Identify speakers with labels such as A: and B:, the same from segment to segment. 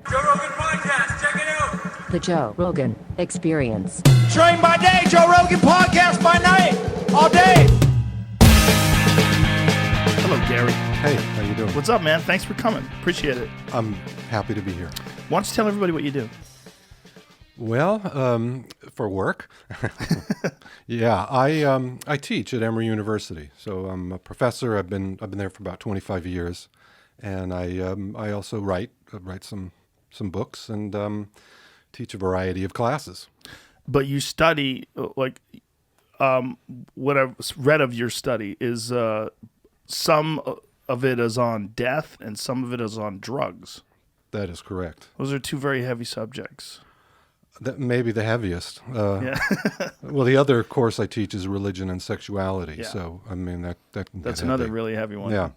A: Joe Rogan Podcast, check it out.
B: The Joe Rogan Experience.
C: Train by day, Joe Rogan Podcast by night, all day.
D: Hello, Gary.
E: Hey, how you doing?
D: What's up, man? Thanks for coming. Appreciate it.
E: I'm happy to be here.
D: Why don't you tell everybody what you do?
E: Well, for work, yeah, I teach at Emory University. So I'm a professor. I've been there for about 25 years, and I also write some books and teach a variety of classes.
D: But you study what I've read of your study is some of it is on death and some of it is on drugs.
E: That is correct.
D: Those are two very heavy subjects.
E: That may be the heaviest.
D: Yeah.
E: Well, the other course I teach is religion and sexuality.
D: Yeah.
E: So I mean that can
D: That's
E: get
D: another
E: heavy.
D: really heavy one.
E: Yeah.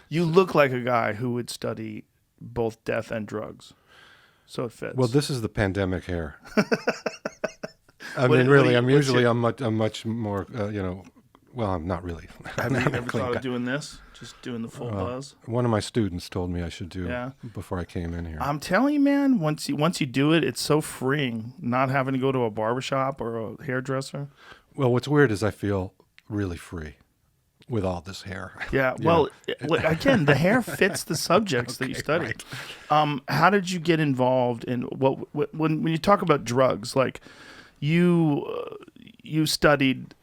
D: You look like a guy who would study both death and drugs. So it fits.
E: Well, this is the pandemic hair. I
D: What-
E: mean,
D: what
E: really,
D: do you-
E: I'm
D: what's
E: usually
D: your-
E: I'm much more, well, I'm not really.
D: Have you ever
E: clean
D: thought of
E: cut.
D: doing this? Just doing the full buzz?
E: One of my students told me I should do
D: Yeah.
E: before I came in here.
D: I'm telling you, man, once you do it, it's so freeing not having to go to a barbershop or a hairdresser.
E: Well, what's weird is I feel really free with all this hair.
D: Yeah,
E: You
D: well,
E: know?
D: again, the hair fits the subjects that you study.
E: right.
D: How did you get involved in when you talk about drugs? Like you studied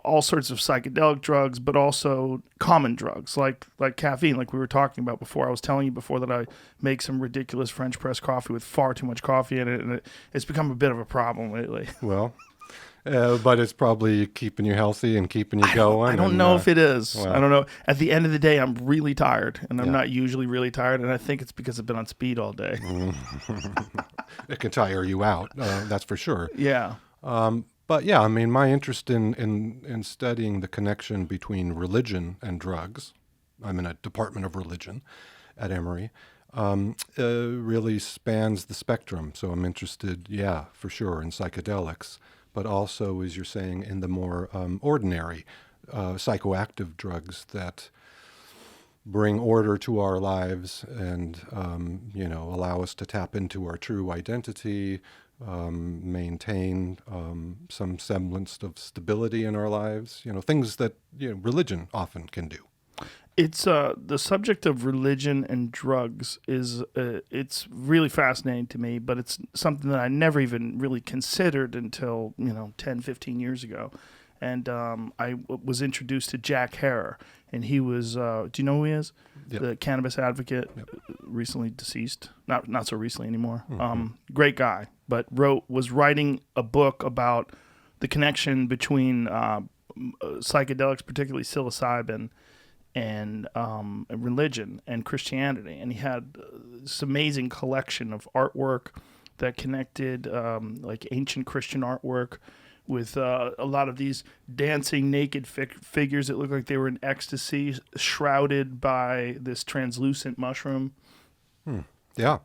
D: all sorts of psychedelic drugs, but also common drugs like caffeine, like we were talking about before. I was telling you before that I make some ridiculous French press coffee with far too much coffee in it, and it's become a bit of a problem lately.
E: Well, but it's probably keeping you healthy and keeping you going.
D: I don't
E: and,
D: know if it is.
E: well.
D: I don't know. At the end of the day, I'm really tired, and I'm
E: Yeah.
D: not usually really tired, and I think it's because I've been on speed all day.
E: It can tire you out. That's for sure.
D: Yeah.
E: But yeah, I mean, my interest in studying the connection between religion and drugs, I'm in a department of religion at Emory, really spans the spectrum. So I'm interested, yeah, for sure, in psychedelics, but also, as you're saying, in the more ordinary psychoactive drugs that bring order to our lives and, allow us to tap into our true identity, maintain some semblance of stability in our lives, things that religion often can do.
D: It's the subject of religion and drugs is it's really fascinating to me, but it's something that I never even really considered until 10, 15 years ago. And I was introduced to Jack Herer, and he was do you know who he is?
E: Yep.
D: The cannabis advocate, recently deceased, not so recently anymore.
E: Mm-hmm.
D: Great guy, but was writing a book about the connection between psychedelics, particularly psilocybin, and religion and Christianity. And he had this amazing collection of artwork that connected like ancient Christian artwork with a lot of these dancing naked figures that looked like they were in ecstasy, shrouded by this translucent mushroom.
E: Yeah,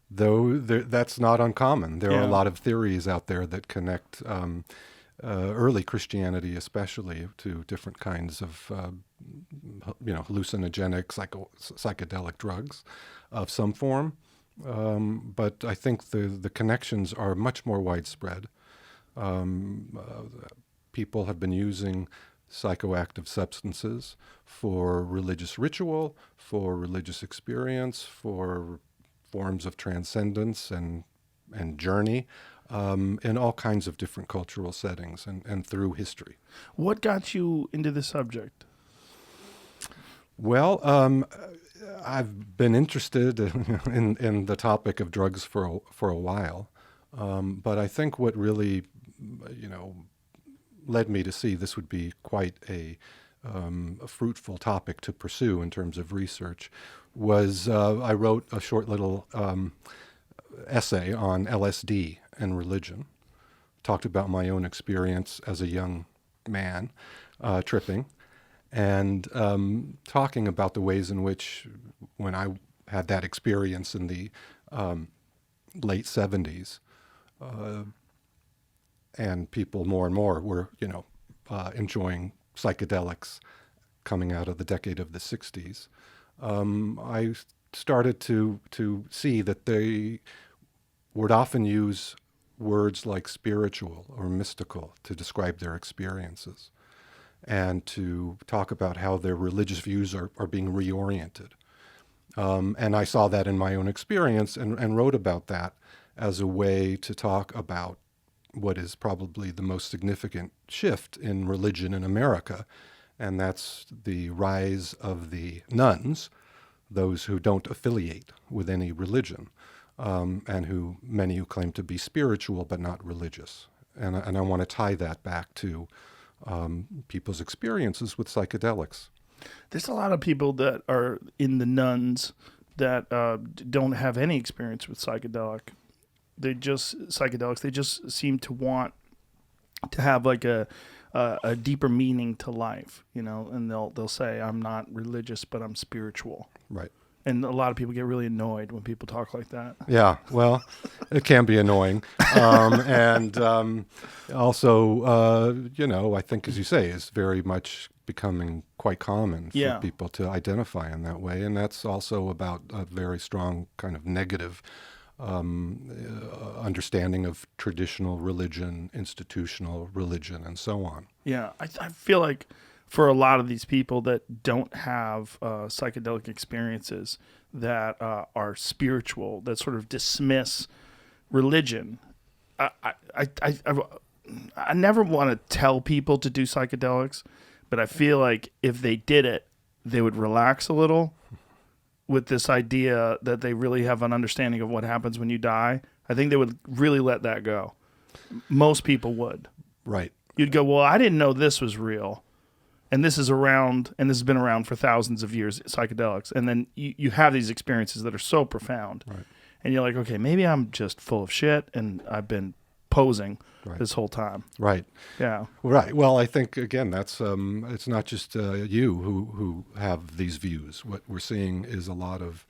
E: though that's not uncommon. There are
D: Yeah.
E: a lot of theories out there that connect early Christianity, especially, to different kinds of hallucinogenic psychedelic drugs of some form. But I think the connections are much more widespread. People have been using psychoactive substances for religious ritual, for religious experience, for forms of transcendence and journey, in all kinds of different cultural settings and through history.
D: What got you into the subject?
E: Well, I've been interested in the topic of drugs for a while, but I think what really, led me to see this would be quite a fruitful topic to pursue in terms of research was I wrote a short little essay on LSD and religion, talked about my own experience as a young man tripping, and talking about the ways in which, when I had that experience in the late 70s, and people more and more were, enjoying psychedelics coming out of the decade of the 60s, I started to see that they would often use words like spiritual or mystical to describe their experiences, and to talk about how their religious views are being reoriented. And I saw that in my own experience and wrote about that as a way to talk about what is probably the most significant shift in religion in America, and that's the rise of the nuns, those who don't affiliate with any religion, and many who claim to be spiritual but not religious. And I want to tie that back to people's experiences with psychedelics.
D: There's a lot of people that are in the nuns that don't have any experience with psychedelics. They just seem to want to have like a deeper meaning to life, and they'll say, I'm not religious, but I'm spiritual.
E: Right.
D: And a lot of people get really annoyed when people talk like that.
E: Yeah, well, it can be annoying. Also, I think, as you say, is very much becoming quite common for people to identify in that way. And that's also about a very strong kind of negative understanding of traditional religion, institutional religion, and so on.
D: Yeah, I feel like for a lot of these people that don't have psychedelic experiences that are spiritual, that sort of dismiss religion, I never want to tell people to do psychedelics, but I feel like if they did it, they would relax a little with this idea that they really have an understanding of what happens when you die. I think they would really let that go. Most people would.
E: Right.
D: You'd go, well, I didn't know this was real. And this is around, and this has been around for thousands of years, psychedelics. And then you have these experiences that are so profound. Right. And you're like, okay, maybe I'm just full of shit and I've been posing this whole time.
E: Right.
D: Yeah.
E: Right. Well, I think, again, that's it's not just you who have these views. What we're seeing is a lot of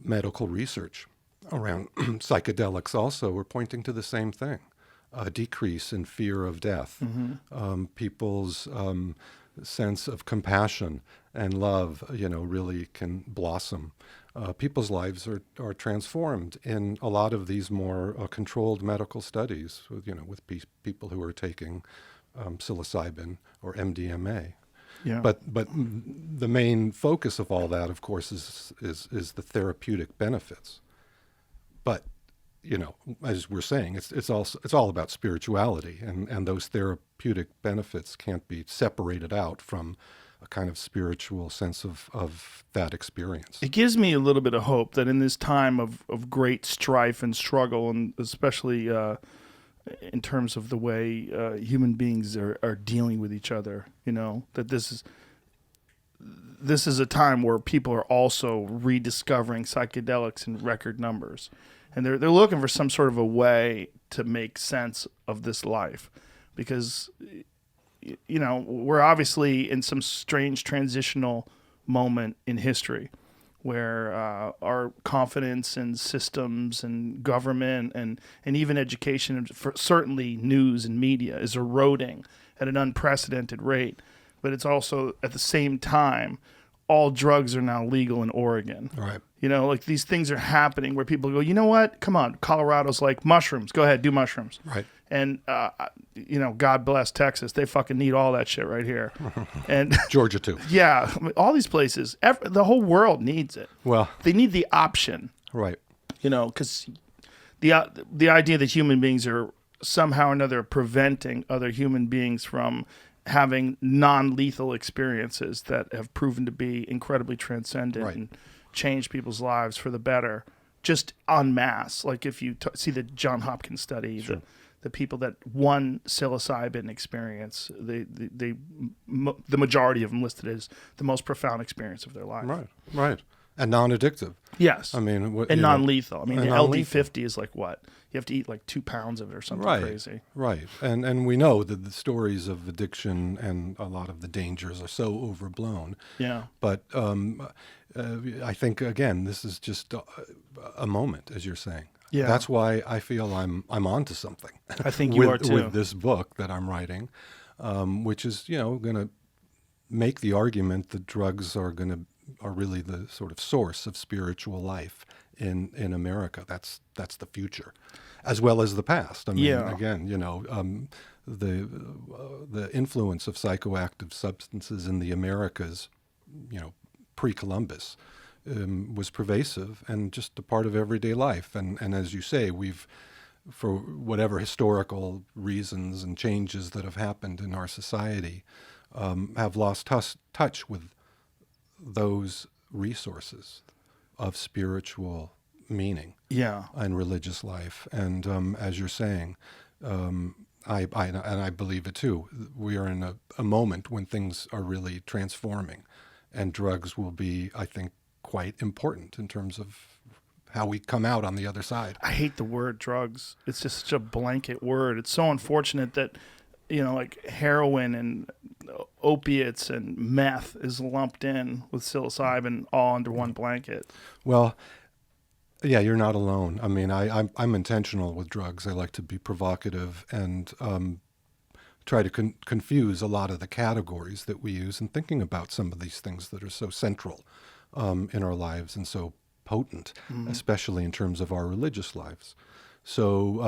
E: medical research around psychedelics also. We're pointing to the same thing. A decrease in fear of death, people's sense of compassion and love, really can blossom. People's lives are transformed in a lot of these more controlled medical studies, with people who are taking psilocybin or MDMA. Yeah. But the main focus of all that, of course, is the therapeutic benefits. But as we're saying, it's all about spirituality, and those therapeutic benefits can't be separated out from a kind of spiritual sense of that experience.
D: It gives me a little bit of hope that in this time of great strife and struggle, and especially in terms of the way human beings are dealing with each other, that this is a time where people are also rediscovering psychedelics in record numbers. And they're looking for some sort of a way to make sense of this life, because, we're obviously in some strange transitional moment in history where our confidence in systems and government and even education, and certainly news and media, is eroding at an unprecedented rate. But it's also, at the same time, all drugs are now legal in Oregon.
E: Right.
D: Like these things are happening where people go, you know what? Come on. Colorado's like, mushrooms. Go ahead, do mushrooms.
E: Right.
D: And, God bless Texas. They fucking need all that shit right here. And
E: Georgia, too.
D: Yeah. All these places, the whole world needs it.
E: Well,
D: they need the option.
E: Right.
D: Because the idea that human beings are somehow or another preventing other human beings from having non-lethal experiences that have proven to be incredibly transcendent and change people's lives for the better, just en masse. Like if you see the John Hopkins study, the people that won psilocybin experience, the majority of them listed as the most profound experience of their life.
E: Right. And non-addictive.
D: Yes.
E: I mean,
D: and non-lethal. I mean, the LD50 is like what? You have to eat like 2 pounds of it or something crazy.
E: Right. And we know that the stories of addiction and a lot of the dangers are so overblown.
D: Yeah.
E: But I think, again, this is just a moment, as you're saying. Yeah. That's why I feel I'm onto something.
D: I think you are too.
E: With this book that I'm writing, which is, going to make the argument that drugs are going to are really the sort of source of spiritual life in America. That's the future, as well as the past. I mean, again, the influence of psychoactive substances in the Americas, pre-Columbus, was pervasive and just a part of everyday life. And as you say, we've, for whatever historical reasons and changes that have happened in our society, have lost touch with those resources of spiritual meaning and religious life. And as you're saying, I believe it too, we are in a moment when things are really transforming, and drugs will be, I think, quite important in terms of how we come out on the other side.
D: I hate the word drugs. It's just such a blanket word. It's so unfortunate that, like heroin and opiates and meth is lumped in with psilocybin all under one blanket.
E: Well, yeah, you're not alone. I mean, I'm intentional with drugs. I like to be provocative and try to confuse a lot of the categories that we use in thinking about some of these things that are so central in our lives and so potent, especially in terms of our religious lives. So,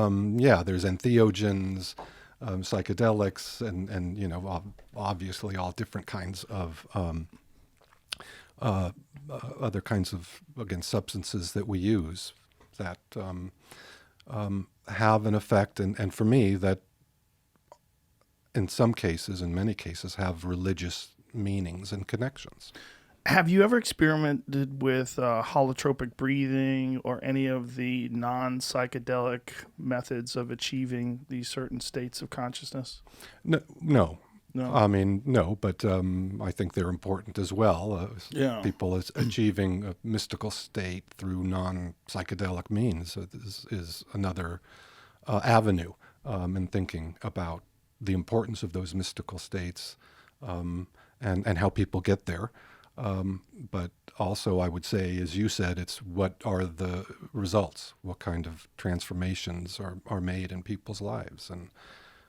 E: there's entheogens, psychedelics, and obviously all different kinds of other kinds of, again, substances that we use that have an effect, and for me, that in some cases, in many cases, have religious meanings and connections.
D: Have you ever experimented with holotropic breathing or any of the non-psychedelic methods of achieving these certain states of consciousness?
E: No. I mean, no, but I think they're important as well. People achieving a mystical state through non-psychedelic means is another avenue in thinking about the importance of those mystical states and how people get there. But also, I would say, as you said, it's what are the results? What kind of transformations are made in people's lives? And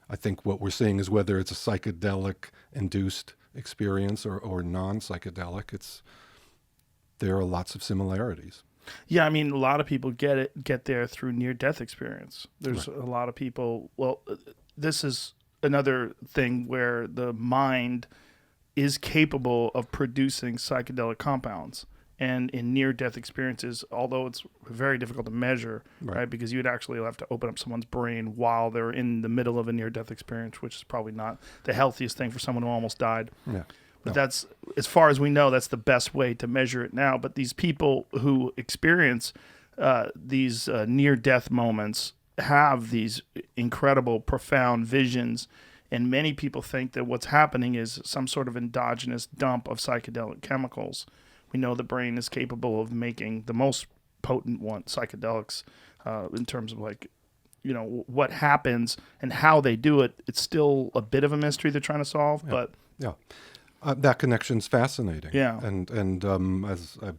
E: I think what we're seeing is whether it's a psychedelic-induced experience or non-psychedelic, there are lots of similarities.
D: Yeah, I mean, a lot of people get there through near-death experience. There's a lot of people. Well, this is another thing where the mind is capable of producing psychedelic compounds. And in near-death experiences, although it's very difficult to measure, right? Because you'd actually have to open up someone's brain while they're in the middle of a near-death experience, which is probably not the healthiest thing for someone who almost died. Yeah. But that's, as far as we know, that's the best way to measure it now. But these people who experience these near-death moments have these incredible, profound visions. And many people think that what's happening is some sort of endogenous dump of psychedelic chemicals. We know the brain is capable of making the most potent psychedelics, in terms of what happens and how they do it. It's still a bit of a mystery they're trying to solve, but
E: that connection's fascinating.
D: Yeah,
E: and as I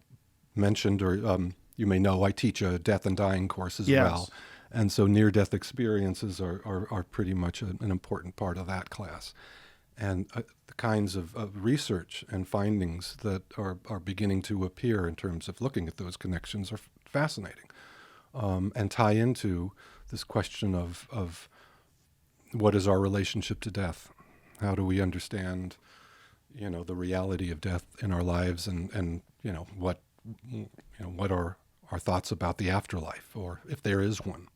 E: mentioned, or you may know, I teach a death and dying course as well. And so near-death experiences are pretty much an important part of that class. And the kinds of research and findings that are beginning to appear in terms of looking at those connections are fascinating, and tie into this question of what is our relationship to death? How do we understand, the reality of death in our lives, and what are our thoughts about the afterlife, or if there is one?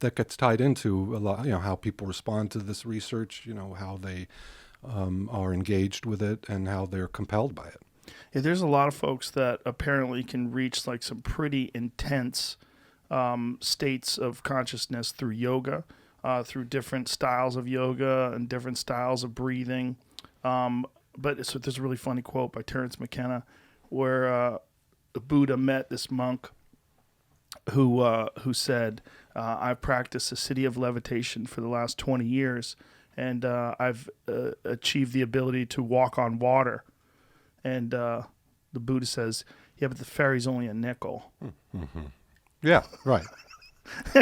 E: That gets tied into a lot, how people respond to this research, how they are engaged with it and how they're compelled by it.
D: Yeah, there's a lot of folks that apparently can reach some pretty intense states of consciousness through yoga, through different styles of yoga and different styles of breathing. But there's a really funny quote by Terence McKenna where Buddha met this monk who said, I've practiced the city of levitation for the last 20 years, and I've achieved the ability to walk on water. And the Buddha says, yeah, but the ferry's only a nickel.
E: Mm-hmm. Yeah, right.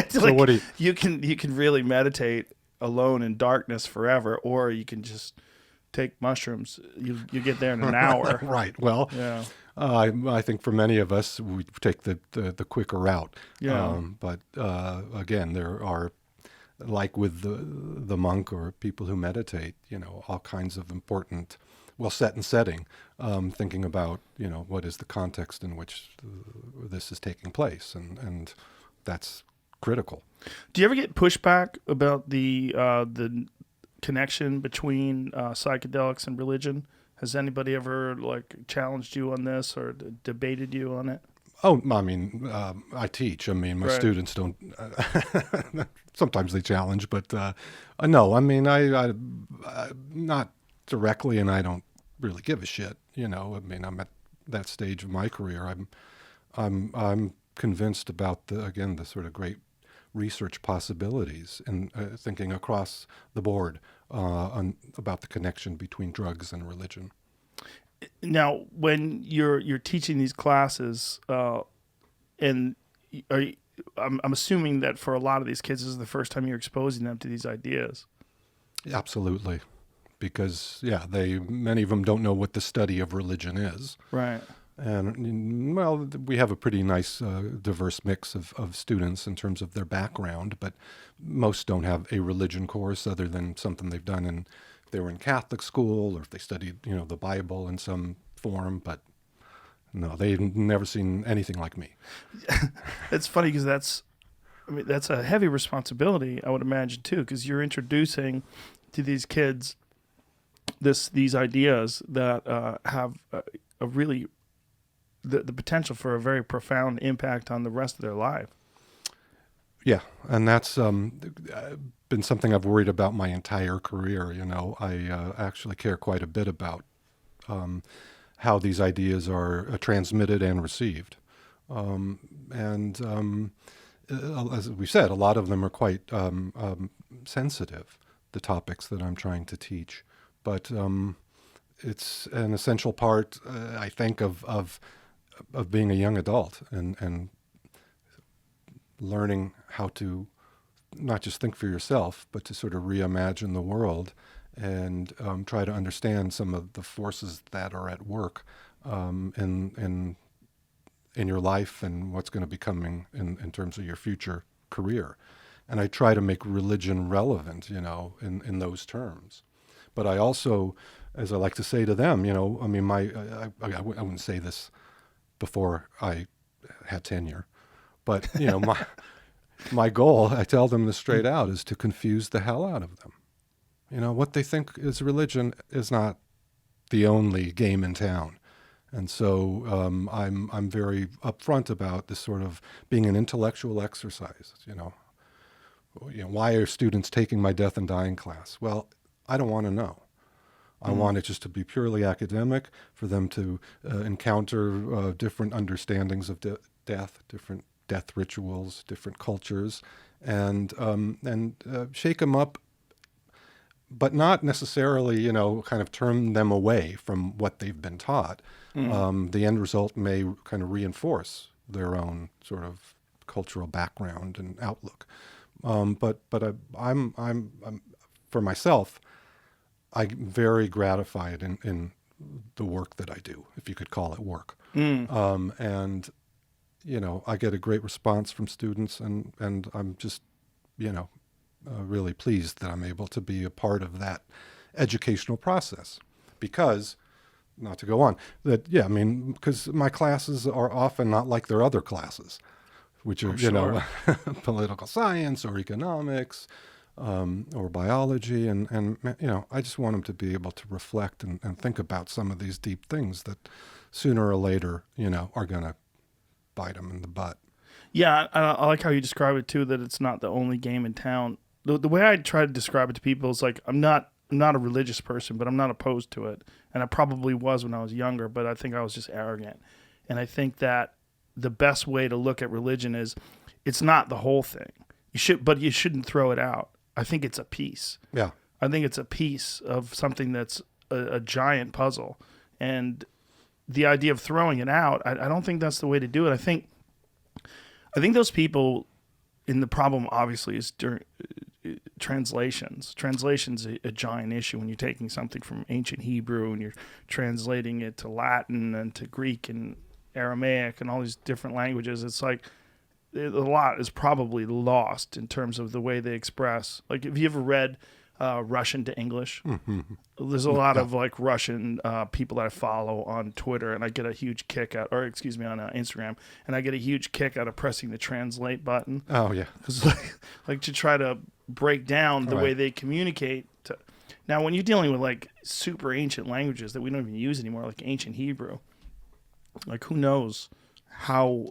D: So what do you can really meditate alone in darkness forever, or you can just take mushrooms. You get there in an hour.
E: Right. Well, I think for many of us, we take the quicker route.
D: Yeah.
E: But again, there are, like with the monk or people who meditate, all kinds of important, set and setting, thinking about, what is the context in which this is taking place, and that's critical.
D: Do you ever get pushback about the connection between psychedelics and religion? Has anybody ever challenged you on this or debated you on it?
E: Oh, I mean, I teach. I mean, my
D: Right.
E: students don't. Sometimes they challenge, but no. I mean, I not directly, and I don't really give a shit. I mean, I'm at that stage of my career. I'm convinced about the sort of great research possibilities and thinking across the board about the connection between drugs and religion.
D: Now, when you're teaching these classes, and I'm assuming that for a lot of these kids, this is the first time you're exposing them to these ideas.
E: Absolutely, because many of them don't know what the study of religion is.
D: Right.
E: And we have a pretty nice diverse mix of students in terms of their background, but most don't have a religion course other than something they've done if they were in Catholic school or if they studied, the Bible in some form. But no, they've never seen anything like me.
D: It's funny because that's a heavy responsibility, I would imagine too, because you're introducing to these kids these ideas that have a really the potential for a very profound impact on the rest of their life.
E: Yeah, and that's been something I've worried about my entire career. I actually care quite a bit about how these ideas are transmitted and received. As we said, a lot of them are quite sensitive, the topics that I'm trying to teach. But it's an essential part, I think, of being a young adult and learning how to not just think for yourself, but to sort of reimagine the world and try to understand some of the forces that are at work in your life and what's going to be coming in terms of your future career. And I try to make religion relevant, in those terms. But I also, as I like to say to them, I mean, I wouldn't say this before I had tenure, but my goal, I tell them this straight out, is to confuse the hell out of them. What they think is religion is not the only game in town. And so I'm very upfront about this sort of being an intellectual exercise. Why are students taking my death and dying class? Well, I don't want to know. I want it just to be purely academic, for them to encounter different understandings of death, different death rituals, different cultures, and shake them up, but not necessarily, kind of turn them away from what they've been taught. The end result may kind of reinforce their own sort of cultural background and outlook. But I'm for myself, I'm very gratified in the work that I do, if you could call it work. And I get a great response from students, and I'm just, really pleased that I'm able to be a part of that educational process. Because, not to go on, because my classes are often not like their other classes, which are, political science or economics, or biology, and I just want them to be able to reflect and think about some of these deep things that sooner or later, are going to bite them in the butt.
D: Yeah, I like how you describe it too, that it's not the only game in town. The way I try to describe it to people is like, I'm not a religious person, but I'm not opposed to it. And I probably was when I was younger, but I think I was just arrogant. And I think that the best way to look at religion is it's not the whole thing. But you shouldn't throw it out. I think it's a piece.
E: Yeah.
D: I think it's a piece of something that's a giant puzzle. And the idea of throwing it out, I don't think that's the way to do it. I think those people, and the problem obviously is translations. Translation's a giant issue when you're taking something from ancient Hebrew and you're translating it to Latin and to Greek and Aramaic and all these different languages. It's like a lot is probably lost in terms of the way they express. Like, have you ever read Russian to English?
E: Mm-hmm.
D: There's a lot of like Russian people that I follow on Twitter, and I get a huge kick out, or excuse me, on Instagram, and I get a huge kick out of pressing the translate button.
E: Oh yeah,
D: It's like to try to break down the way they communicate. Now, when you're dealing with like super ancient languages that we don't even use anymore, like ancient Hebrew, like who knows how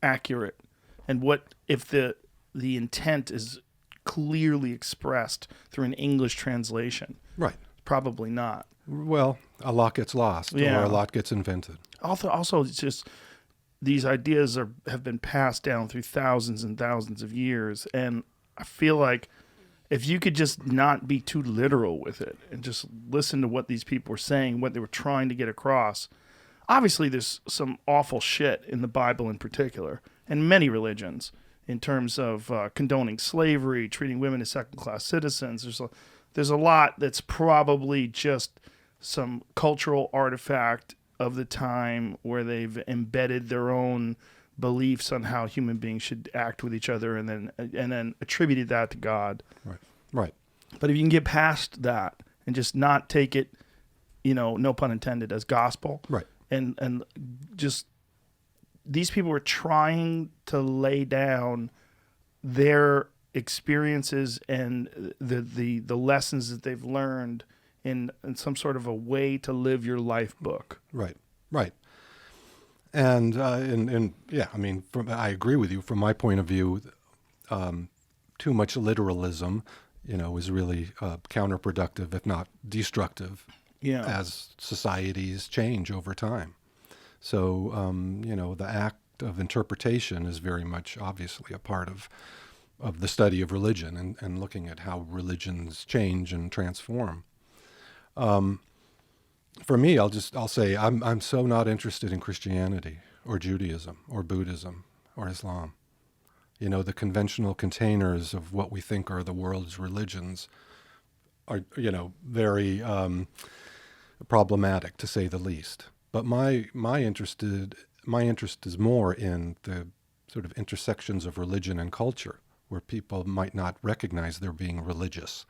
D: accurate and what if the intent is clearly expressed through an English translation.
E: right.
D: Probably not.
E: Well, a lot gets lost, or a lot gets invented.
D: Also, it's just these ideas have been passed down through thousands and thousands of years, and I feel like if you could just not be too literal with it and just listen to what these people were saying, what they were trying to get across. Obviously, there's some awful shit in the Bible in particular, and many religions, in terms of condoning slavery, treating women as second-class citizens. There's a lot that's probably just some cultural artifact of the time where they've embedded their own beliefs on how human beings should act with each other, and then attributed that to God.
E: Right.
D: But if you can get past that and just not take it, no pun intended, as gospel,
E: Right.
D: and just these people were trying to lay down their experiences and the lessons that they've learned in some sort of a way to live your life book.
E: Right. And yeah, I mean, I agree with you. From my point of view, too much literalism, is really counterproductive, if not destructive, as societies change over time. So, the act of interpretation is very much obviously a part of the study of religion and looking at how religions change and transform. For me, I'll say I'm so not interested in Christianity or Judaism or Buddhism or Islam. The conventional containers of what we think are the world's religions are, very problematic, to say the least. But my interest is more in the sort of intersections of religion and culture, where people might not recognize they're being religious,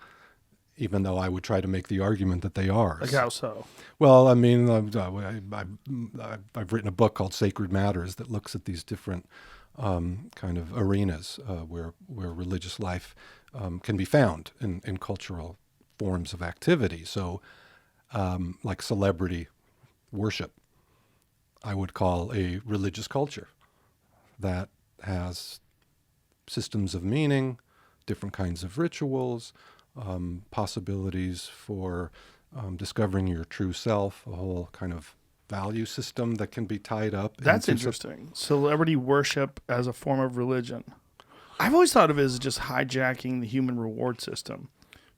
E: even though I would try to make the argument that they are.
D: Like how so?
E: Well, I mean, I've written a book called Sacred Matters that looks at these different kind of arenas where religious life can be found in cultural forms of activity. So, like celebrity worship, I would call a religious culture that has systems of meaning, different kinds of rituals, possibilities for discovering your true self, a whole kind of value system that can be tied up.
D: That's interesting. Celebrity worship as a form of religion. I've always thought of it as just hijacking the human reward system,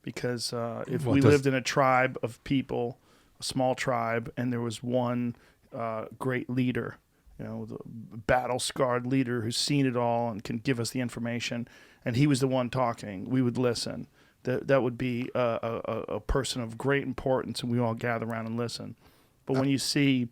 D: because if we lived in a tribe of people, a small tribe, and there was one great leader, the battle-scarred leader who's seen it all and can give us the information, and he was the one talking, we would listen. That would be a person of great importance, and we all gather around and listen. But when you see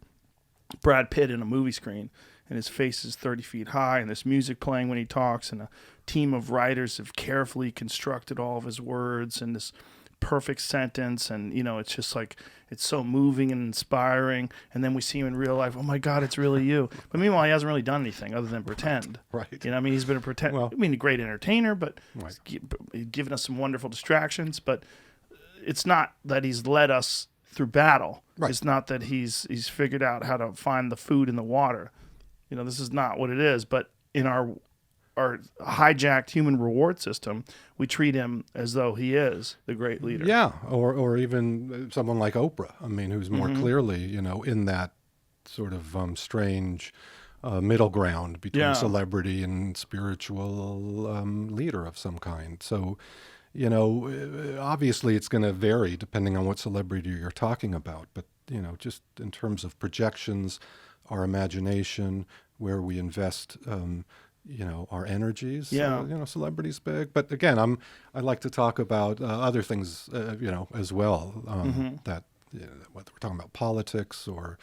D: Brad Pitt in a movie screen, and his face is 30 feet high, and there's music playing when he talks, and a team of writers have carefully constructed all of his words and this perfect sentence, and it's just like, it's so moving and inspiring, and then we see him in real life, oh my God, it's really you. But meanwhile, he hasn't really done anything other than pretend.
E: Right.
D: He's been a great entertainer, but he's given us some wonderful distractions, but it's not that he's led us through battle.
E: Right.
D: It's not that he's figured out how to find the food in the water. This is not what it is, but in our hijacked human reward system, we treat him as though he is the great leader.
E: Yeah, or even someone like Oprah, I mean, who's more clearly, in that sort of strange middle ground between celebrity and spiritual leader of some kind. So, obviously it's going to vary depending on what celebrity you're talking about, but, just in terms of projections, our imagination, where we invest our energies.
D: Yeah.
E: Celebrity's big, but again, I like to talk about other things, as well. That whether we're talking about politics or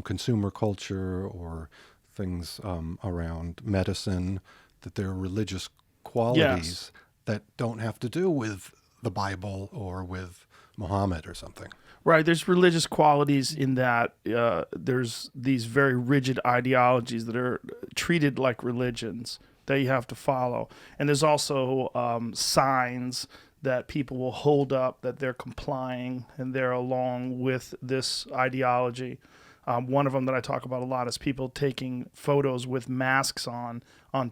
E: consumer culture or things around medicine, that there are religious qualities that don't have to do with the Bible or with Muhammad or something.
D: Right. There's religious qualities in that there's these very rigid ideologies that are treated like religions that you have to follow. And there's also signs that people will hold up that they're complying and they're along with this ideology. One of them that I talk about a lot is people taking photos with masks on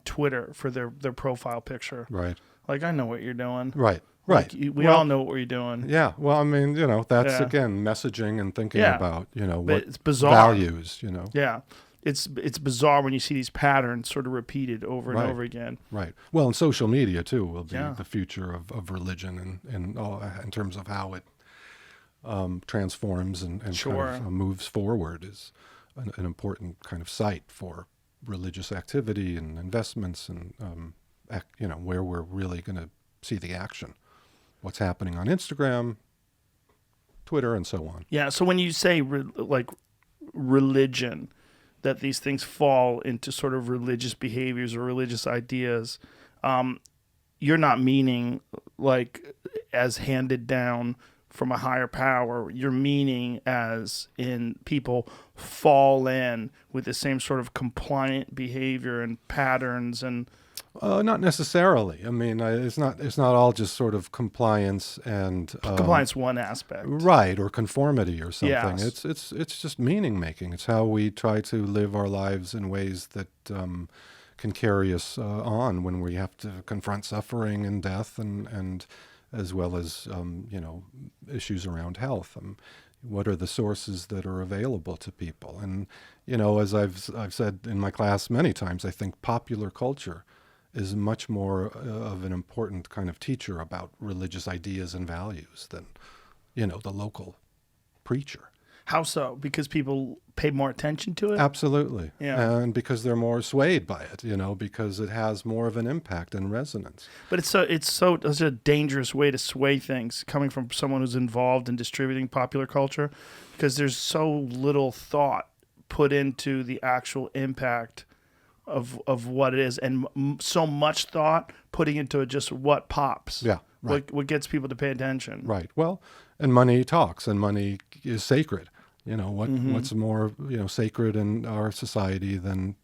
D: Twitter for their profile picture.
E: Right.
D: Like, I know what you're doing.
E: Right.
D: Like,
E: Right.
D: we all know what you're doing.
E: Yeah. Well, I mean, that's
D: Yeah.
E: again messaging and thinking
D: Yeah.
E: about,
D: But
E: what
D: it's bizarre.
E: values,
D: Yeah. It's bizarre when you see these patterns sort of repeated over and
E: Right.
D: over again.
E: Right. Well, and social media too will be
D: Yeah.
E: the future of religion and in terms of how it transforms and
D: Sure.
E: kind of moves forward is an important kind of site for religious activity and investments and where we're really going to see the action. What's happening on Instagram, Twitter, and so on.
D: Yeah. So when you say religion, that these things fall into sort of religious behaviors or religious ideas, you're not meaning like as handed down from a higher power. You're meaning as in people fall in with the same sort of compliant behavior and patterns and.
E: Not necessarily. I mean, it's not all just sort of compliance and
D: Compliance one aspect.
E: right, or conformity or something.
D: Yes.
E: It's just meaning making. It's how we try to live our lives in ways that can carry us on when we have to confront suffering and death and as well as issues around health. What are the sources that are available to people? And as I've said in my class many times, I think popular culture is much more of an important kind of teacher about religious ideas and values than, the local preacher.
D: How so? Because people pay more attention to it?
E: Absolutely.
D: Yeah.
E: And because they're more swayed by it, because it has more of an impact and resonance.
D: But it's such a dangerous way to sway things coming from someone who's involved in distributing popular culture, because there's so little thought put into the actual impact of what it is, and so much thought putting into just what pops.
E: Yeah, right.
D: What gets people to pay attention.
E: Right. Well, and money talks, and money is sacred. What's more, sacred in our society than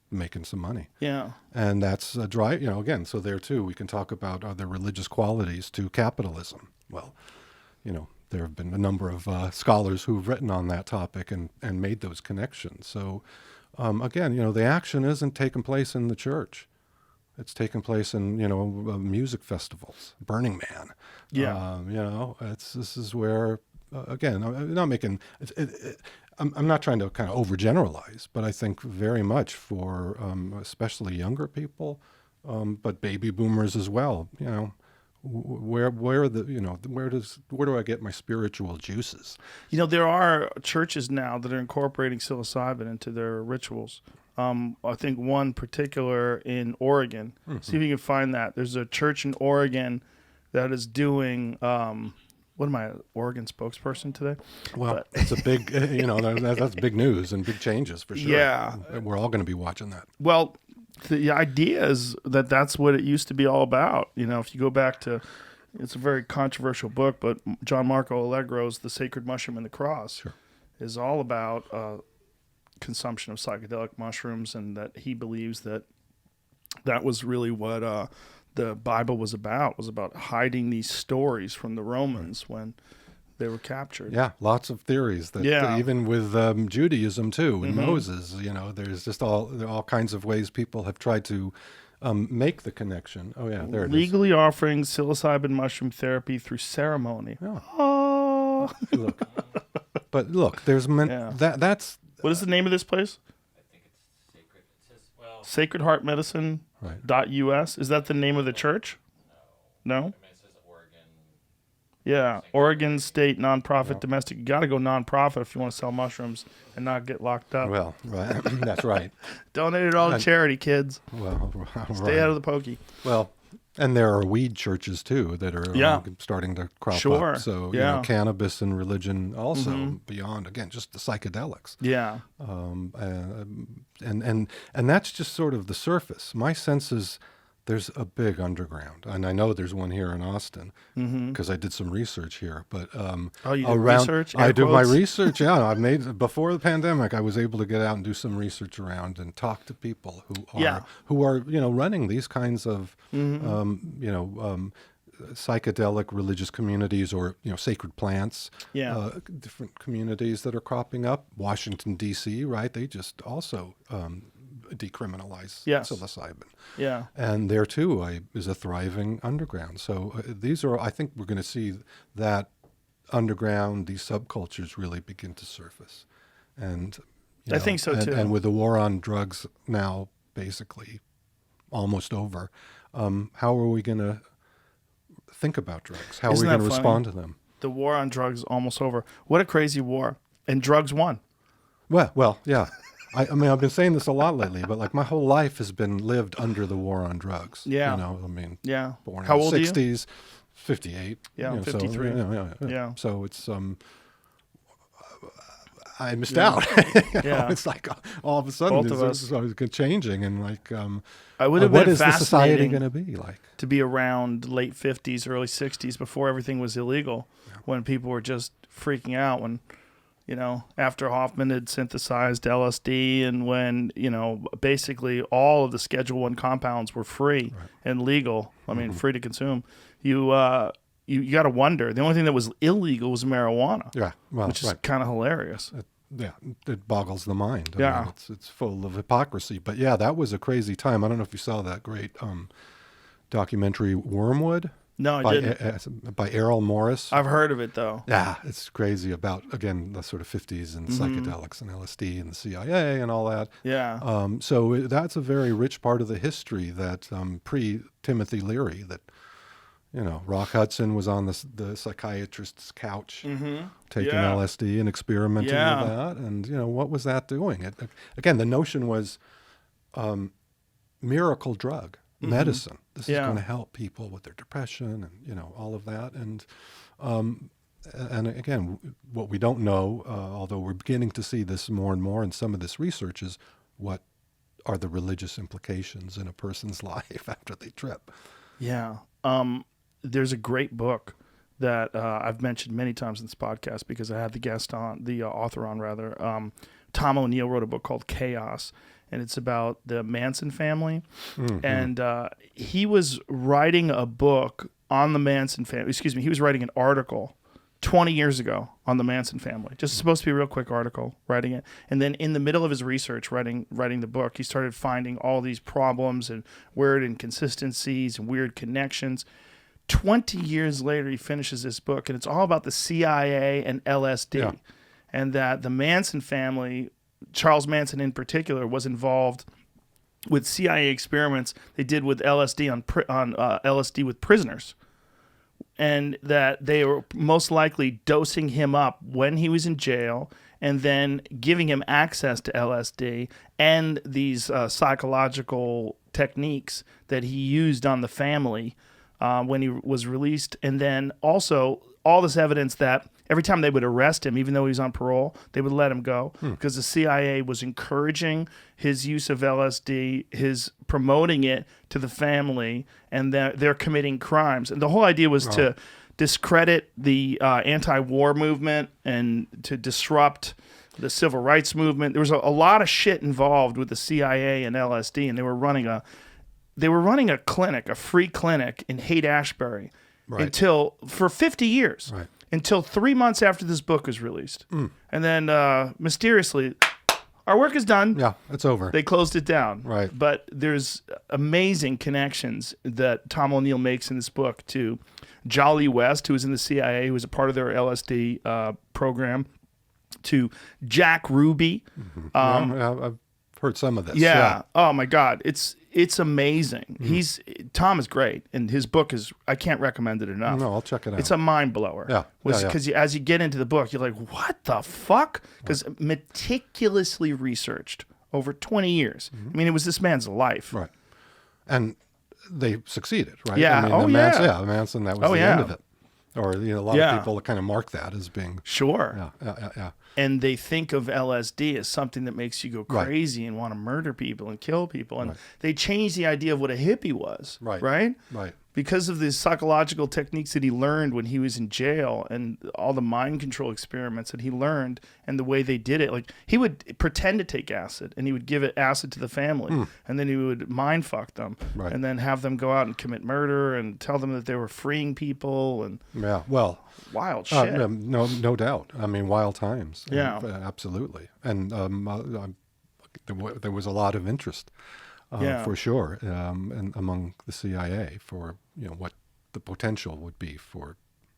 E: making some money?
D: Yeah.
E: And that's a drive, again, so there too, we can talk about are there religious qualities to capitalism? Well, there have been a number of scholars who've written on that topic and made those connections. So, again, the action isn't taking place in the church. It's taking place in, music festivals, Burning Man.
D: Yeah.
E: This is where, again, I'm not making, I'm not trying to kind of overgeneralize, but I think very much for especially younger people, but baby boomers as well, where do I get my spiritual juices?
D: There are churches now that are incorporating psilocybin into their rituals. I think one particular in Oregon.
E: Mm-hmm.
D: See if you can find that. There's a church in Oregon that is doing. What am I, an Oregon spokesperson today?
E: Well, it's a big, that's big news and big changes for sure.
D: Yeah.
E: We're all going to be watching that.
D: Well, the idea is that that's what it used to be all about. If you go back to, it's a very controversial book, but John Marco Allegro's The Sacred Mushroom and the Cross is all about consumption of psychedelic mushrooms, and that he believes that was really what the Bible was about hiding these stories from the Romans when they were captured.
E: Yeah, lots of theories that even with Judaism too, and Moses, there's just all kinds of ways people have tried to make the connection. Oh yeah, there it is.
D: Legally offering psilocybin mushroom therapy through ceremony.
E: Yeah.
D: Oh.
E: Look, there's that's
D: what is the name of this place?
A: I think it's sacred. It says,
D: Sacred Heart Medicine .us. Is that the name of the church?
A: no.
D: No?
A: I mean, it says Oregon
D: Yeah, Oregon State nonprofit domestic. You got to go nonprofit if you want to sell mushrooms and not get locked up.
E: Well, right. That's right.
D: Donate it all to charity, kids.
E: Well,
D: Stay out of the pokey.
E: Well, and there are weed churches too that are starting to crop
D: Sure.
E: up. So
D: Yeah.
E: cannabis and religion also beyond, again, just the psychedelics.
D: Yeah.
E: And that's just sort of the surface. My sense is there's a big underground, and I know there's one here in Austin because I did some research here. But
D: Oh, you did research? Air
E: I did my
D: quotes?
E: research. Yeah, I made before the pandemic. I was able to get out and do some research around and talk to people who are running these kinds of psychedelic religious communities or sacred plants.
D: Yeah.
E: Different communities that are cropping up. Washington D.C. Right? They just also decriminalize psilocybin.
D: Yeah.
E: And there too is a thriving underground. So I think we're going to see that underground, these subcultures really begin to surface. And
D: I think so too.
E: And with the war on drugs now basically almost over, how are we going to think about drugs? How
D: Isn't
E: are we
D: that
E: going to
D: funny?
E: respond to them?
D: The war on drugs is almost over. What a crazy war. And drugs won.
E: Well, yeah. I mean, I've been saying this a lot lately, but like my whole life has been lived under the war on drugs.
D: Yeah. Yeah.
E: Born
D: How
E: in
D: old
E: the
D: are you?
E: 60s, 58.
D: Yeah, I'm 53. Yeah.
E: So it's I missed out.
D: Yeah.
E: It's like all of a sudden
D: Both of us.
E: it's changing, and like
D: I would have
E: what
D: been
E: is the society
D: fascinating
E: going to be like?
D: to be around late 50s, early 60s before everything was illegal, when people were just freaking out, when, after Hoffman had synthesized LSD and when, basically all of the Schedule I compounds were free and legal, I mean, free to consume, you got to wonder. The only thing that was illegal was marijuana,
E: Yeah, well,
D: which is kind of hilarious.
E: It boggles the mind. I
D: Yeah.
E: mean, it's full of hypocrisy. But yeah, that was a crazy time. I don't know if you saw that great documentary Wormwood.
D: No, I didn't.
E: By Errol Morris.
D: I've heard of it, though.
E: Yeah, it's crazy about, again, the sort of 50s and psychedelics and LSD and the CIA and all that.
D: Yeah.
E: So that's a very rich part of the history that pre-Timothy Leary, that, Rock Hudson was on the psychiatrist's couch taking
D: Yeah.
E: LSD and experimenting with that. And, what was that doing? Again, the notion was miracle drug. Medicine. This is going to help people with their depression and all of that. And again, what we don't know, although we're beginning to see this more and more in some of this research, is what are the religious implications in a person's life after they trip.
D: Yeah. There's a great book that I've mentioned many times in this podcast because I had the author on rather. Tom O'Neill wrote a book called Chaos, and it's about the Manson family. And he was writing a book on the Manson family. He was writing an article 20 years ago on the Manson family. Just supposed to be a real quick article, writing it. And then in the middle of his research, writing the book, he started finding all these problems and weird inconsistencies and weird connections. 20 years later, he finishes this book, and it's all about the CIA and LSD.
E: Yeah.
D: And that the Manson family, Charles Manson in particular, was involved with CIA experiments they did with LSD on LSD with prisoners, and that they were most likely dosing him up when he was in jail and then giving him access to LSD and these psychological techniques that he used on the family when he was released. And then also all this evidence that every time they would arrest him, even though he was on parole, they would let him go because the CIA was encouraging his use of LSD, his promoting it to the family, and they're committing crimes. And the whole idea was to discredit the anti-war movement and to disrupt the civil rights movement. There was a lot of shit involved with the CIA and LSD, and they were running a clinic, a free clinic in Haight-Ashbury for 50 years.
E: Right.
D: Until 3 months after this book was released. And then mysteriously, our work is done.
E: Yeah, it's over.
D: They closed it down.
E: Right.
D: But there's amazing connections that Tom O'Neill makes in this book to Jolly West, who was in the CIA, who was a part of their LSD program, to Jack Ruby.
E: I've heard some of this.
D: Yeah. Oh my God. It's It's amazing. Tom is great, and his book is, I can't recommend it enough.
E: No, I'll check it out.
D: It's a mind blower.
E: Yeah.
D: Because as you get into the book, you're like, what the fuck? Because meticulously researched over 20 years. I mean, it was this man's life.
E: Right. And they succeeded, right?
D: Yeah.
E: I mean, Manson, that was the end of it. Or, a lot of people kind of mark that as being.
D: Sure.
E: Yeah.
D: And they think of LSD as something that makes you go crazy and want to murder people and kill people. And they changed the idea of what a hippie was. Right.
E: Right.
D: Because of the psychological techniques that he learned when he was in jail and all the mind control experiments that he learned and the way they did it. Like, he would pretend to take acid and he would give it acid to the family and then he would mind fuck them and then have them go out and commit murder and tell them that they were freeing people and wild shit.
E: No doubt. I mean, wild times.
D: Yeah.
E: Absolutely. And there was a lot of interest. For sure, and among the CIA for what the potential would be for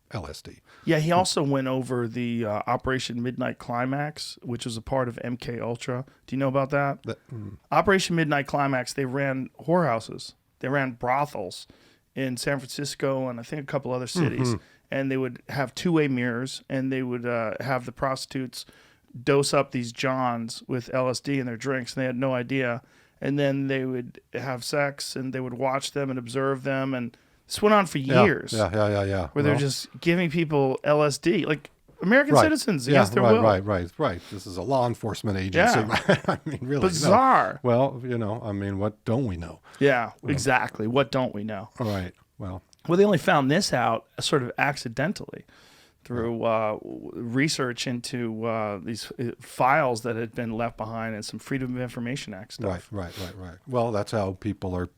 E: LSD.
D: Yeah, he also went over the Operation Midnight Climax, which was a part of MK Ultra. Do you know about that? Operation Midnight Climax. They ran whorehouses. They ran brothels in San Francisco and I think a couple other cities. And they would have two-way mirrors, and they would have the prostitutes dose up these Johns with LSD in their drinks, and they had no idea. And then they would have sex, and they would watch them and observe them, and this went on for years.
E: Yeah.
D: Where they're just giving people LSD, like American citizens against their will.
E: Right. This is a law enforcement agency.
D: Yeah.
E: I mean, really
D: bizarre.
E: No. Well, I mean, what don't we know?
D: Yeah, exactly. What don't we know?
E: Right. Well,
D: they only found this out sort of accidentally through research into these files that had been left behind and some Freedom of Information Act stuff.
E: Right. Well, that's how people are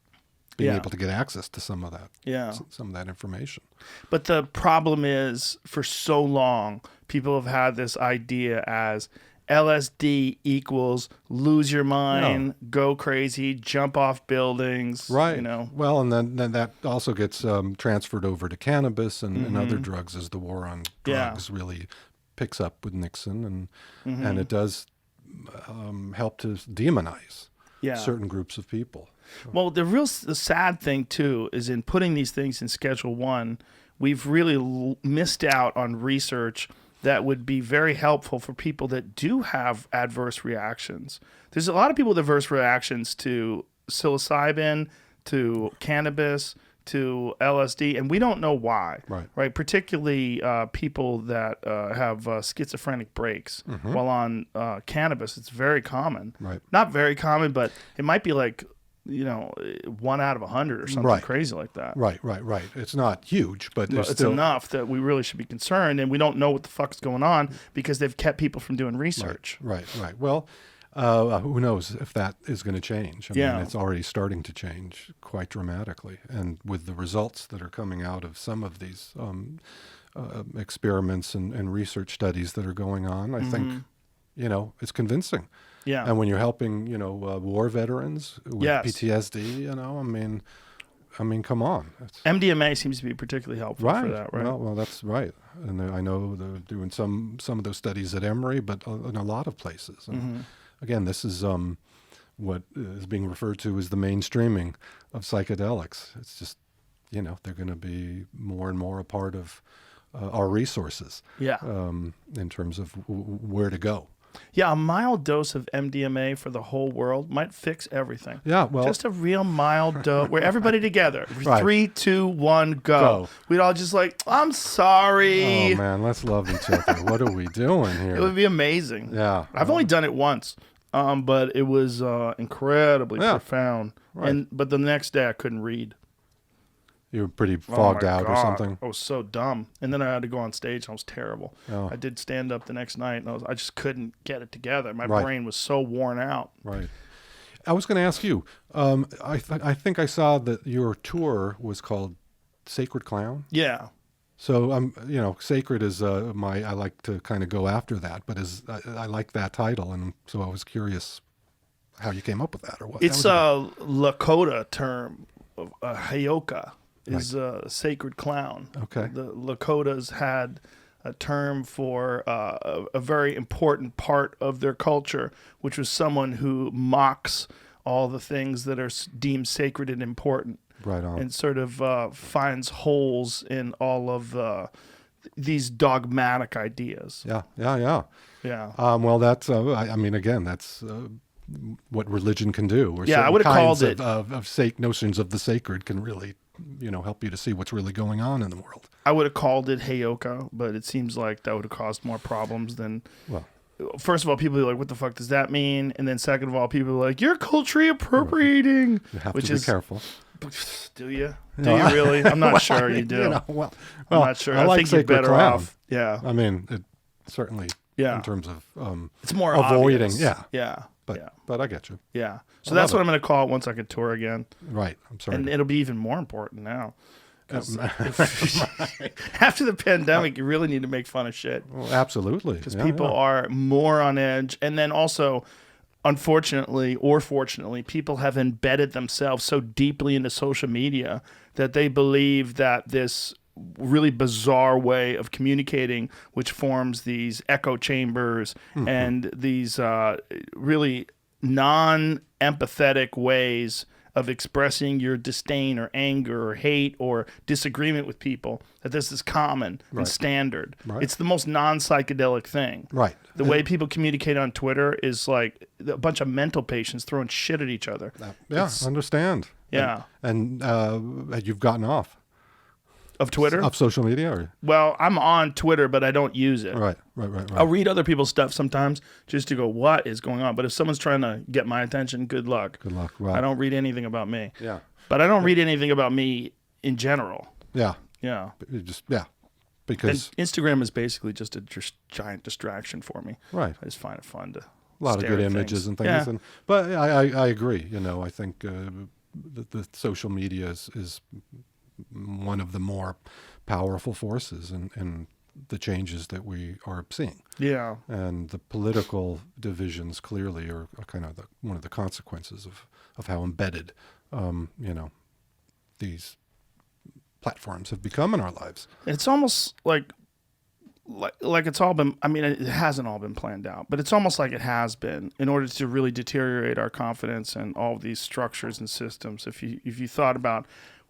E: being able to get access to some of that. Yeah. Some of that information.
D: But the problem is, for so long, people have had this idea as LSD equals lose your mind, go crazy, jump off buildings.
E: Right. Well, and then that also gets transferred over to cannabis and other drugs as the war on drugs really picks up with Nixon, and it does help to demonize certain groups of people.
D: Well, the sad thing too is in putting these things in Schedule 1, we've really missed out on research that would be very helpful for people that do have adverse reactions. There's a lot of people with adverse reactions to psilocybin, to cannabis, to LSD, and we don't know why. Right? Particularly people that have schizophrenic breaks while on cannabis. It's very common.
E: Right.
D: Not very common, but it might be like 1 out of 100 or something crazy like that.
E: Right. It's not huge, but
D: it's
E: still
D: enough that we really should be concerned, and we don't know what the fuck's going on because they've kept people from doing research.
E: Right. Well, who knows if that is going to change? I mean, it's already starting to change quite dramatically, and with the results that are coming out of some of these experiments and research studies that are going on, I think, it's convincing.
D: Yeah.
E: And when you're helping, war veterans with PTSD, I mean, come on.
D: MDMA seems to be particularly helpful for that, right?
E: Well, that's right. And I know they're doing some of those studies at Emory, but in a lot of places. And again, this is what is being referred to as the mainstreaming of psychedelics. It's just, they're going to be more and more a part of our resources. Yeah. In terms of where to go.
D: Yeah, a mild dose of MDMA for the whole world might fix everything.
E: Yeah, well,
D: just a real mild dose where everybody together. 3, 2, 1, go. We'd all just like, I'm sorry.
E: Oh man, let's love each other. What are we doing here?
D: It would be amazing.
E: Yeah,
D: I've only done it once, but it was incredibly profound. Right. But the next day I couldn't read.
E: You were pretty fogged out or something?
D: I was so dumb. And then I had to go on stage. And I was terrible. Oh. I did stand up the next night, and I just couldn't get it together. My brain was so worn out.
E: Right. I was going to ask you, I think I saw that your tour was called Sacred Clown.
D: Yeah.
E: So, Sacred is I like to kind of go after that, but I like that title. And so I was curious how you came up with that or what.
D: It's a Lakota term, Hayoka. Is a sacred clown.
E: Okay.
D: The Lakotas had a term for a very important part of their culture, which was someone who mocks all the things that are deemed sacred and important.
E: Right on.
D: And sort of finds holes in all of these dogmatic ideas.
E: Yeah.
D: Yeah.
E: Well, that's, I mean, again, that's what religion can do. Or
D: Yeah, I
E: certain
D: would have called
E: kinds
D: it.
E: of notions of the sacred can really, help you to see what's really going on in the world.
D: I would have called it Heyoka, but it seems like that would have caused more problems than.
E: Well,
D: first of all, people are like, "What the fuck does that mean?" And then second of all, people are like, "You're culturally appropriating,"
E: you have
D: which
E: to be
D: is
E: careful.
D: Do you? Do you really? I'm not sure you do.
E: Well,
D: I'm not sure.
E: I
D: I
E: like
D: think you're
E: sacred
D: better
E: clown.
D: off. Yeah.
E: I mean, it certainly.
D: Yeah.
E: In terms of
D: It's more
E: avoiding.
D: obvious.
E: Yeah.
D: Yeah.
E: But
D: yeah.
E: but I get you.
D: Yeah. So
E: I
D: that's
E: love
D: what I'm going to call it once I can tour again.
E: Right. I'm sorry.
D: And it'll be even more important now. 'Cause after the pandemic, you really need to make fun of shit.
E: Well, absolutely.
D: Because people are more on edge. And then also, unfortunately or fortunately, people have embedded themselves so deeply into social media that they believe that this really bizarre way of communicating, which forms these echo chambers and these really non-empathetic ways of expressing your disdain or anger or hate or disagreement with people, that this is common and standard.
E: Right.
D: It's the most non-psychedelic thing.
E: Right.
D: The way people communicate on Twitter is like a bunch of mental patients throwing shit at each other.
E: Yeah, understand.
D: Yeah.
E: And you've gotten off
D: Of Twitter?
E: of social media, or
D: Well, I'm on Twitter, but I don't use it.
E: right.
D: I'll read other people's stuff sometimes just to go, what is going on? But if someone's trying to get my attention, good luck.
E: Good luck. Well,
D: I don't read anything about me.
E: Yeah.
D: But I don't read anything about me in general.
E: Yeah.
D: Yeah.
E: And because
D: Instagram is basically just a giant distraction for me.
E: right.
D: I just find it fun to
E: A lot of
D: stare
E: good
D: at
E: images and things.
D: Yeah.
E: But I agree. I think the social media is one of the more powerful forces in the changes that we are seeing.
D: Yeah.
E: And the political divisions clearly are kind of one of the consequences of how embedded, these platforms have become in our lives.
D: It's almost like it's all been, I mean, it hasn't all been planned out, but it's almost like it has been in order to really deteriorate our confidence in all of these structures and systems. If you thought about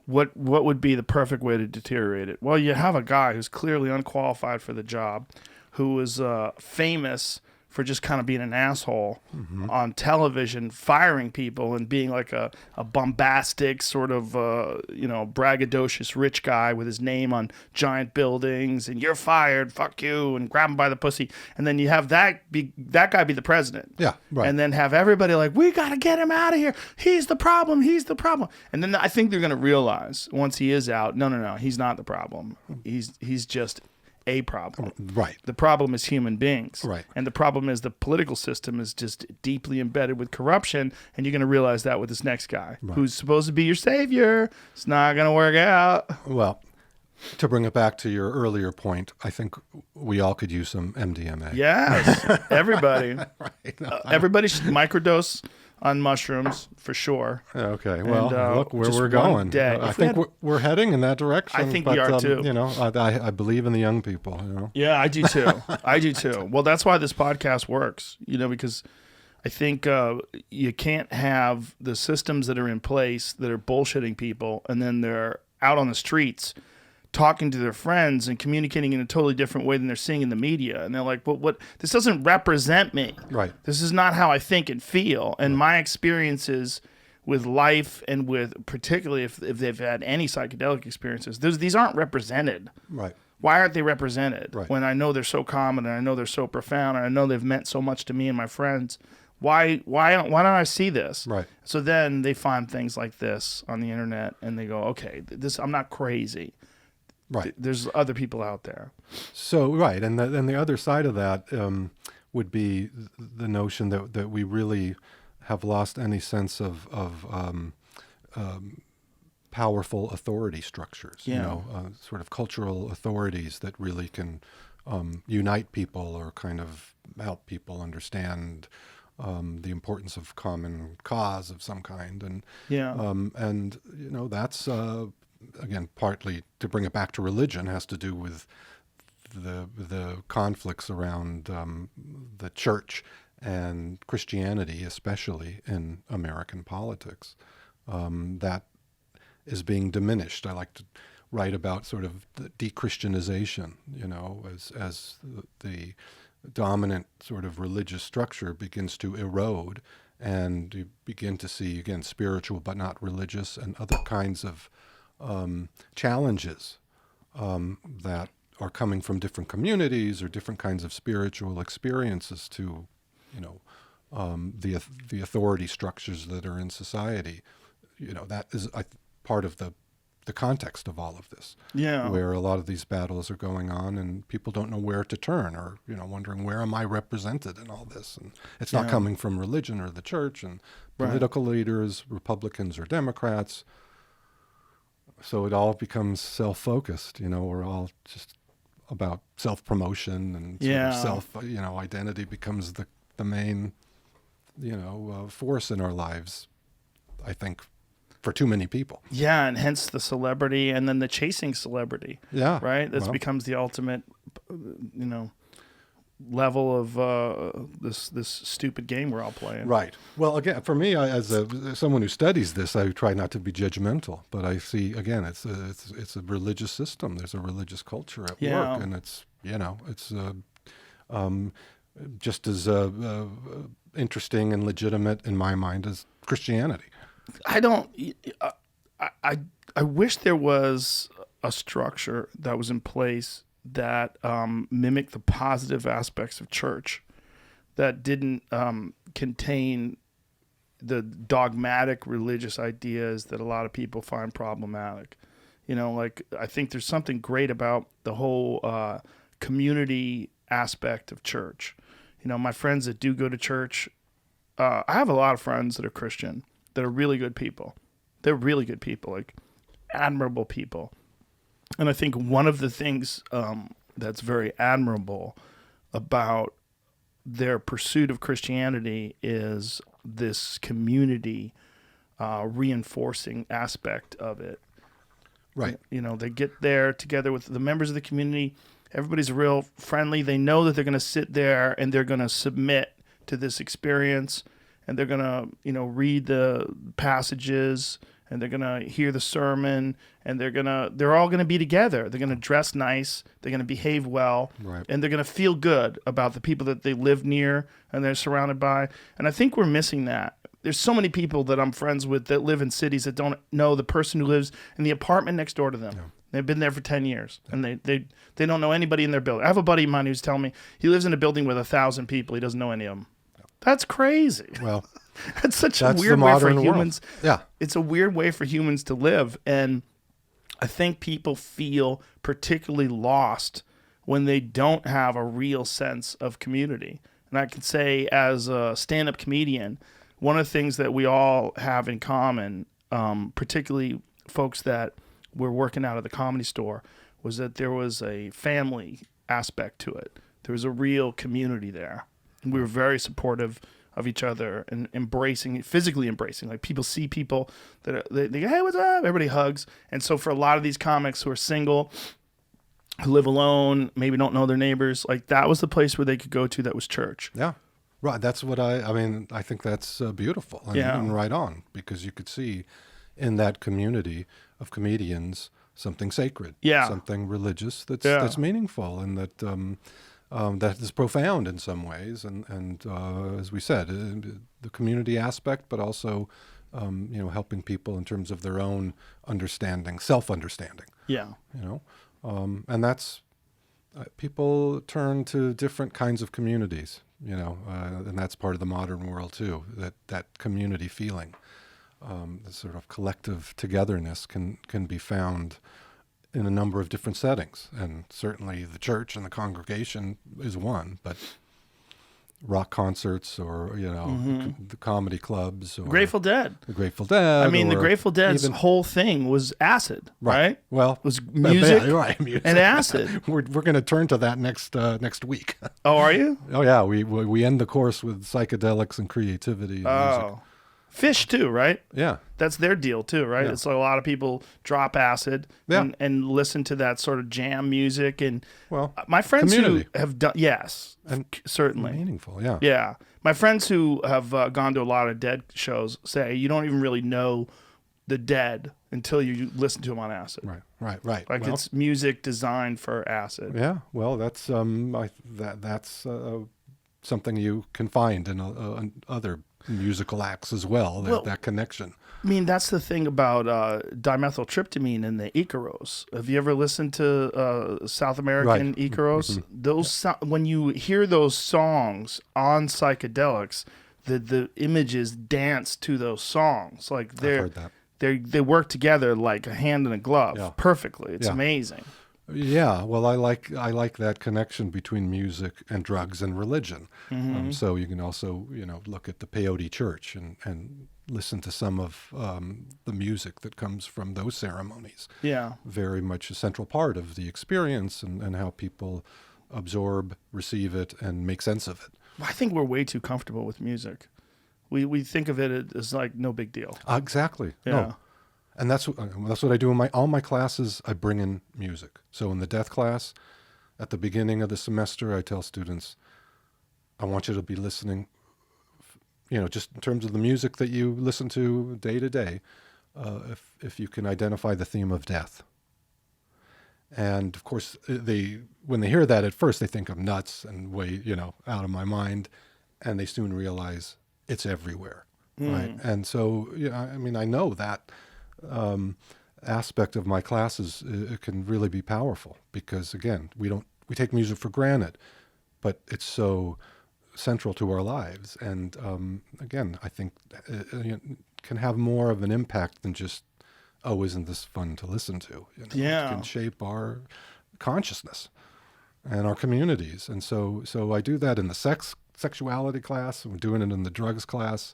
D: what would be the perfect way to deteriorate it? Well, you have a guy who's clearly unqualified for the job, who is famous for just kind of being an asshole on television, firing people and being like a bombastic sort of, braggadocious rich guy with his name on giant buildings and you're fired, fuck you, and grab him by the pussy. And then you have that guy be the president.
E: Yeah, right.
D: And then have everybody like, we got to get him out of here. He's the problem. And then I think they're going to realize once he is out, no, he's not the problem. He's just a problem.
E: Right.
D: The problem is human beings.
E: Right.
D: And the problem is the political system is just deeply embedded with corruption, and you're going to realize that with this next guy, who's supposed to be your savior. It's not going to work out.
E: Well, to bring it back to your earlier point, I think we all could use some MDMA.
D: Yes. Everybody.
E: Right.
D: Everybody should microdose on mushrooms for sure.
E: Okay. Well, look where
D: just
E: we're
D: one
E: going.
D: day.
E: I
D: If we
E: think
D: had-
E: we're heading in that direction.
D: I think we are too.
E: I believe in the young people.
D: Yeah, I do too. Well, that's why this podcast works, because I think you can't have the systems that are in place that are bullshitting people and then they're out on the streets talking to their friends and communicating in a totally different way than they're seeing in the media. And they're like, well, what? This doesn't represent me.
E: Right.
D: This is not how I think and feel. And my experiences with life and with particularly if they've had any psychedelic experiences, these aren't represented.
E: Right.
D: Why aren't they represented?
E: Right.
D: When I know they're so common and I know they're so profound and I know they've meant so much to me and my friends. Why don't I see this?
E: Right.
D: So then they find things like this on the internet and they go, okay, I'm not crazy.
E: Right.
D: There's other people out there.
E: So, right. And the other side of that would be the notion that we really have lost any sense of powerful authority structures,
D: Yeah.
E: Sort of cultural authorities that really can unite people or kind of help people understand the importance of common cause of some kind. And, that's, again, partly to bring it back to religion has to do with the conflicts around the church and Christianity, especially in American politics, that is being diminished. I like to write about sort of the de-Christianization, as the dominant sort of religious structure begins to erode, and you begin to see, again, spiritual but not religious and other kinds of challenges that are coming from different communities or different kinds of spiritual experiences to, the authority structures that are in society. That is part of the context of all of this.
D: Yeah.
E: Where a lot of these battles are going on and people don't know where to turn, or, wondering, where am I represented in all this? And it's not coming from religion or the church and political leaders, Republicans or Democrats. So it all becomes self-focused, we're all just about self-promotion and sort of self, identity becomes the main, force in our lives, I think, for too many people.
D: Yeah, and hence the celebrity, and then the chasing celebrity.
E: Yeah.
D: Right? That becomes the ultimate, level of this stupid game we're all playing.
E: Right. Well, again, for me, as someone who studies this, I try not to be judgmental, but I see, again, it's a religious system. There's a religious culture at work, and it's just as interesting and legitimate in my mind as Christianity.
D: I wish there was a structure that was in place that mimicked the positive aspects of church, that didn't contain the dogmatic religious ideas that a lot of people find problematic. I think there's something great about the whole community aspect of church. My friends that do go to church, I have a lot of friends that are Christian, that are really good people. They're really good people, like admirable people. And I think one of the things that's very admirable about their pursuit of Christianity is this community reinforcing aspect of it.
E: Right.
D: They get there together with the members of the community. Everybody's real friendly. They know that they're going to sit there and they're going to submit to this experience, and they're going to, read the passages, and they're going to hear the sermon, and they're all going to be together. They're going to dress nice. They're going to behave well.
E: Right.
D: And they're going to feel good about the people that they live near and they're surrounded by. And I think we're missing that. There's so many people that I'm friends with that live in cities that don't know the person who lives in the apartment next door to them. Yeah. They've been there for 10 years, and they don't know anybody in their building. I have a buddy of mine who's telling me he lives in a building with 1,000 people. He doesn't know any of them. That's crazy.
E: Well,
D: that's such a weird way for humans.
E: Yeah.
D: It's a weird way for humans to live. And I think people feel particularly lost when they don't have a real sense of community. And I can say, as a stand-up comedian, one of the things that we all have in common, particularly folks that were working out of the Comedy Store, was that there was a family aspect to it. There was a real community there. We were very supportive of each other and physically embracing. Like, people see people that they go, hey, what's up? Everybody hugs. And so for a lot of these comics who are single, who live alone, maybe don't know their neighbors, like, that was the place where they could go to that was church.
E: Yeah. Right. That's what I think that's beautiful and right on, because you could see in that community of comedians something sacred, something religious that's meaningful, and that that is profound in some ways, and as we said, the community aspect, but also helping people in terms of their own understanding, self-understanding.
D: Yeah.
E: And that's people turn to different kinds of communities, and that's part of the modern world too. That community feeling, the sort of collective togetherness can be found in a number of different settings, and certainly the church and the congregation is one, but rock concerts or the comedy clubs, or
D: Grateful Dead.
E: The Grateful Dead.
D: I mean, the Grateful Dead's whole thing was acid, right?
E: Well,
D: it was music,
E: music
D: and acid.
E: We're going to turn to that next week.
D: Oh, are you?
E: Oh yeah, we end the course with psychedelics and creativity. And music.
D: Fish too, right?
E: Yeah.
D: That's their deal too, right?
E: Yeah.
D: It's like a lot of people drop acid
E: Yeah.
D: and listen to that sort of jam music. And
E: Well,
D: my friends
E: community.
D: who have done, yes,
E: And
D: certainly.
E: meaningful, yeah.
D: Yeah. My friends who have gone to a lot of Dead shows say you don't even really know the Dead until you listen to them on acid.
E: Right.
D: Like
E: Well,
D: it's music designed for acid.
E: yeah. Well, that's that's something you can find in other musical acts as well. That connection.
D: I mean, that's the thing about dimethyltryptamine and the Icaros. Have you ever listened to South American
E: Right.
D: Icaros? Those when you hear those songs on psychedelics, the images dance to those songs. Like
E: I've heard that.
D: they work together like a hand in a glove
E: Yeah.
D: perfectly. It's
E: Yeah.
D: amazing.
E: Yeah, well, I like that connection between music and drugs and religion. So you can also, look at the peyote church and listen to some of the music that comes from those ceremonies.
D: Yeah.
E: Very much a central part of the experience and how people absorb, receive it, and make sense of it.
D: I think we're way too comfortable with music. We think of it as like no big deal.
E: Exactly.
D: Yeah.
E: No. And that's what I do in all my classes. I bring in music. So in the death class, at the beginning of the semester, I tell students, I want you to be listening, just in terms of the music that you listen to day to day, if you can identify the theme of death. And of course, when they hear that at first, they think I'm nuts and way, out of my mind, and they soon realize it's everywhere, right? And so, I know that. Aspect of my classes, it can really be powerful because again, we take music for granted, but it's so central to our lives. And again, I think it can have more of an impact than just, oh, isn't this fun to listen to?
D: Yeah.
E: It can shape our consciousness and our communities. And so I do that in the sexuality class. I'm doing it in the drugs class,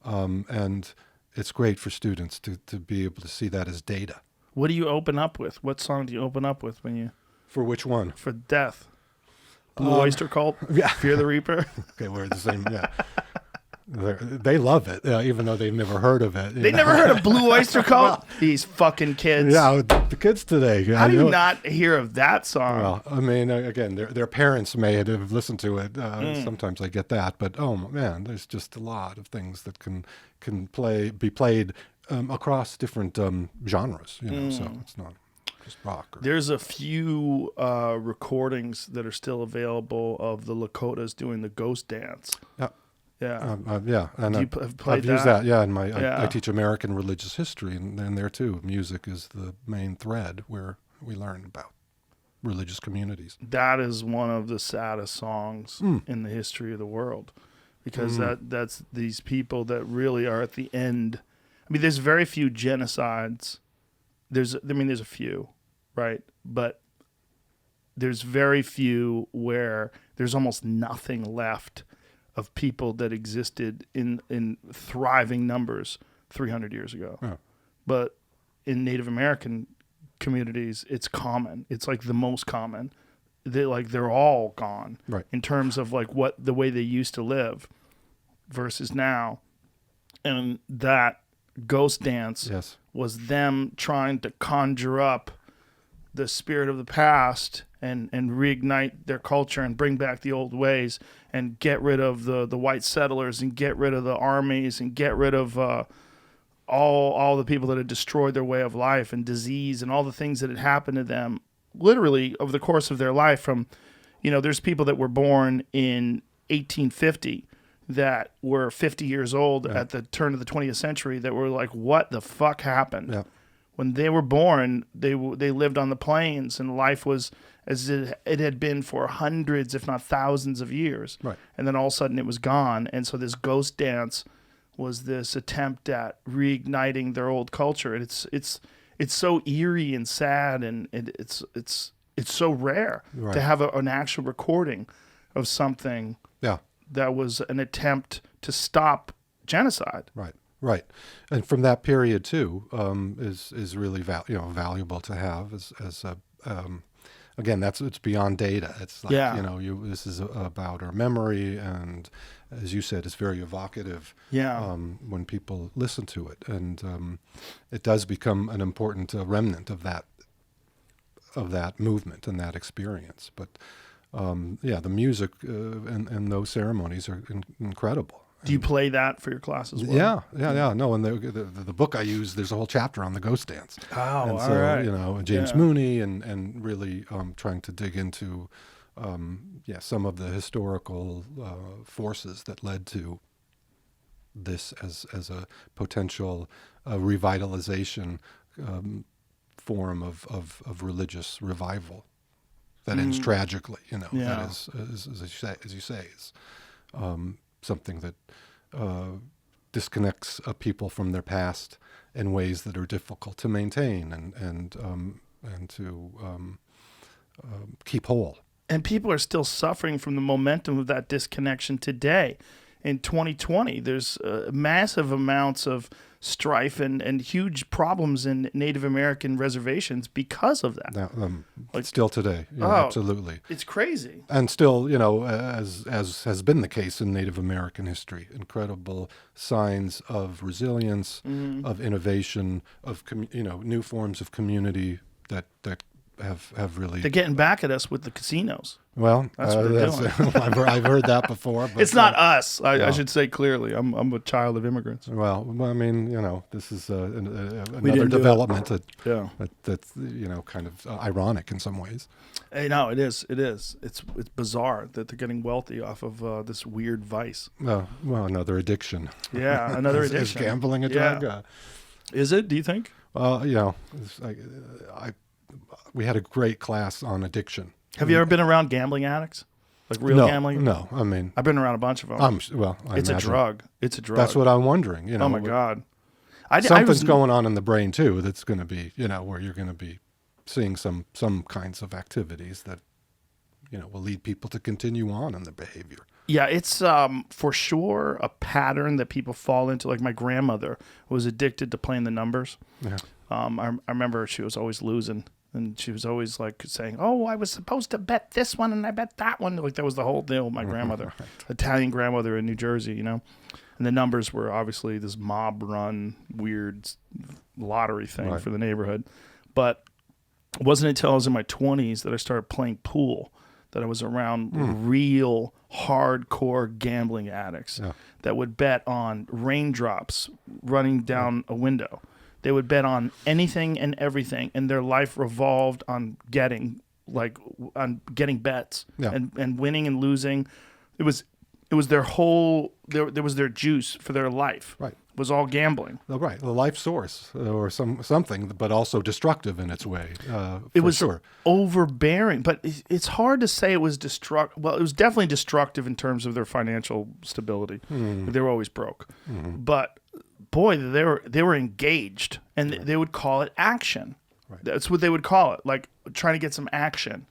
E: and it's great for students to be able to see that as data.
D: What do you open up with? What song do you open up with when you
E: For which one?
D: for death? Blue Oyster Cult?
E: yeah.
D: Fear the Reaper?
E: Okay, we're the same. Yeah, they love it, even though they've never heard of it.
D: They never heard of Blue Oyster Cult? These fucking kids.
E: Yeah, the kids today.
D: How do you not hear of that song?
E: Well, I mean, again, their parents may have listened to it. Sometimes I get that, but oh man, there's just a lot of things that can be played across different genres. So it's not just rock.
D: There's a few recordings that are still available of the Lakotas doing the ghost dance.
E: Yeah.
D: Yeah.
E: Yeah, and
D: have played
E: I've used that. Yeah, in my
D: Yeah.
E: I teach American religious history, and there too, music is the main thread where we learn about religious communities.
D: That is one of the saddest songs in the history of the world, because that's these people that really are at the end. I mean, there's very few genocides. There's a few, right? But there's very few where there's almost nothing left of people that existed in thriving numbers 300 years ago.
E: Yeah.
D: But in Native American communities, it's common. It's like the most common. They're all gone,
E: Right.
D: in terms of like the way they used to live versus now. And that ghost dance
E: Yes.
D: was them trying to conjure up the spirit of the past and reignite their culture and bring back the old ways and get rid of the white settlers and get rid of the armies and get rid of all the people that had destroyed their way of life and disease and all the things that had happened to them literally over the course of their life. From, there's people that were born in 1850 that were 50 years old at the turn of the 20th century that were like, what the fuck happened?
E: Yeah.
D: When they were born, they lived on the plains, and life was as it had been for hundreds, if not thousands of years.
E: Right.
D: And then all of a sudden it was gone. And so this ghost dance was this attempt at reigniting their old culture. And it's so eerie and sad, and it's so rare
E: Right.
D: to have an actual recording of something
E: Yeah.
D: that was an attempt to stop genocide.
E: Right, and from that period too is really valuable to have as again, it's beyond data. It's like,
D: Yeah.
E: this is about our memory, and as you said, it's very evocative.
D: Yeah.
E: When people listen to it, and it does become an important remnant of that movement and that experience. But the music and those ceremonies are incredible.
D: Do you play that for your class as well?
E: Yeah. No, and the book I use, there's a whole chapter on the ghost dance.
D: Oh,
E: and
D: all
E: so,
D: right.
E: James
D: Yeah.
E: Mooney, and really trying to dig into some of the historical forces that led to this as a potential revitalization form of religious revival that ends tragically.
D: Yeah.
E: That is, as you say, is something that disconnects people from their past in ways that are difficult to maintain and to keep whole.
D: And people are still suffering from the momentum of that disconnection today. In 2020, there's massive amounts of strife and huge problems in Native American reservations because of that.
E: Now, still today, absolutely.
D: It's crazy.
E: And still, as has been the case in Native American history, incredible signs of resilience, of innovation, of new forms of community that have really.
D: They're getting back at us with the casinos.
E: Well,
D: That's what they're doing.
E: I've heard that before. But,
D: it's not us. I should say clearly. I'm a child of immigrants.
E: Well, I mean, this is another
D: didn't do
E: development
D: Yeah.
E: that's kind of ironic in some ways.
D: Hey, no, it is. It is. It's bizarre that they're getting wealthy off of this weird vice.
E: Well, another addiction.
D: Yeah, another
E: Is
D: addiction.
E: gambling a
D: Yeah.
E: drug?
D: Is it? Do you think?
E: It's like, we had a great class on addiction.
D: Have you ever been around gambling addicts? Like real
E: No,
D: gambling?
E: no. I mean,
D: I've been around a bunch of them.
E: I
D: it's a
E: imagine.
D: drug. It's a drug.
E: That's what I'm wondering.
D: Oh my God.
E: Something's going on in the brain too. That's going to be, where you're going to be seeing some kinds of activities that, will lead people to continue on in their behavior.
D: Yeah, it's for sure a pattern that people fall into. Like my grandmother was addicted to playing the numbers.
E: Yeah.
D: I remember she was always losing. And she was always like saying, "Oh, I was supposed to bet this one and I bet that one." Like that was the whole deal with my grandmother, Italian grandmother in New Jersey, And the numbers were obviously this mob-run, weird lottery thing for the neighborhood. But it wasn't until I was in my 20s that I started playing pool that I was around real hardcore gambling addicts that would bet on raindrops running down a window. They would bet on anything and everything, and their life revolved on getting bets and winning and losing. It was their whole there was their juice for their life.
E: Right.
D: It was all gambling.
E: Right, the life source or something, but also destructive in its way.
D: It was
E: sure.
D: overbearing, but it's hard to say it was destructive. Well, it was definitely destructive in terms of their financial stability. They were always broke, but boy, they were engaged, and they would call it action. Right. That's what they would call it, like trying to get some action.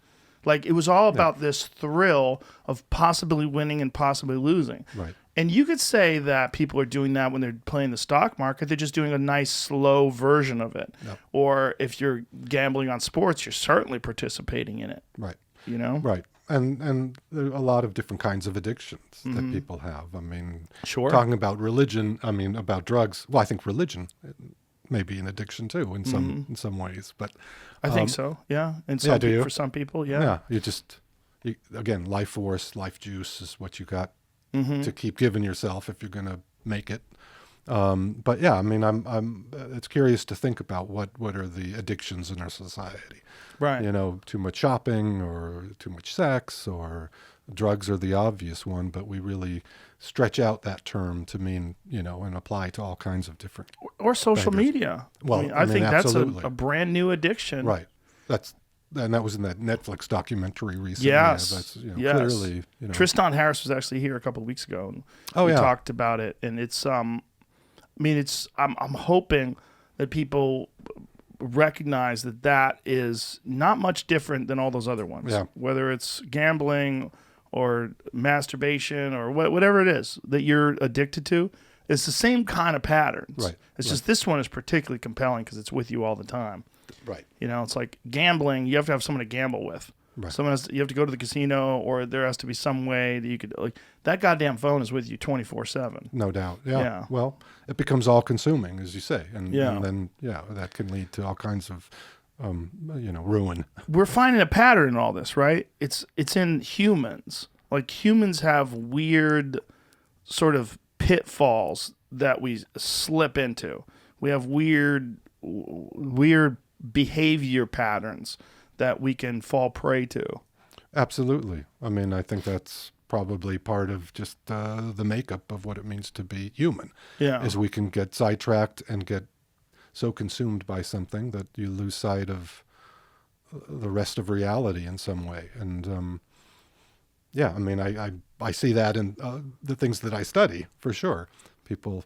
D: Like it was all about this thrill of possibly winning and possibly losing.
E: Right.
D: And you could say that people are doing that when they're playing the stock market. They're just doing a nice, slow version of it. Yep. Or if you're gambling on sports, you're certainly participating in it.
E: Right.
D: Right.
E: And there are a lot of different kinds of addictions that people have. I mean,
D: sure.
E: Talking about religion, about drugs. Well, I think religion may be an addiction too in some ways. But
D: I think so. Yeah. And for some people,
E: yeah. Again, life force, life juice is what you got to keep giving yourself if you're going to make it. But yeah, it's curious to think about what are the addictions in our society.
D: Right.
E: Too much shopping or too much sex or drugs are the obvious one, but we really stretch out that term to mean, and apply to all kinds of different.
D: Or social media.
E: Well,
D: I think that's
E: absolutely.
D: a brand new addiction.
E: Right. And that was in that Netflix documentary recently.
D: Yes.
E: That's
D: yes.
E: Clearly.
D: Tristan Harris was actually here a couple of weeks ago, and we talked about it. And it's, I'm hoping that people recognize that is not much different than all those other ones.
E: Yeah.
D: Whether it's gambling or masturbation or whatever it is that you're addicted to, It's the same kind of patterns.
E: Right,
D: It's
E: right.
D: just this one is particularly compelling because it's with you all the time.
E: Right.
D: You know, it's like gambling. You have to have someone to gamble with.
E: Right.
D: You have to go to the casino, or there has to be some way that you could, like, that goddamn phone is with you 24/7.
E: No doubt. Yeah.
D: Yeah.
E: Well, it becomes all consuming, as you say. And
D: Yeah.
E: then, that can lead to all kinds of, ruin.
D: We're finding a pattern in all this, right? It's in humans. Like, humans have weird sort of pitfalls that we slip into. We have weird behavior patterns that we can fall prey to.
E: Absolutely. I mean, I think that's probably part of just the makeup of what it means to be human.
D: Yeah.
E: Is we can get sidetracked and get so consumed by something that you lose sight of the rest of reality in some way. And I mean, I see that in the things that I study, for sure. People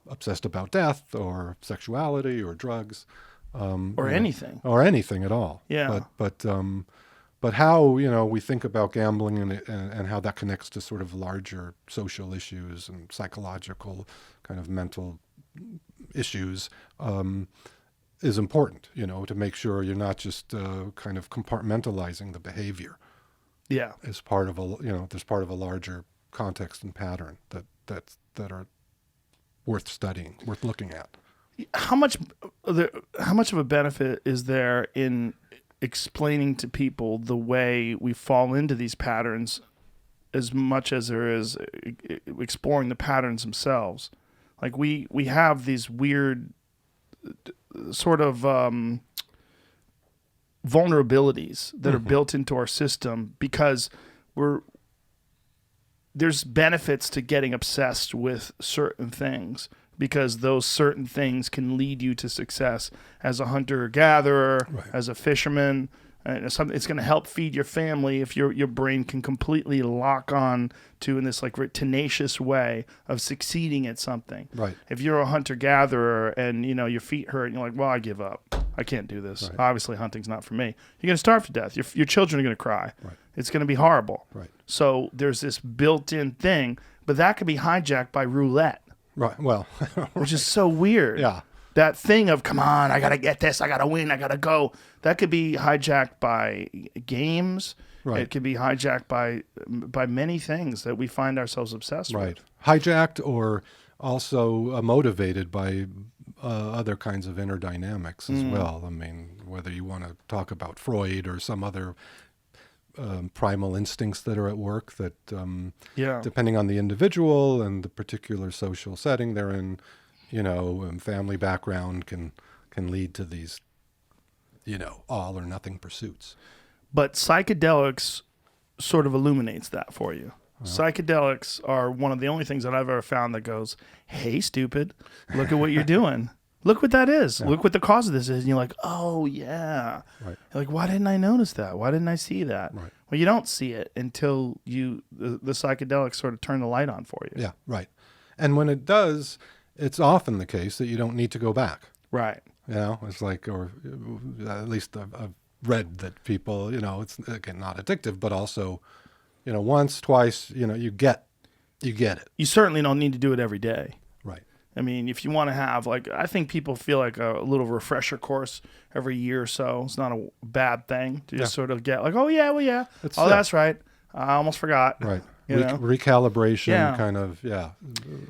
E: obsessed about death or sexuality or drugs.
D: Or anything.
E: Or anything at all.
D: Yeah.
E: But how, we think about gambling and how that connects to sort of larger social issues and psychological kind of mental issues is important, to make sure you're not just kind of compartmentalizing the behavior
D: Yeah.
E: as part of there's part of a larger context and pattern that are worth studying, worth looking at.
D: How much of a benefit is there in explaining to people the way we fall into these patterns as much as there is exploring the patterns themselves? Like, we have these weird sort of vulnerabilities that are built into our system because there's benefits to getting obsessed with certain things, because those certain things can lead you to success as a hunter-gatherer,
E: Right.
D: as a fisherman. It's going to help feed your family if your brain can completely lock on to in this like tenacious way of succeeding at something.
E: Right.
D: If you're a hunter-gatherer and your feet hurt and you're like, well, I give up. I can't do this.
E: Right.
D: Obviously, hunting's not for me. You're going to starve to death. Your children are going to cry.
E: Right.
D: It's going to be horrible.
E: Right.
D: So there's this built-in thing, but that could be hijacked by roulette.
E: Right. Well,
D: Which is so weird.
E: Yeah.
D: That thing of, come on, I got to get this, I got to win, I got to go. That could be hijacked by games.
E: Right.
D: It could be hijacked by many things that we find ourselves obsessed
E: right.
D: with.
E: Hijacked or also motivated by other kinds of inner dynamics as well. I mean, whether you want to talk about Freud or some other primal instincts that are at work that, depending on the individual and the particular social setting they're in, family background can lead to these, all or nothing pursuits.
D: But psychedelics sort of illuminates that for you. Psychedelics are one of the only things that I've ever found that goes, hey, stupid, look at what you're doing. Look what that is. Look what the cause of this is. And you're like, oh, yeah.
E: Right.
D: You're like, why didn't I notice that? Why didn't I see that?
E: Right.
D: Well, you don't see it until the psychedelics sort of turn the light on for you.
E: Yeah, right. And when it does, it's often the case that you don't need to go back.
D: Right.
E: It's like, or at least I've read that people, it's, again, not addictive, but also, once, twice, you get it.
D: You certainly don't need to do it every day.
E: Right.
D: I mean, if you want to have, I think people feel like a little refresher course every year or so. It's not a bad thing to just sort of get like, oh, yeah, well, yeah. That's right. I almost forgot.
E: Right.
D: You know?
E: Recalibration, kind of,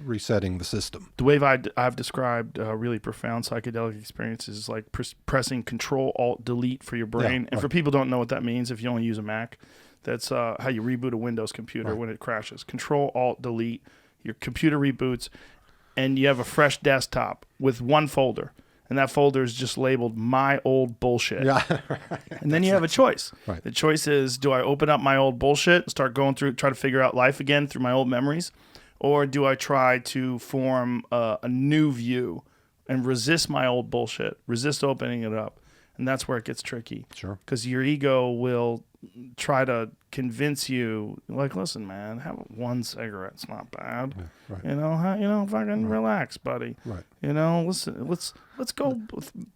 E: resetting the system.
D: The way I've described really profound psychedelic experiences is like pressing Control Alt Delete for your brain. And for people who don't know what that means, if you only use a Mac, that's how you reboot a Windows computer when it crashes. Control Alt Delete, your computer reboots, and you have a fresh desktop with one folder. And that folder is just labeled My Old Bullshit.
E: Yeah.
D: And then you have a choice.
E: Right.
D: The choice is, do I open up my old bullshit and start going through, try to figure out life again through my old memories? Or do I try to form a new view and resist my old bullshit, resist opening it up? And that's where it gets tricky.
E: Sure.
D: Because your ego will try to convince you, like, listen, man, have one cigarette. It's not bad.
E: Yeah, right.
D: Fucking relax, buddy.
E: Right.
D: Listen, let's go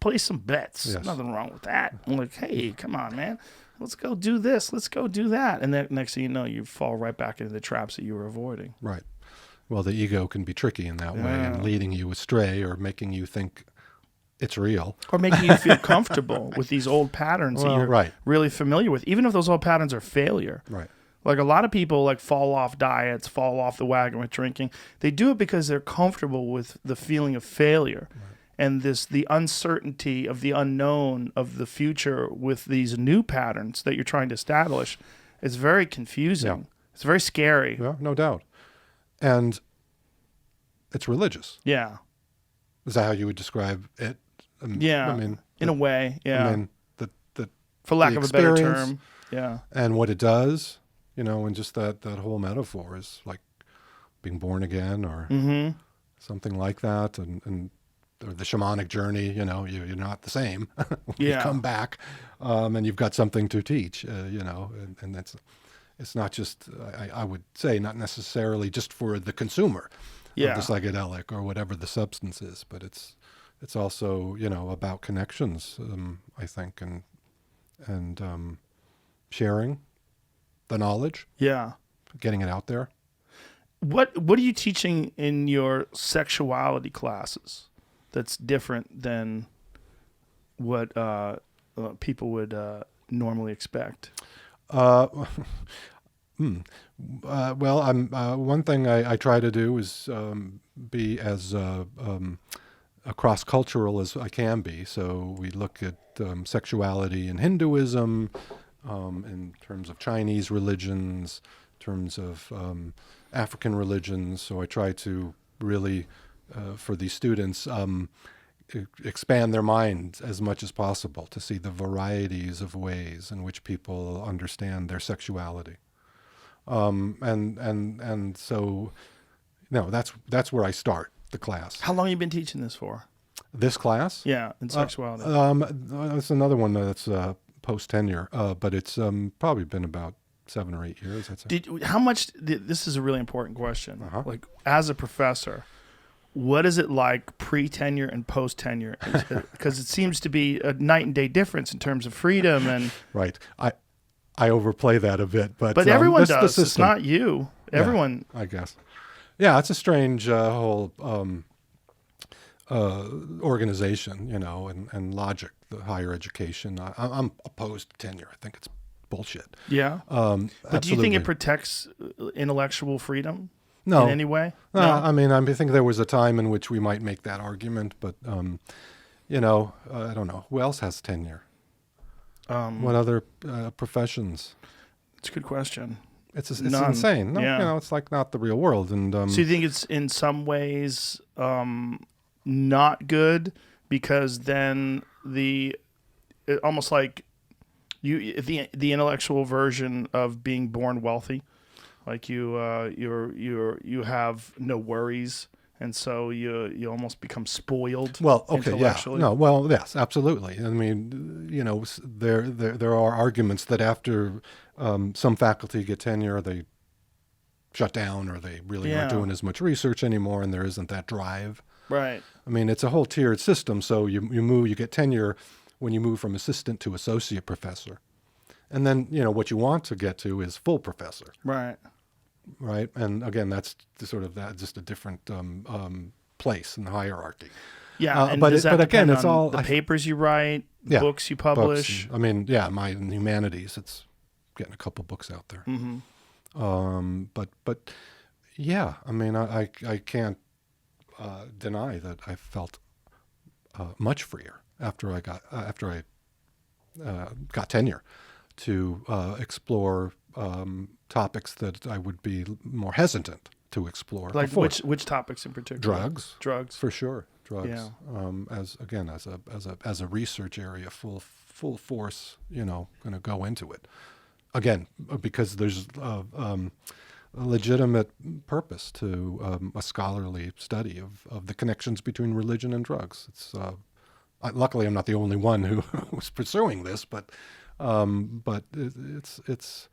D: play some bets.
E: Yes.
D: Nothing wrong with that. I'm like, hey, come on, man. Let's go do this. Let's go do that. And then next thing you know, you fall right back into the traps that you were avoiding.
E: Right. Well, the ego can be tricky in that way
D: Yeah.
E: and leading you astray or making you think it's real.
D: Or making you feel comfortable with these old patterns that
E: Well,
D: you're
E: right.
D: really familiar with, even if those old patterns are failure.
E: Right.
D: Like a lot of people like fall off diets, fall off the wagon with drinking. They do it because they're comfortable with the feeling of failure and the uncertainty of the unknown of the future with these new patterns that you're trying to establish. It's very confusing.
E: Yeah.
D: It's very scary.
E: Yeah, no doubt. And it's religious.
D: Yeah.
E: Is that how you would describe it?
D: Yeah.
E: I mean,
D: in a way. Yeah.
E: I mean, the
D: For lack
E: the
D: of a better
E: experience
D: term. Yeah.
E: and what it does, and just that whole metaphor is like being born again or something like that, and or the shamanic journey. You're not the same. When you
D: Yeah.
E: come back, and you've got something to teach. And that's it's not just I would say not necessarily just for the consumer
D: Yeah.
E: of the psychedelic or whatever the substance is, but it's also about connections. I think and sharing the knowledge,
D: Yeah.
E: getting it out there.
D: What are you teaching in your sexuality classes that's different than what people would normally expect?
E: Well, I'm one thing I try to do is be as cross-cultural as I can be. So we look at sexuality in Hinduism, in terms of Chinese religions, in terms of African religions. So I try to really, for these students, expand their mind as much as possible to see the varieties of ways in which people understand their sexuality. And so, that's where I start the class.
D: How long have you been teaching this for?
E: This class?
D: Yeah, in sexuality.
E: It's another one that's post tenure, but it's probably been about 7 or 8 years. I'd say.
D: How much? This is a really important question.
E: Uh-huh.
D: Like, as a professor, what is it like pre-tenure and post-tenure? Because it seems to be a night and day difference in terms of freedom and.
E: Right. I overplay that a bit, but
D: everyone
E: this, the
D: does. It's
E: system.
D: not you.
E: Yeah,
D: Everyone.
E: I guess. Yeah, it's a strange whole organization, and logic. The higher education. I'm opposed to tenure. I think it's bullshit.
D: Yeah. But do you think
E: absolutely.
D: it protects intellectual freedom?
E: No.
D: In any way?
E: No, I mean, I think there was a time in which we might make that argument, but I don't know. Who else has tenure? What other professions?
D: It's a good question.
E: It's
D: None.
E: insane. No,
D: Yeah.
E: it's like not the real world. And
D: So you think it's in some ways not good because then almost like the intellectual version of being born wealthy, like you have no worries, and so you almost become spoiled.
E: well, okay, yeah,
D: intellectually.
E: no, well, yes, absolutely. I mean, there are arguments that after some faculty get tenure, they shut down or they really aren't
D: Yeah.
E: doing as much research anymore, and there isn't that drive.
D: Right.
E: I mean, it's a whole tiered system. So you get tenure when you move from assistant to associate professor. And then, what you want to get to is full professor,
D: Right.
E: right? And again, that's just a different place in the hierarchy.
D: Yeah. And
E: but
D: does
E: it-
D: that
E: but again,
D: depend
E: it's
D: on
E: all-
D: the
E: I-
D: papers you write,
E: Yeah,
D: books you
E: Books
D: publish.
E: and- I mean, yeah, my humanities, it's getting a couple books out there.
D: Mm-hmm.
E: But yeah, I mean, I can't deny that I felt much freer after I got tenure to explore topics that I would be more hesitant to explore.
D: Like
E: before.
D: which topics in particular?
E: Drugs,
D: Drugs.
E: for sure. Drugs,
D: Yeah.
E: as a research area, full force, going to go into it. Again, because there's a legitimate purpose to a scholarly study of the connections between religion and drugs. It's luckily I'm not the only one who was pursuing this, but it's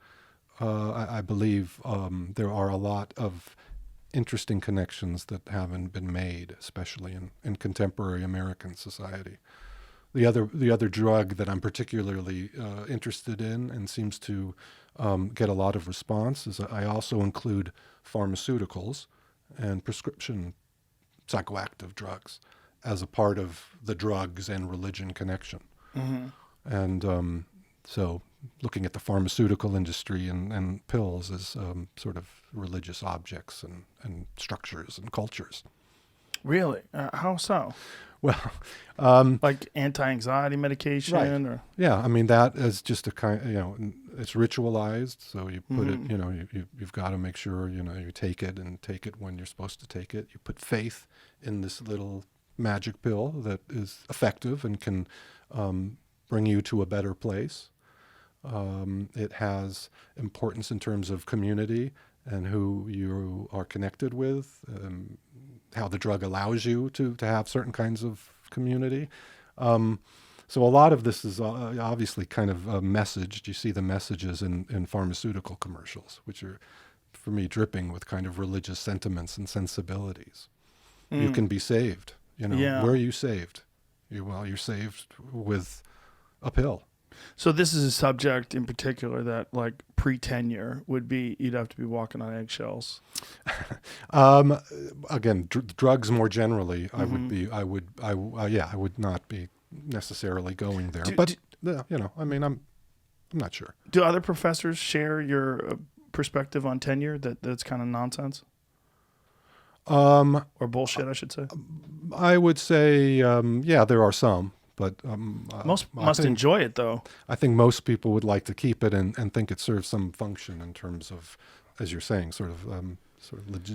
E: I believe there are a lot of interesting connections that haven't been made, especially in contemporary American society. The other drug that I'm particularly interested in and seems to get a lot of response is I also include pharmaceuticals and prescription psychoactive drugs as a part of the drugs and religion connection. And so looking at the pharmaceutical industry and pills as sort of religious objects and structures and cultures.
D: Really? How so?
E: Well,
D: Like anti-anxiety medication,
E: Right.
D: or
E: yeah, I mean, that is just a kind, it's ritualized. So you put it, you've got to make sure, you take it and take it when you're supposed to take it. You put faith in this little magic pill that is effective and can bring you to a better place. It has importance in terms of community and who you are connected with, how the drug allows you to have certain kinds of community. So a lot of this is obviously kind of messaged. You see the messages in pharmaceutical commercials, which are, for me, dripping with kind of religious sentiments and sensibilities. You can be saved.
D: Yeah.
E: Where are you saved? You're saved with a pill.
D: So this is a subject in particular that, like, pre-tenure would be, you'd have to be walking on eggshells.
E: Again, drugs more generally, I would not be necessarily going there. I'm not sure.
D: Do other professors share your perspective on tenure that's kind of nonsense? Or bullshit, I should say.
E: I would say, there are some. But
D: Most must enjoy it, though.
E: I think most people would like to keep it and think it serves some function in terms of, as you're saying, sort of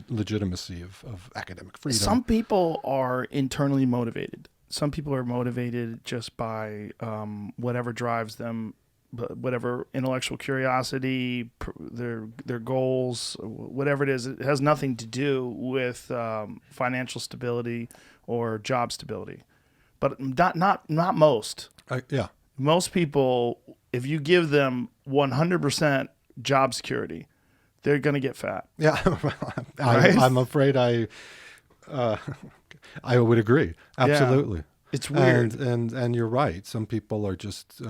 E: legitimacy of academic freedom.
D: Some people are internally motivated. Some people are motivated just by whatever drives them, whatever intellectual curiosity, their goals, whatever it is. It has nothing to do with financial stability or job stability. But not most.
E: Yeah.
D: Most people, if you give them 100% job security, they're going to get fat.
E: Yeah.
D: Right?
E: I'm afraid I would agree. Absolutely.
D: Yeah. It's weird.
E: And you're right. Some people are just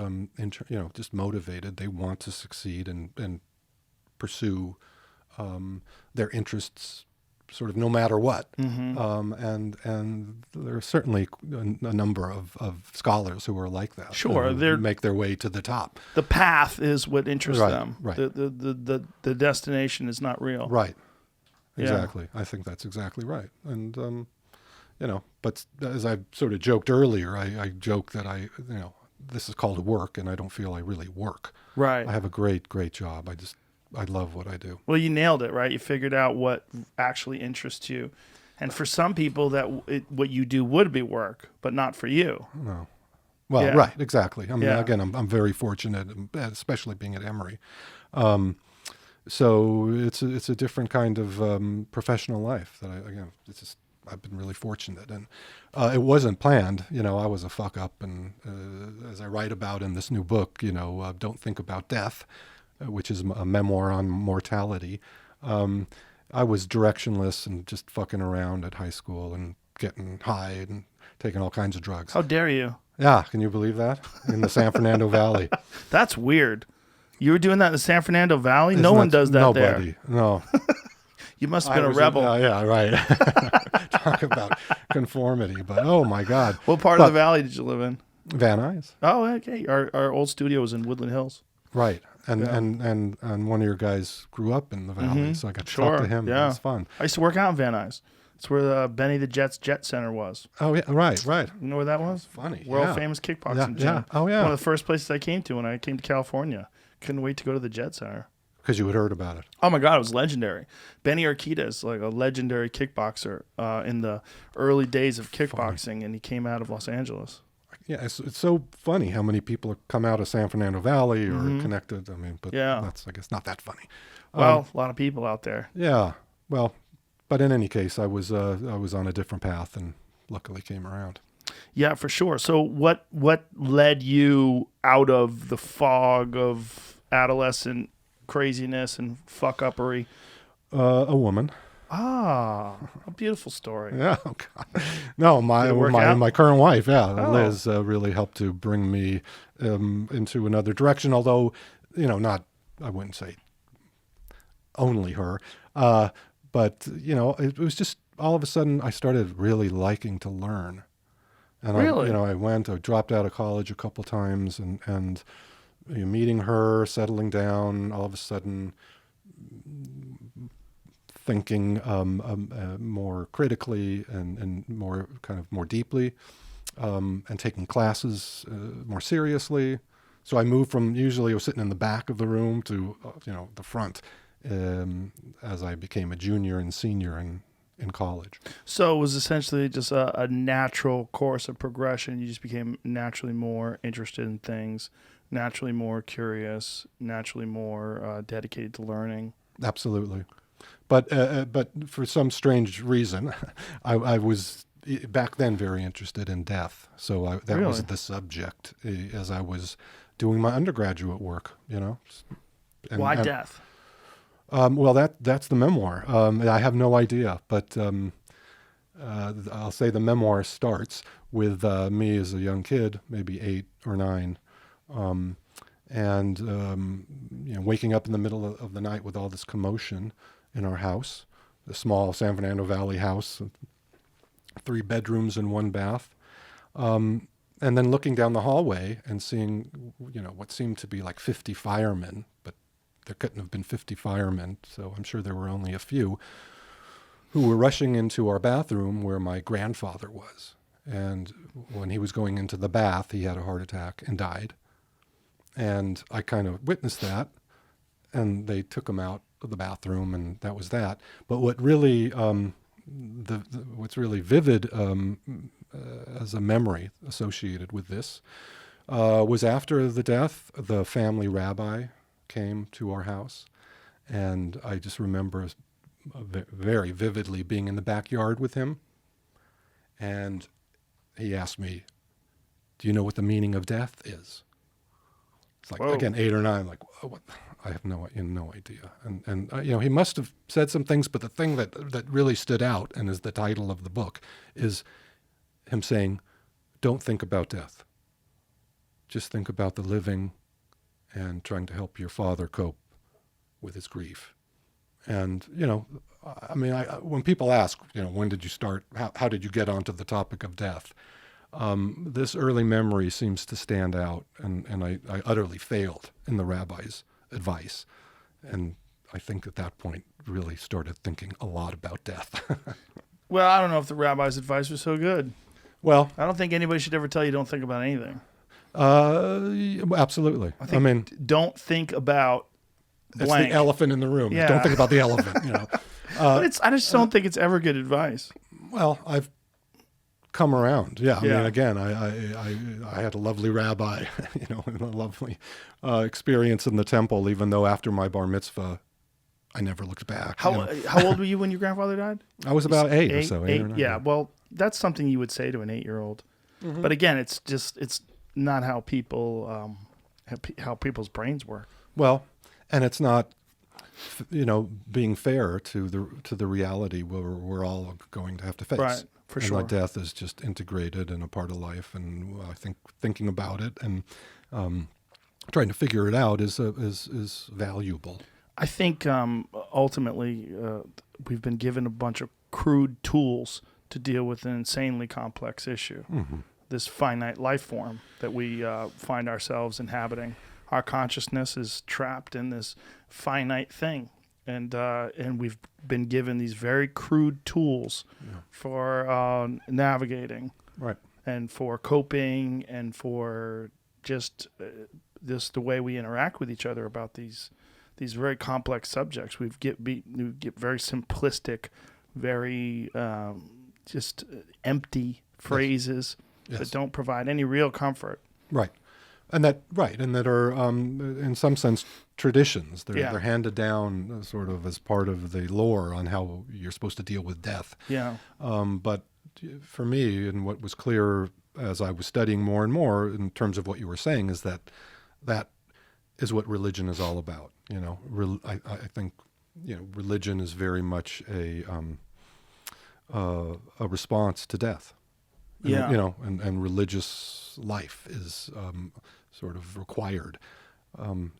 E: just motivated. They want to succeed and pursue their interests sort of no matter what. And there are certainly a number of scholars who are like that.
D: Sure,
E: they make their way to the top.
D: The path is what interests them.
E: Right.
D: The destination is not real.
E: Right.
D: Yeah.
E: Exactly. I think that's exactly right. And but as I sort of joked earlier, I joke that this is called work, and I don't feel I really work.
D: Right.
E: I have a great job. I love what I do.
D: Well, you nailed it, right? You figured out what actually interests you. And for some people, what you do would be work, but not for you.
E: No. Well,
D: Yeah.
E: right, exactly. I mean,
D: Yeah.
E: again, I'm very fortunate, especially being at Emory. So it's a different kind of professional life that I've been really fortunate, and it wasn't planned. I was a fuck up, and as I write about in this new book, Don't Think About Death, which is a memoir on mortality. I was directionless and just fucking around at high school and getting high and taking all kinds of drugs.
D: How dare you?
E: Yeah, can you believe that? In the San Fernando Valley.
D: That's weird. You were doing that in the San Fernando Valley? No one does that
E: nobody,
D: there.
E: No.
D: You must have been a rebel.
E: Yeah, right. Talk about conformity, but oh my God.
D: What part of the valley did you live in?
E: Van Nuys.
D: Oh, okay. Our old studio was in Woodland Hills.
E: Right. And
D: Yeah.
E: and one of your guys grew up in the valley, so I got to talk
D: Sure,
E: to him.
D: yeah.
E: It was fun.
D: I used to work out in Van Nuys. It's where Benny the Jet's Jet Center was.
E: Oh yeah, right.
D: You know where that was?
E: Funny.
D: World
E: yeah.
D: famous kickboxing
E: Yeah,
D: gym.
E: yeah. Oh, yeah.
D: One of the first places I came to when I came to California. Couldn't wait to go to the Jet Center.
E: Because you had heard about it.
D: Oh my God, it was legendary. Benny Urquidez, like a legendary kickboxer in the early days of kickboxing, and he came out of Los Angeles.
E: Yeah, it's so funny how many people come out of San Fernando Valley or connected. I mean, but
D: Yeah.
E: that's, I guess, not that funny.
D: Well, a lot of people out there.
E: Yeah, well, but in any case, I was on a different path and luckily came around.
D: Yeah, for sure. So what led you out of the fog of adolescent craziness and fuck-uppery?
E: A woman.
D: Ah, a beautiful story.
E: Yeah. Oh God. No,
D: Did it work out?
E: my current wife. Yeah,
D: Oh.
E: Liz really helped to bring me into another direction. Although, not, I wouldn't say only her, but But, it was just all of a sudden I started really liking to learn. And
D: Really?
E: I dropped out of college a couple times and meeting her, settling down, all of a sudden thinking more critically and more deeply, and taking classes more seriously. So I moved from, usually I was sitting in the back of the room to, the front, as I became a junior and senior in college.
D: So it was essentially just a natural course of progression. You just became naturally more interested in things, naturally more curious, naturally more dedicated to learning.
E: Absolutely. But for some strange reason, I was back then very interested in death. So that was
D: Really?
E: the subject as I was doing my undergraduate work, And,
D: Why death?
E: Well, that's the memoir. I have no idea, but I'll say the memoir starts with me as a young kid, maybe 8 or 9, and waking up in the middle of the night with all this commotion in our house, the small San Fernando Valley house, 3 bedrooms and 1 bath, and then looking down the hallway and seeing, what seemed to be like 50 firemen, but there couldn't have been 50 firemen, so I'm sure there were only a few, who were rushing into our bathroom where my grandfather was. And when he was going into the bath, he had a heart attack and died. And I kind of witnessed that, and they took him out of the bathroom, and that was that. But what really, what's really vivid as a memory associated with this was after the death, the family rabbi came to our house, and I just remember very vividly being in the backyard with him, and he asked me, "Do you know what the meaning of death is?" It's like,
D: Whoa.
E: again, 8 or 9, like, what? I have no idea. And he must have said some things, but the thing that really stood out, and is the title of the book, is him saying, "Don't think about death. Just think about the living and trying to help your father cope with his grief." And, when people ask, when did you start, how did you get onto the topic of death? This early memory seems to stand out, and I utterly failed in the rabbi's advice. And I think at that point really started thinking a lot about death.
D: Well, I don't know if the rabbi's advice was so good.
E: Well,
D: I don't think anybody should ever tell you don't think about anything.
E: absolutely. I mean,
D: don't think about
E: it's
D: blank.
E: the elephant in the room.
D: Yeah.
E: Don't think about the elephant,
D: But I just don't think it's ever good advice.
E: Well, I've come around. Yeah. I
D: Yeah.
E: mean, again, I had a lovely rabbi, and a lovely experience in the temple, even though after my bar mitzvah, I never looked back.
D: How old were you when your grandfather died?
E: I was about 8 or so. 8 or 9.
D: Yeah, well, that's something you would say to an 8-year-old.
E: Mm-hmm.
D: But again, it's not how people how people's brains work.
E: Well, and it's not, being fair to the reality we're all going to have to face.
D: Right, for
E: and
D: sure.
E: like death is just integrated and a part of life, and I think thinking about it and trying to figure it out is valuable.
D: I think ultimately we've been given a bunch of crude tools to deal with an insanely complex issue.
E: Mm-hmm.
D: This finite life form that we find ourselves inhabiting. Our consciousness is trapped in this finite thing, and we've been given these very crude tools for navigating,
E: Right.
D: and for coping, and for just the way we interact with each other about these very complex subjects. We get very simplistic, very just empty phrases that don't provide any real comfort.
E: Right. And that are in some sense traditions. They're handed down sort of as part of the lore on how you're supposed to deal with death.
D: Yeah.
E: But for me, and what was clear as I was studying more and more in terms of what you were saying, is that is what religion is all about. I think religion is very much a response to death.
D: Yeah.
E: And religious life is sort of required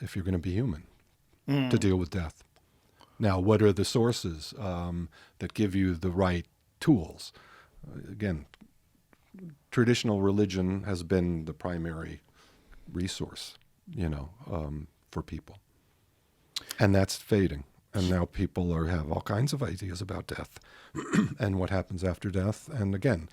E: if you're going to be human to deal with death. Now, what are the sources that give you the right tools? Again, traditional religion has been the primary resource, for people. And that's fading. And now people have all kinds of ideas about death and what happens after death. And again,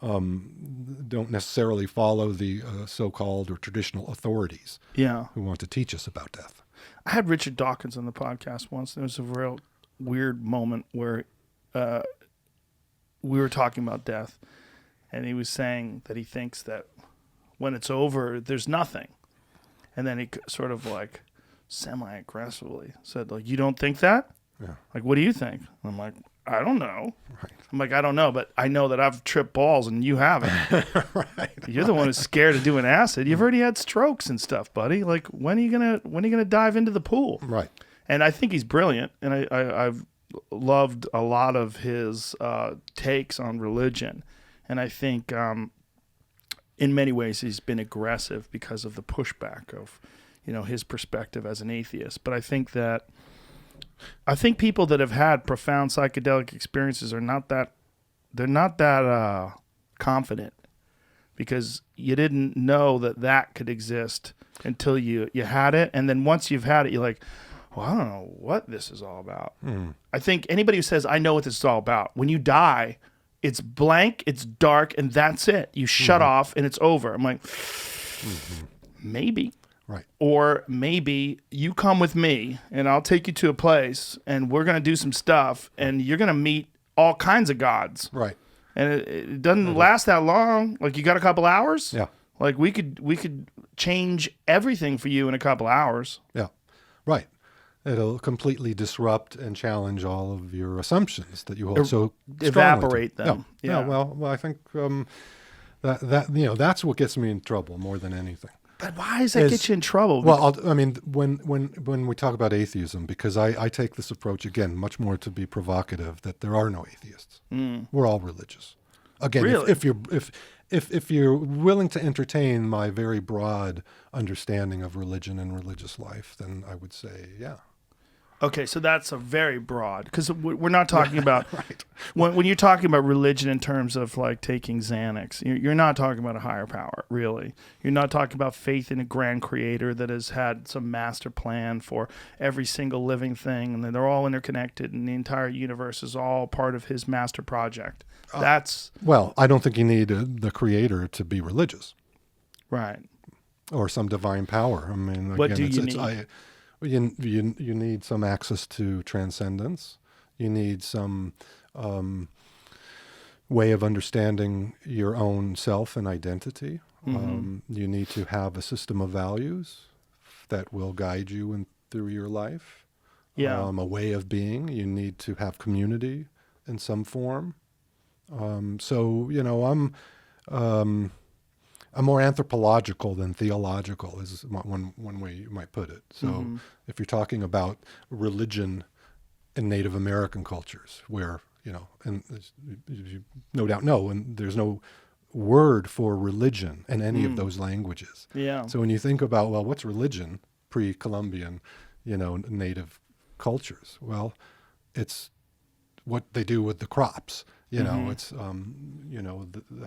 E: don't necessarily follow the so-called or traditional authorities who want to teach us about death.
D: I had Richard Dawkins on the podcast once. There was a real weird moment where we were talking about death, and he was saying that he thinks that when it's over, there's nothing. And then he sort of like semi-aggressively said, like, you don't think that?
E: Yeah.
D: Like, what do you think? And I'm like, I don't know.
E: Right.
D: I'm like, I don't know, but I know that I've tripped balls and you haven't.
E: Right.
D: You're the one who's scared of doing acid. You've already had strokes and stuff, buddy. Like, when are you gonna dive into the pool?
E: Right.
D: And I think he's brilliant, and I've loved a lot of his takes on religion, and I think in many ways he's been aggressive because of the pushback of his perspective as an atheist. But I think people that have had profound psychedelic experiences are not that confident, because you didn't know that could exist until you had it, and then once you've had it, you're like, well, I don't know what this is all about. I think anybody who says, I know what this is all about, when you die, it's blank, it's dark, and that's it. You shut off, and it's over. I'm like, maybe.
E: Right.
D: Or maybe you come with me, and I'll take you to a place, and we're going to do some stuff, and you're going to meet all kinds of gods.
E: Right.
D: And it doesn't last that long. Like, you got a couple hours?
E: Yeah.
D: Like, we could change everything for you in a couple hours.
E: Yeah. Right. It'll completely disrupt and challenge all of your assumptions that you hold so strongly
D: evaporate
E: to.
D: them.
E: Yeah.
D: Yeah.
E: Well, I think that that's what gets me in trouble more than anything.
D: But why does that get you in trouble?
E: Well, when we talk about atheism, because I take this approach again, much more to be provocative, that there are no atheists. We're all religious. Again,
D: Really?
E: if you're willing to entertain my very broad understanding of religion and religious life, then I would say, yeah.
D: Okay, so that's a very broad, because we're not talking about
E: Right.
D: when you're talking about religion in terms of like taking Xanax, you're not talking about a higher power, really. You're not talking about faith in a grand creator that has had some master plan for every single living thing, and they're all interconnected, and the entire universe is all part of his master project.
E: Well, I don't think you need the creator to be religious.
D: Right.
E: Or some divine power. I mean, again,
D: What do you need?
E: You need some access to transcendence. You need some way of understanding your own self and identity. You need to have a system of values that will guide you through your life.
D: Yeah.
E: A way of being. You need to have community in some form. I'm more anthropological than theological, is one way you might put it. So if you're talking about religion in Native American cultures, where, and you no doubt know, and there's no word for religion in any of those languages.
D: Yeah.
E: So when you think about, well, what's religion, pre-Columbian, Native cultures? Well, it's what they do with the crops. It's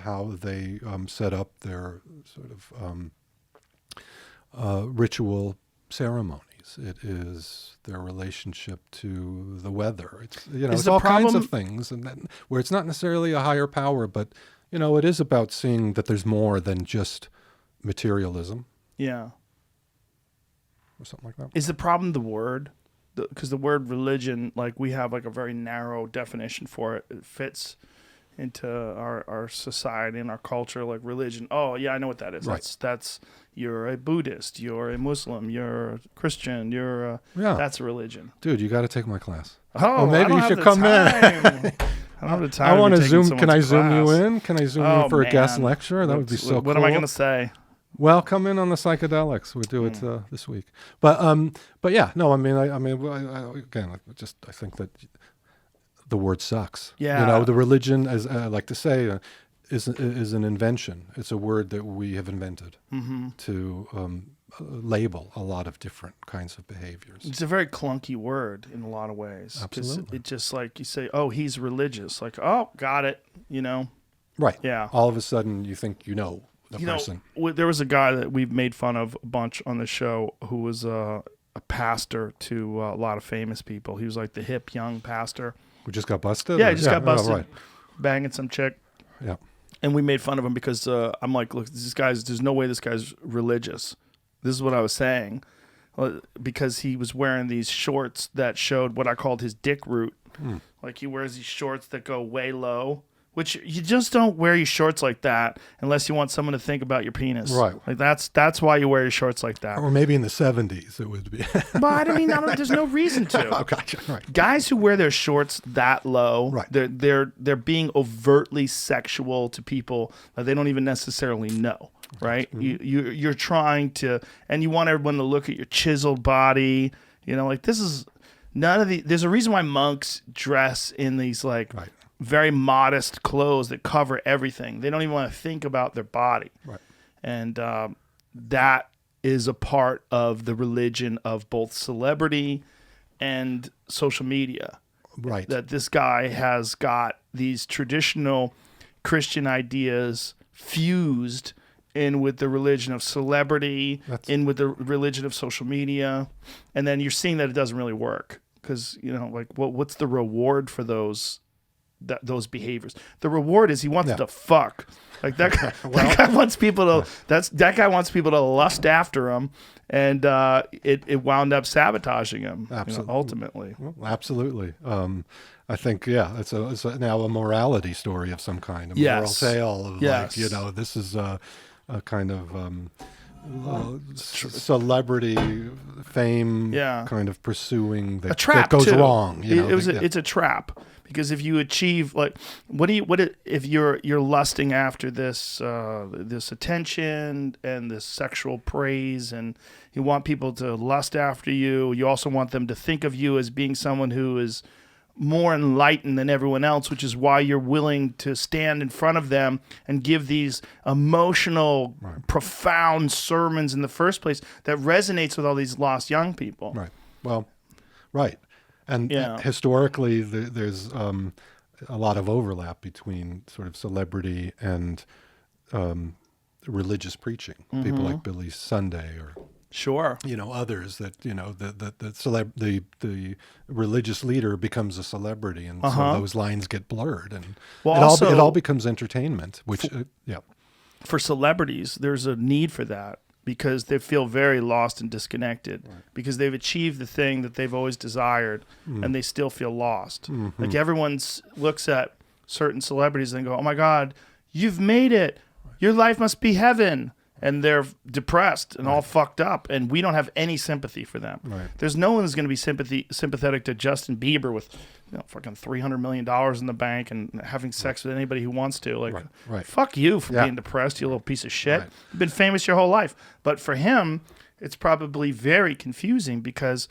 E: how they set up their sort of ritual ceremonies. It is their relationship to the weather. It's all kinds of things, and where it's not necessarily a higher power, but it is about seeing that there's more than just materialism.
D: Yeah.
E: Or something like that.
D: Is the problem the word? Because the word religion, like, we have like a very narrow definition for it. It fits into our society and our culture, like religion. Oh yeah, I know what that is.
E: Right.
D: That's you're a Buddhist, you're a Muslim, you're a Christian, that's a religion.
E: Dude, you got to take my class.
D: Oh,
E: maybe you should come in.
D: I don't have the time.
E: I want to
D: to
E: Zoom. Can I Zoom you in? Can I Zoom you in for a guest
D: man.
E: lecture? That would be so cool.
D: What am I going to say?
E: Well, come in on the psychedelics. We'll do it this week. But yeah, no. I think that the word sucks.
D: Yeah.
E: The religion, as I like to say, is an invention. It's a word that we have invented to label a lot of different kinds of behaviors.
D: It's a very clunky word in a lot of ways. 'Cause
E: Absolutely.
D: it just like you say, oh, he's religious. Like, oh, got it.
E: Right.
D: Yeah.
E: All of a sudden, you think you know the person.
D: There was a guy that we've made fun of a bunch on the show who was a pastor to a lot of famous people. He was like the hip young pastor.
E: Who just got busted?
D: Yeah,
E: Or-
D: he just got busted,
E: Oh, right.
D: banging some chick.
E: Yeah.
D: And we made fun of him because I'm like, look, there's no way this guy's religious. This is what I was saying. Because he was wearing these shorts that showed what I called his dick root. Like he wears these shorts that go way low, which you just don't wear your shorts like that unless you want someone to think about your penis.
E: Right.
D: Like that's why you wear your shorts like that.
E: Or maybe in the 70s it would be.
D: But I mean, there's no reason to.
E: Oh, gotcha. Right.
D: Guys who wear their shorts that low,
E: Right.
D: they're being overtly sexual to people that they don't even necessarily know, right? You're trying to, and you want everyone to look at your chiseled body, like this is none of the. There's a reason why monks dress in these like
E: Right.
D: very modest clothes that cover everything. They don't even want to think about their body,
E: Right.
D: and that is a part of the religion of both celebrity and social media.
E: Right.
D: That this guy has got these traditional Christian ideas fused in with the religion of celebrity, in with the religion of social media, and then you're seeing that it doesn't really work because what's the reward for those behaviors? The reward is he wants to fuck. Like that guy, that guy wants people to. That guy wants people to lust after him, and it wound up sabotaging him.
E: Absolutely.
D: Ultimately.
E: Well, absolutely. I think, it's now a morality story of some kind, a moral
D: Yes.
E: tale of
D: Yes.
E: this is a kind of celebrity fame kind of pursuing
D: A trap
E: that goes
D: too.
E: wrong.
D: It's a trap because if you achieve if you're lusting after this attention and this sexual praise, and you want people to lust after you, you also want them to think of you as being someone who is more enlightened than everyone else, which is why you're willing to stand in front of them and give these emotional, profound sermons in the first place that resonates with all these lost young people.
E: Right. Well, right. And historically, there's a lot of overlap between sort of celebrity and religious preaching. People like Billy Sunday or
D: Sure.
E: Others that the religious leader becomes a celebrity, and so those lines get blurred, and it all becomes entertainment. Which
D: for celebrities, there's a need for that because they feel very lost and disconnected because they've achieved the thing that they've always desired, and they still feel lost. Like everyone looks at certain celebrities and go, "Oh my God, you've made it! Your life must be heaven." And they're depressed and all fucked up, and we don't have any sympathy for them.
E: Right.
D: There's no one who's going to be sympathetic to Justin Bieber with fucking $300 million in the bank and having sex with anybody who wants to. Like, fuck you for being depressed, you little piece of shit.
E: Right.
D: You've been famous your whole life. But for him, it's probably very confusing because,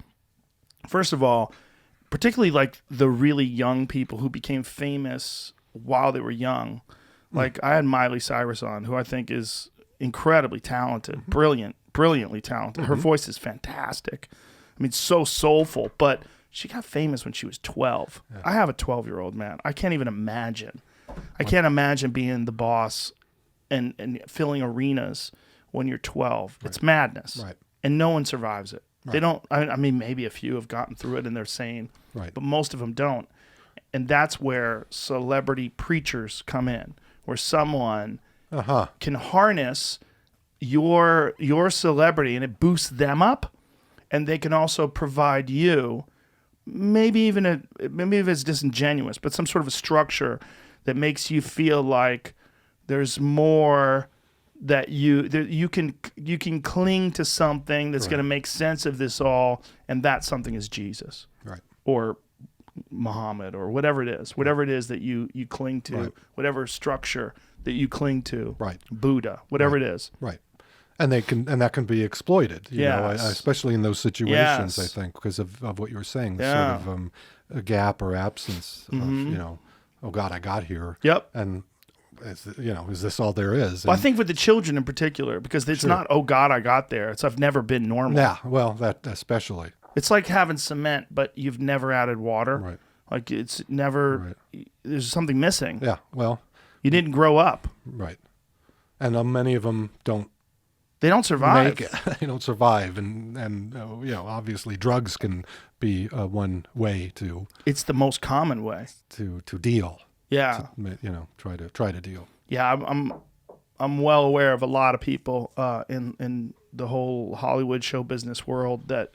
D: first of all, particularly like the really young people who became famous while they were young. Like I had Miley Cyrus on, who I think is incredibly talented, brilliantly talented. Her voice is fantastic. I mean, so soulful, but she got famous when she was 12. Yeah. I have a 12-year-old, man. I can't even imagine. I can't imagine being the boss and filling arenas when you're 12. Right. It's madness.
E: Right.
D: And no one survives it. Right. They don't, I mean, maybe a few have gotten through it and they're sane, but most of them don't. And that's where celebrity preachers come in, where someone can harness your celebrity and it boosts them up, and they can also provide you maybe if it's disingenuous, but some sort of a structure that makes you feel like there's more that you can cling to something that's going to make sense of this all, and that something is Jesus, or Muhammad, or whatever it is that you cling to, whatever structure that you cling to, Buddha, whatever it is,
E: and that can be exploited, you know, especially in those situations. I think because of what you were saying, sort of a gap or absence of, oh God, I got here, and is this all there is?
D: Well, I
E: And-
D: think with the children in particular, because it's not, oh God, I got there. It's I've never been normal.
E: Yeah, well, that especially.
D: It's like having cement, but you've never added water.
E: Right.
D: Like it's never, there's something missing.
E: Yeah, well,
D: You didn't grow up.
E: right. And many of them don't
D: They don't survive.
E: make it. They don't survive, and obviously drugs can be one way to
D: It's the most common way.
E: deal.
D: Yeah.
E: Try to deal.
D: Yeah, I'm well aware of a lot of people in the whole Hollywood show business world that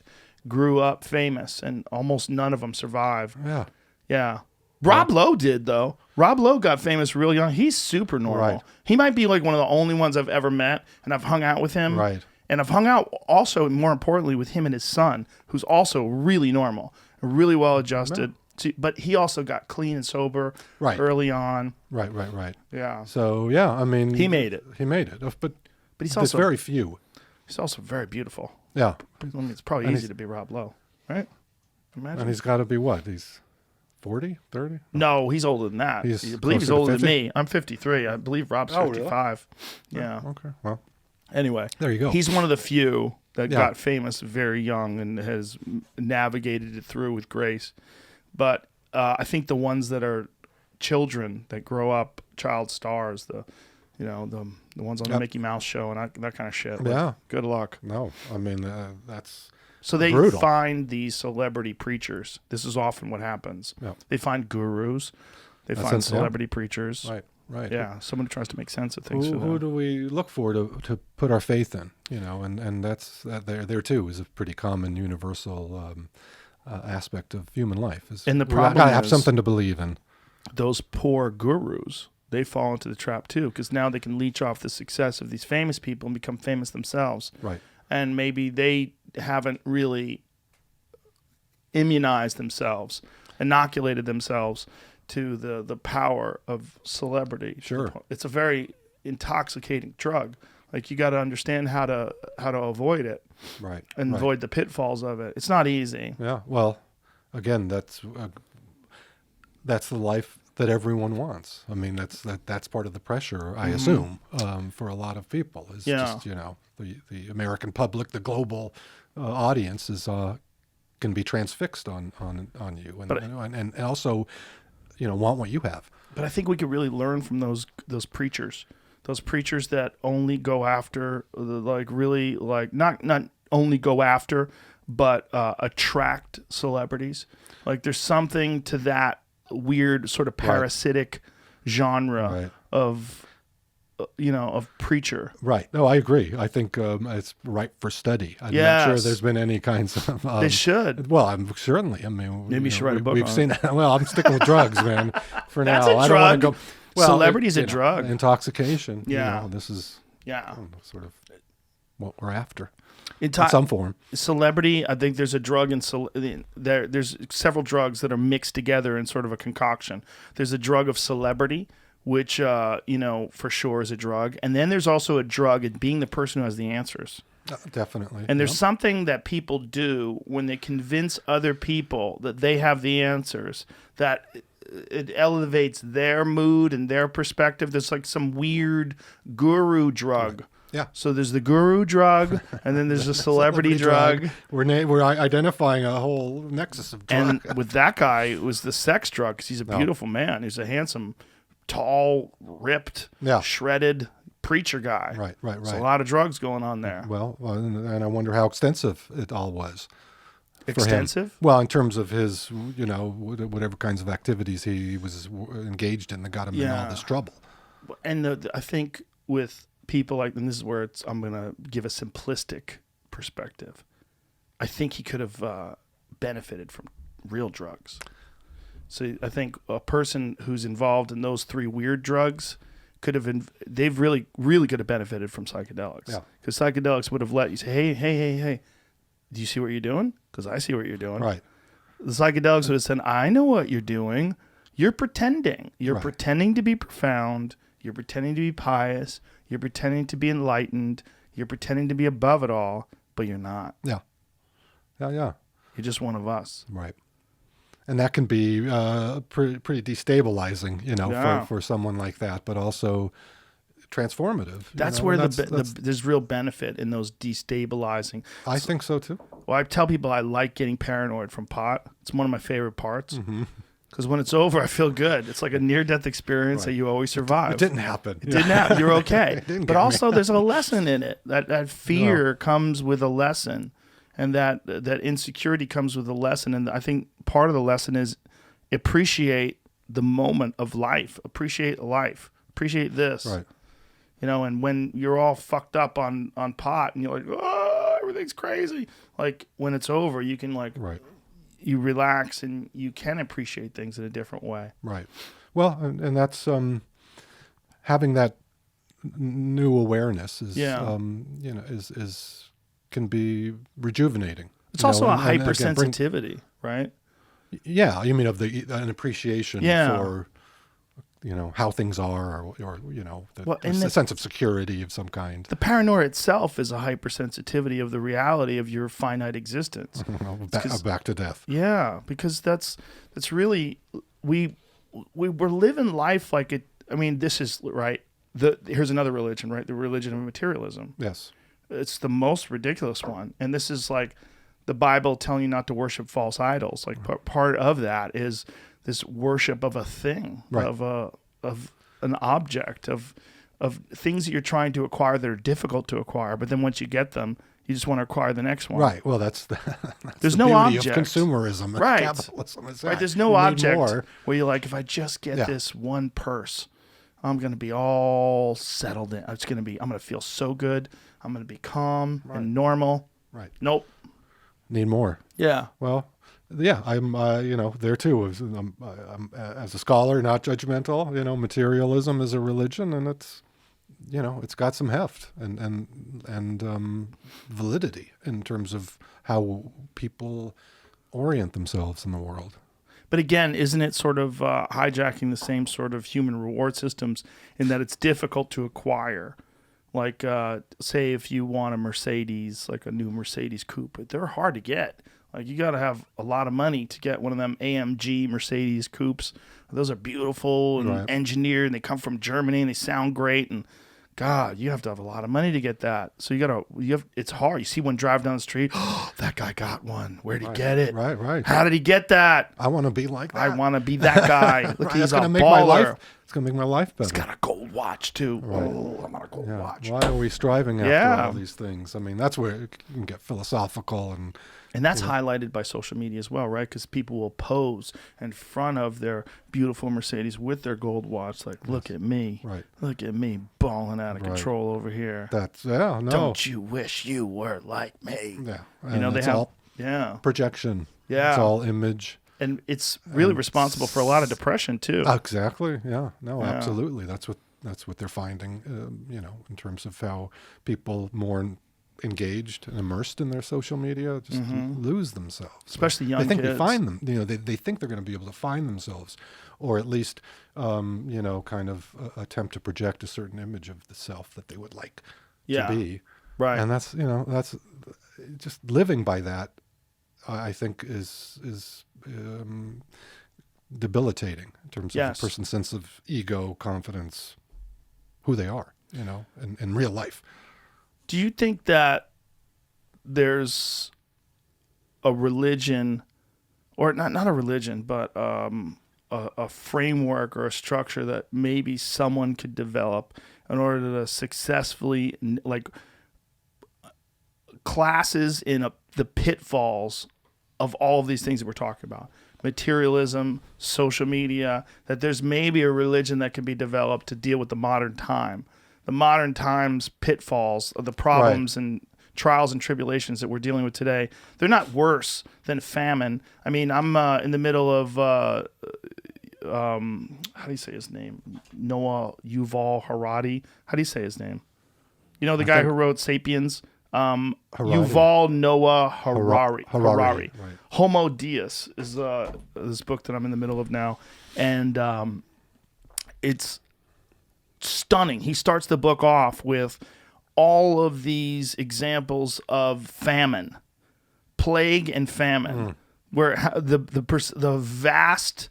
D: grew up famous, and almost none of them survived.
E: Yeah.
D: Yeah. Rob Lowe did, though. Rob Lowe got famous real young. He's super normal.
E: Right.
D: He might be like one of the only ones I've ever met, and I've hung out with him.
E: Right.
D: And I've hung out also, more importantly, with him and his son, who's also really normal, really well adjusted. But he also got clean and sober early on.
E: Right.
D: Yeah.
E: So yeah, I mean,
D: He made it.
E: But
D: He's
E: there's
D: also
E: very few.
D: He's also very beautiful.
E: Yeah,
D: I mean, it's probably
E: And
D: easy to be Rob Lowe, right? Imagine.
E: and he's got to be what? He's 40, 30?
D: No, he's older than that.
E: He's
D: I believe he's
E: closer to
D: older than
E: 50?
D: me. I'm 53. I believe Rob's
E: Oh, really?
D: 55. Yeah.
E: Okay. Well,
D: Anyway,
E: there you go.
D: He's one of the few that
E: Yeah.
D: got famous very young and has navigated it through with grace. But I think the ones that are children that grow up child stars, the ones on the Mickey Mouse show and that kind of shit.
E: Yeah.
D: Good luck.
E: no, I mean that's
D: So they
E: brutal.
D: find these celebrity preachers. This is often what happens.
E: Yeah.
D: They find gurus. They
E: That's
D: find
E: it, yeah.
D: celebrity preachers.
E: right.
D: Yeah, someone who tries to make sense of things for
E: Who
D: them.
E: do we look for to put our faith in? And that's that there too is a pretty common universal aspect of human life.
D: And the
E: we
D: problem
E: gotta have
D: is-
E: something to believe in.
D: Those poor gurus, they fall into the trap too, because now they can leech off the success of these famous people and become famous themselves.
E: Right.
D: And maybe they haven't really immunized themselves, inoculated themselves to the power of celebrity.
E: Sure.
D: It's a very intoxicating drug. Like you got to understand how to avoid it
E: Right.
D: and
E: right.
D: avoid the pitfalls of it. It's not easy.
E: Yeah. Well, again, that's the life that everyone wants. I mean, that's part of the pressure, I assume, for a lot of people. Is
D: Yeah.
E: just the American public, the global audience is can be transfixed on you, and also, want what you have.
D: But I think we could really learn from those preachers that only go after not only go after, but attract celebrities. Like there's something to that weird sort of parasitic genre
E: Right.
D: of preacher.
E: Right. No, I agree. I think it's ripe for study. I'm not
D: Yes.
E: sure there's been any kinds of.
D: They should.
E: Well, I'm certainly. I mean,
D: Maybe you should write a book
E: We've
D: on
E: seen that. Well, I'm sticking with drugs, man. For
D: That's
E: now,
D: a
E: I don't want to
D: drug.
E: go. Well,
D: Celebrity's a drug.
E: Intoxication.
D: Yeah.
E: This is
D: Yeah.
E: sort of what we're after
D: Into
E: in some form.
D: celebrity, I think there's a drug there's several drugs that are mixed together in sort of a concoction. There's a drug of celebrity, which for sure is a drug, and then there's also a drug in being the person who has the answers.
E: Definitely.
D: And there's
E: Yep.
D: something that people do when they convince other people that they have the answers, that it elevates their mood and their perspective. There's like some weird guru drug.
E: Yeah.
D: So there's the guru drug, and then there's the celebrity drug.
E: We're identifying a whole nexus of drug.
D: And with that guy, it was the sex drug, because he's a beautiful man. He's a handsome, tall, ripped, shredded preacher guy.
E: Right.
D: There's a lot of drugs going on there.
E: Well, and I wonder how extensive it all was. for him.
D: Extensive?
E: Well, in terms of his, whatever kinds of activities he was engaged in that got him in all this trouble.
D: And I think with people like, and this is where I'm going to give a simplistic perspective. I think he could have benefited from real drugs. So I think a person who's involved in those three weird drugs they've really, really could have benefited from psychedelics.
E: Yeah.
D: Because psychedelics would have let you say, hey, do you see what you're doing? Because I see what you're doing.
E: Right.
D: The psychedelics would have said, I know what you're doing. You're pretending. You're
E: Right.
D: pretending to be profound. You're pretending to be pious. You're pretending to be enlightened. You're pretending to be above it all, but you're not.
E: Yeah.
D: You're just one of us.
E: Right. And that can be pretty destabilizing,
D: Yeah.
E: for someone like that, but also transformative.
D: That's where there's real benefit in those destabilizing.
E: I think so too.
D: Well, I tell people I like getting paranoid from pot. It's one of my favorite parts.
E: Mm-hmm.
D: Because when it's over, I feel good. It's like a near-death experience that you always survive.
E: It didn't happen.
D: It didn't happen. You're okay.
E: It didn't
D: But
E: get me.
D: also, there's a lesson in it. That fear comes with a lesson, and that insecurity comes with a lesson. And I think part of the lesson is appreciate the moment of life. Appreciate life. Appreciate this.
E: Right.
D: And when you're all fucked up on pot, and you're like, oh, everything's crazy. Like when it's over, you can
E: Right.
D: you relax and you can appreciate things in a different way.
E: Right. Well, and that's having that new awareness is is can be rejuvenating.
D: It's also a
E: and again,
D: hypersensitivity, right?
E: Yeah, you mean of an appreciation for how things are, or a sense of security of some kind.
D: The paranoia itself is a hypersensitivity of the reality of your finite existence.
E: Back to death.
D: Yeah, because that's really we're living life like it. I mean, this is right. Here's another religion, right? The religion of materialism.
E: Yes.
D: It's the most ridiculous one, and this is like the Bible telling you not to worship false idols. Like part of that is this worship of a thing,
E: right.
D: of an object, of things that you're trying to acquire that are difficult to acquire. But then once you get them, you just want to acquire the next one.
E: Right. Well, that's
D: there's
E: the
D: no
E: beauty
D: object
E: of consumerism.
D: Right.
E: Capitalism is
D: right.
E: that.
D: There's no
E: You need
D: object
E: more.
D: where you're like, if I just get this one purse, I'm going to be all settled in. I'm going to feel so good. I'm going to be calm and normal.
E: Right.
D: Nope.
E: Need more.
D: Yeah.
E: Well, yeah, I'm, there too. I'm as a scholar, not judgmental. Materialism is a religion, and it's, it's got some heft and validity in terms of how people orient themselves in the world.
D: But again, isn't it sort of hijacking the same sort of human reward systems in that it's difficult to acquire? Like, say if you want a Mercedes, like a new Mercedes coupe, they're hard to get. Like, you got to have a lot of money to get one of them AMG Mercedes coupes. Those are beautiful and engineered, and they come from Germany, and they sound great. And God, you have to have a lot of money to get that. So it's hard. You see one drive down the street, oh, that guy got one. Where'd he get it?
E: Right.
D: How did he get that?
E: I want to be like that.
D: I want to be that guy. Look, he's a baller.
E: It's going to make my life better.
D: He's got a gold watch, too.
E: Right.
D: Oh, I'm on a gold watch.
E: Why are we striving after all these things? I mean, that's where you can get philosophical
D: and that's highlighted by social media as well, right? Because people will pose in front of their beautiful Mercedes with their gold watch, like, look at me.
E: Right.
D: Look at me balling out of control over here.
E: Don't
D: you wish you were like me?
E: Yeah.
D: And they have
E: all projection.
D: Yeah.
E: It's all image.
D: And it's really responsible for a lot of depression, too.
E: Exactly. Yeah. No, absolutely. That's what they're finding, in terms of how people more engaged and immersed in their social media just lose themselves.
D: Especially young
E: kids. They think
D: kids.
E: they find them. They think they're going to be able to find themselves, or at least, kind of attempt to project a certain image of the self that they would like to be.
D: Right.
E: And that's just living by that. I think is debilitating in terms of a person's sense of ego, confidence, who they are, in real life.
D: Do you think that there's a religion, or not a religion, but a framework or a structure that maybe someone could develop in order to successfully, like, classes in the pitfalls of all of these things that we're talking about? Materialism, social media, that there's maybe a religion that can be developed to deal with the modern time. The modern times pitfalls of the problems and trials and tribulations that we're dealing with today, they're not worse than famine. I mean, I'm in the middle of, how do you say his name? Noah Yuval Harari. How do you say his name? The guy who wrote Sapiens? Yuval Noah Harari.
E: Right.
D: Homo Deus is this book that I'm in the middle of now. And it's stunning. He starts the book off with all of these examples of famine, plague and famine where the vast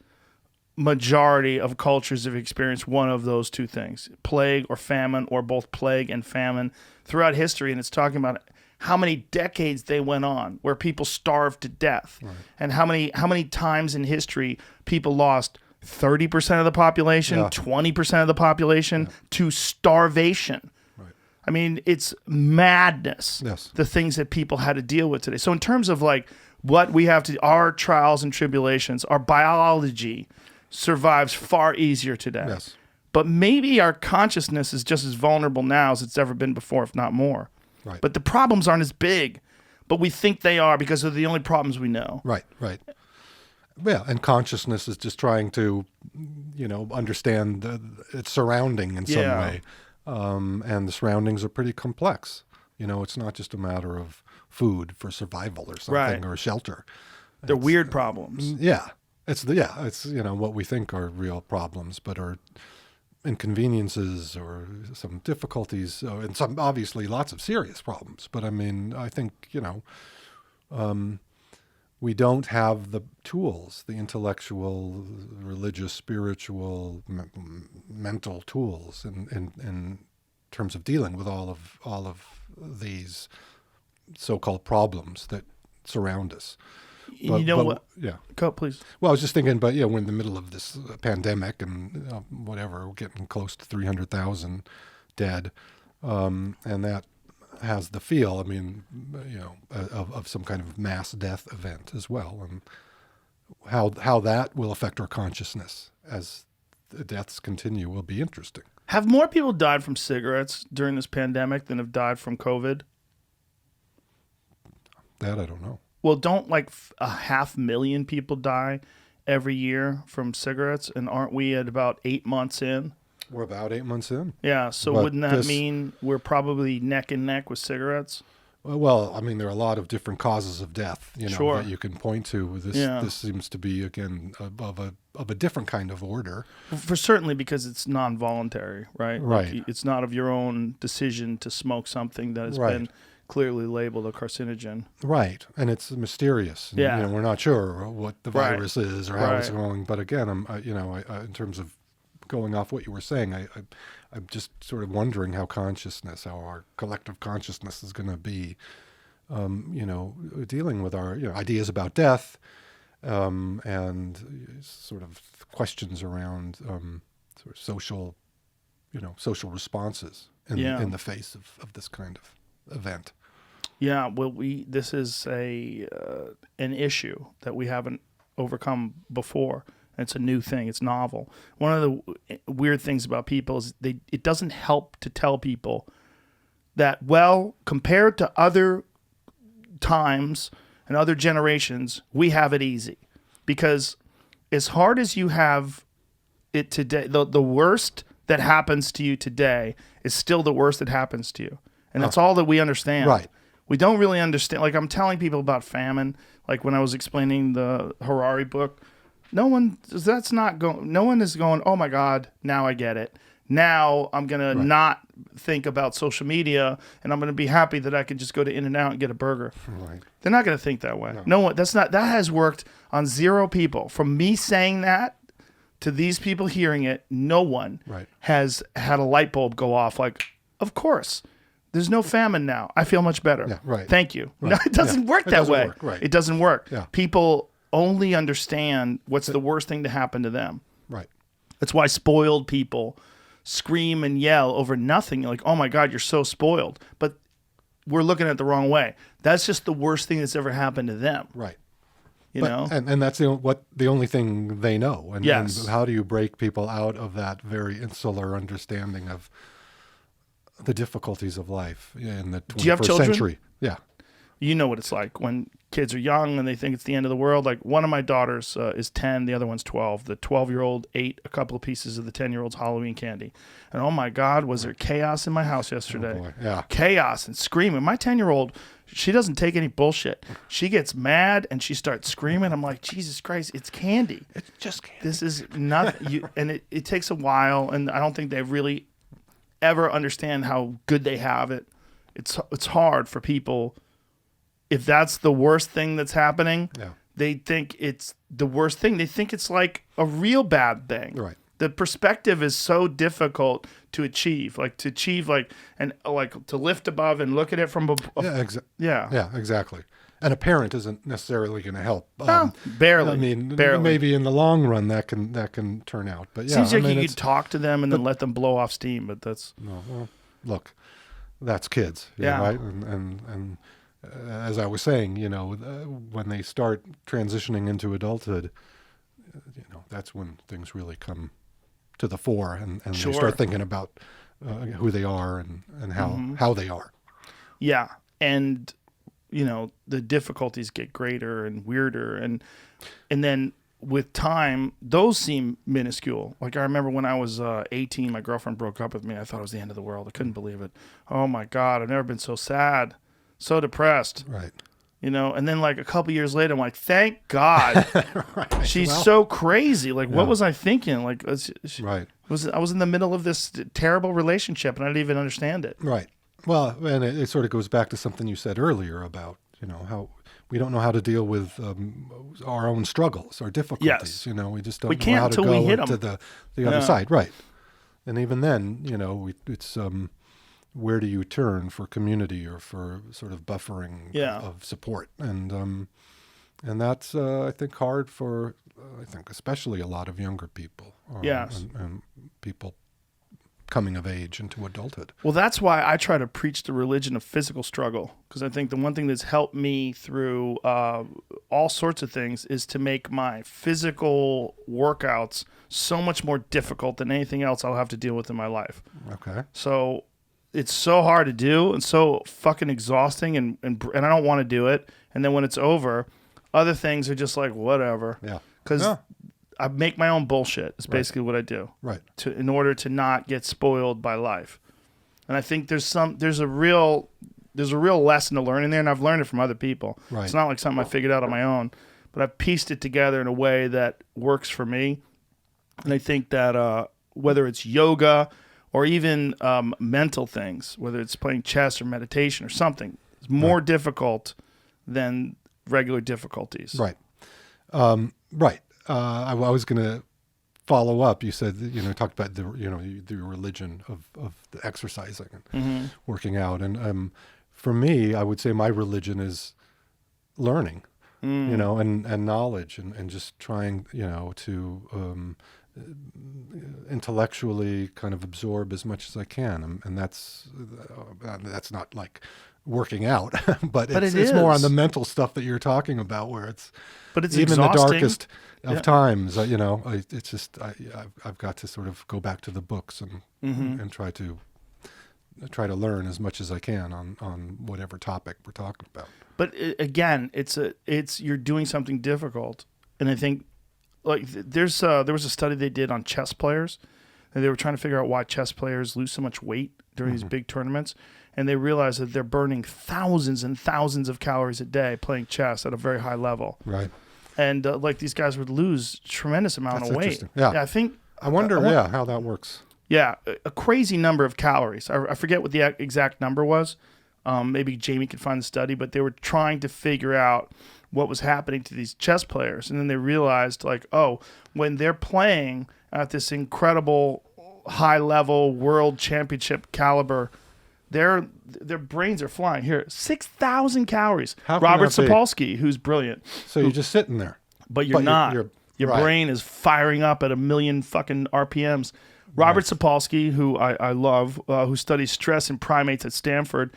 D: majority of cultures have experienced one of those two things, plague or famine, or both plague and famine throughout history. And it's talking about how many decades they went on where people starved to death, and how many times in history people lost 30% of the population, 20% of the population to starvation. Right. I mean, it's madness, the things that people had to deal with today. So in terms of like what we have to, our trials and tribulations, our biology survives far easier today. Yes. But maybe our consciousness is just as vulnerable now as it's ever been before, if not more. Right. But the problems aren't as big, but we think they are because they're the only problems we know.
E: Right. Yeah, and consciousness is just trying to, understand its surrounding in some way. And the surroundings are pretty complex. It's not just a matter of food for survival or something, or shelter.
D: They're weird problems.
E: Yeah. It's what we think are real problems, but are inconveniences or some difficulties, and some obviously lots of serious problems. But I mean, I think, we don't have the tools, the intellectual, religious, spiritual, mental tools in terms of dealing with all of these so-called problems that surround us.
D: What? Yeah. Go, please.
E: Well, I was just thinking, but we're in the middle of this pandemic and whatever, we're getting close to 300,000 dead, and that has the feel, I mean, of some kind of mass death event as well, and how that will affect our consciousness as the deaths continue will be interesting.
D: Have more people died from cigarettes during this pandemic than have died from COVID?
E: That I don't know.
D: Well, don't like 500,000 people die every year from cigarettes? And aren't we at about 8 months in?
E: We're about 8 months in.
D: Yeah, so wouldn't that mean we're probably neck and neck with cigarettes?
E: Well, I mean, there are a lot of different causes of death, that you can point to. This seems to be, again, of a different kind of order.
D: For certainly because it's non-voluntary, right?
E: Right.
D: Like, it's not of your own decision to smoke something that has been clearly labeled a carcinogen. Right,
E: and it's mysterious. And, we're not sure what the virus is or how it's going. But again, in terms of going off what you were saying, I'm just sort of wondering how our collective consciousness is going to be, dealing with our ideas about death, and sort of questions around sort of social responses in the face of this kind of event.
D: Yeah, well, this is an issue that we haven't overcome before. It's a new thing. It's novel. One of the weird things about people is it doesn't help to tell people that, well, compared to other times and other generations, we have it easy. Because as hard as you have it today, the worst that happens to you today is still the worst that happens to you. And that's all that we understand.
E: Right.
D: We don't really understand. Like, I'm telling people about famine, like when I was explaining the Harari book, no one is going, oh my God, now I get it. Now I'm going to not think about social media, and I'm going to be happy that I can just go to In-N-Out and get a burger. Right. They're not going to think that way. No one, that has worked on 0 people. From me saying that to these people hearing it, no one has had a light bulb go off like, of course. There's no famine now. I feel much better.
E: Yeah, right.
D: Thank you.
E: Right.
D: No, it doesn't work that way. It doesn't work.
E: Yeah.
D: People only understand what's the worst thing to happen to them.
E: Right.
D: That's why spoiled people scream and yell over nothing. You're like, oh my God, you're so spoiled. But we're looking at it the wrong way. That's just the worst thing that's ever happened to them.
E: Right.
D: You know?
E: And that's the only thing they know. And,
D: yes.
E: And how do you break people out of that very insular understanding of the difficulties of life in the 21st
D: Do you have children?
E: century? Yeah.
D: You know what it's like when kids are young and they think it's the end of the world. Like, one of my daughters is 10, the other one's 12. The 12-year-old ate a couple of pieces of the 10-year-old's Halloween candy. And oh my God, was there chaos in my house yesterday.
E: Oh boy. Yeah.
D: Chaos and screaming. My 10-year-old, she doesn't take any bullshit. She gets mad and she starts screaming. I'm like, Jesus Christ, it's candy.
E: It's just candy.
D: This is not, and it takes a while, and I don't think they really ever understand how good they have it. It's hard for people. If that's the worst thing that's happening, they think it's the worst thing. They think it's like a real bad thing.
E: Right.
D: The perspective is so difficult to achieve, and to lift above and look at it from
E: Yeah, exactly. And a parent isn't necessarily going to help.
D: Barely.
E: I mean,
D: barely.
E: maybe in the long run that can turn out. But yeah,
D: Seems like
E: I mean,
D: you could talk to them and then let them blow off steam, but that's
E: no. Well, look, that's kids, right? And as I was saying, when they start transitioning into adulthood, that's when things really come to the fore, and
D: Sure.
E: they start thinking about who they are and how they are.
D: Yeah, and the difficulties get greater and weirder, and then with time, those seem minuscule. Like I remember when I was 18, my girlfriend broke up with me. I thought it was the end of the world. I couldn't believe it. Oh my God, I've never been so sad, so depressed.
E: Right.
D: And then like a couple years later, I'm like, thank God,
E: Right.
D: she's so crazy. Like, what was I thinking? Like,
E: Right.
D: I was in the middle of this terrible relationship, and I didn't even understand it.
E: Right. Well, and it sort of goes back to something you said earlier about, how we don't know how to deal with our own struggles or difficulties.
D: Yes.
E: We just don't
D: We
E: know
D: can't
E: how to
D: until we
E: go
D: hit 'em.
E: to the other side. Right. And even then, it's where do you turn for community or for sort of buffering of support? And that's, I think, hard for, especially a lot of younger people.
D: Yes.
E: And people coming of age into adulthood.
D: Well, that's why I try to preach the religion of physical struggle, because I think the one thing that's helped me through all sorts of things is to make my physical workouts so much more difficult than anything else I'll have to deal with in my life.
E: Okay.
D: So it's so hard to do and so fucking exhausting, and I don't want to do it. And then when it's over, other things are just like, whatever.
E: Yeah.
D: Because I make my own bullshit is basically what I do.
E: Right.
D: In order to not get spoiled by life. And I think there's a real lesson to learn in there, and I've learned it from other people.
E: Right.
D: It's not like something I figured out on my own, but I've pieced it together in a way that works for me. And I think that whether it's yoga or even mental things, whether it's playing chess or meditation or something, it's more difficult than regular difficulties.
E: Right. Right. I was going to follow up. You said, talked about the religion of the exercising and working out. And for me, I would say my religion is learning, and knowledge and just trying, to intellectually kind of absorb as much as I can. And that's not like working out, but it's more on the mental stuff that you're talking about, where it's even
D: exhausting.
E: the darkest of times. It's just I've got to sort of go back to the books and try to learn as much as I can on whatever topic we're talking about.
D: But again, it's you're doing something difficult, and I think like there was a study they did on chess players, and they were trying to figure out why chess players lose so much weight during these big tournaments. And they realized that they're burning thousands and thousands of calories a day playing chess at a very high level.
E: Right.
D: And these guys would lose tremendous amount of weight.
E: Yeah.
D: I
E: wonder how that works.
D: Yeah, a crazy number of calories. I forget what the exact number was. Maybe Jamie could find the study, but they were trying to figure out what was happening to these chess players. And then they realized, when they're playing at this incredible high-level world championship caliber, their brains are flying. Here, 6,000 calories. Robert Sapolsky, who's brilliant.
E: So you're just sitting there.
D: But you're not. Your
E: right.
D: brain is firing up at 1 million fucking RPMs. Robert Sapolsky, who I love, who studies stress in primates at Stanford,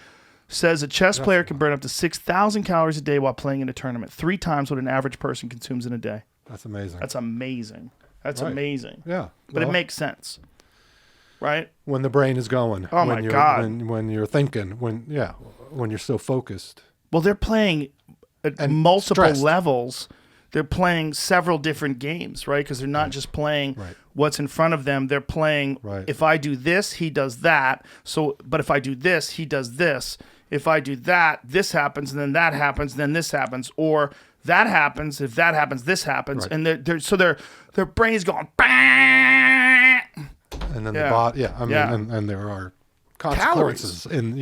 D: says a chess player can burn up to 6,000 calories a day while playing in a tournament, 3 times what an average person consumes in a day.
E: That's amazing.
D: That's amazing. That's amazing.
E: Yeah.
D: But it makes sense. Right?
E: When the brain is going.
D: Oh, my God.
E: When you're thinking, when you're so focused.
D: Well, they're playing at multiple levels. They're playing several different games, right? Because they're not just playing what's in front of them. They're playing, if I do this, he does that. But if I do this, he does this. If I do that, this happens, and then that happens, and then this happens. Or that happens, if that happens, this happens. And their brain is going, bah!
E: And then the body, and there are consequences in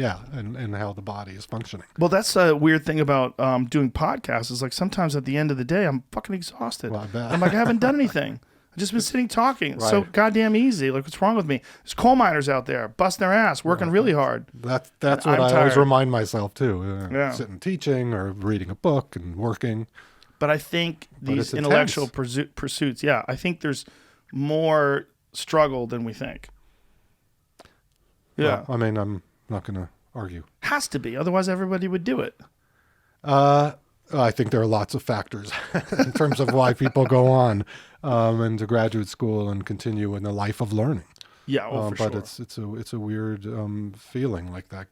E: how the body is functioning.
D: Well, that's a weird thing about doing podcasts is like sometimes at the end of the day, I'm fucking exhausted.
E: Well, I bet.
D: I'm like, I haven't done anything. I've just been sitting talking. It's so
E: Right.
D: goddamn easy. Like, what's wrong with me? There's coal miners out there busting their ass, working really hard.
E: That's
D: And
E: what
D: I'm
E: I always
D: tired.
E: remind myself too.
D: Yeah.
E: Sitting teaching or reading a book and working.
D: But I think
E: But
D: these
E: it's
D: intellectual
E: intense.
D: pursuits, I think there's more struggle than we think. Yeah.
E: Well, I mean, I'm not going to argue.
D: Has to be. Otherwise, everybody would do it.
E: I think there are lots of factors in terms of why people go on into graduate school and continue in a life of learning.
D: Yeah, for
E: But
D: sure.
E: it's a weird feeling like that.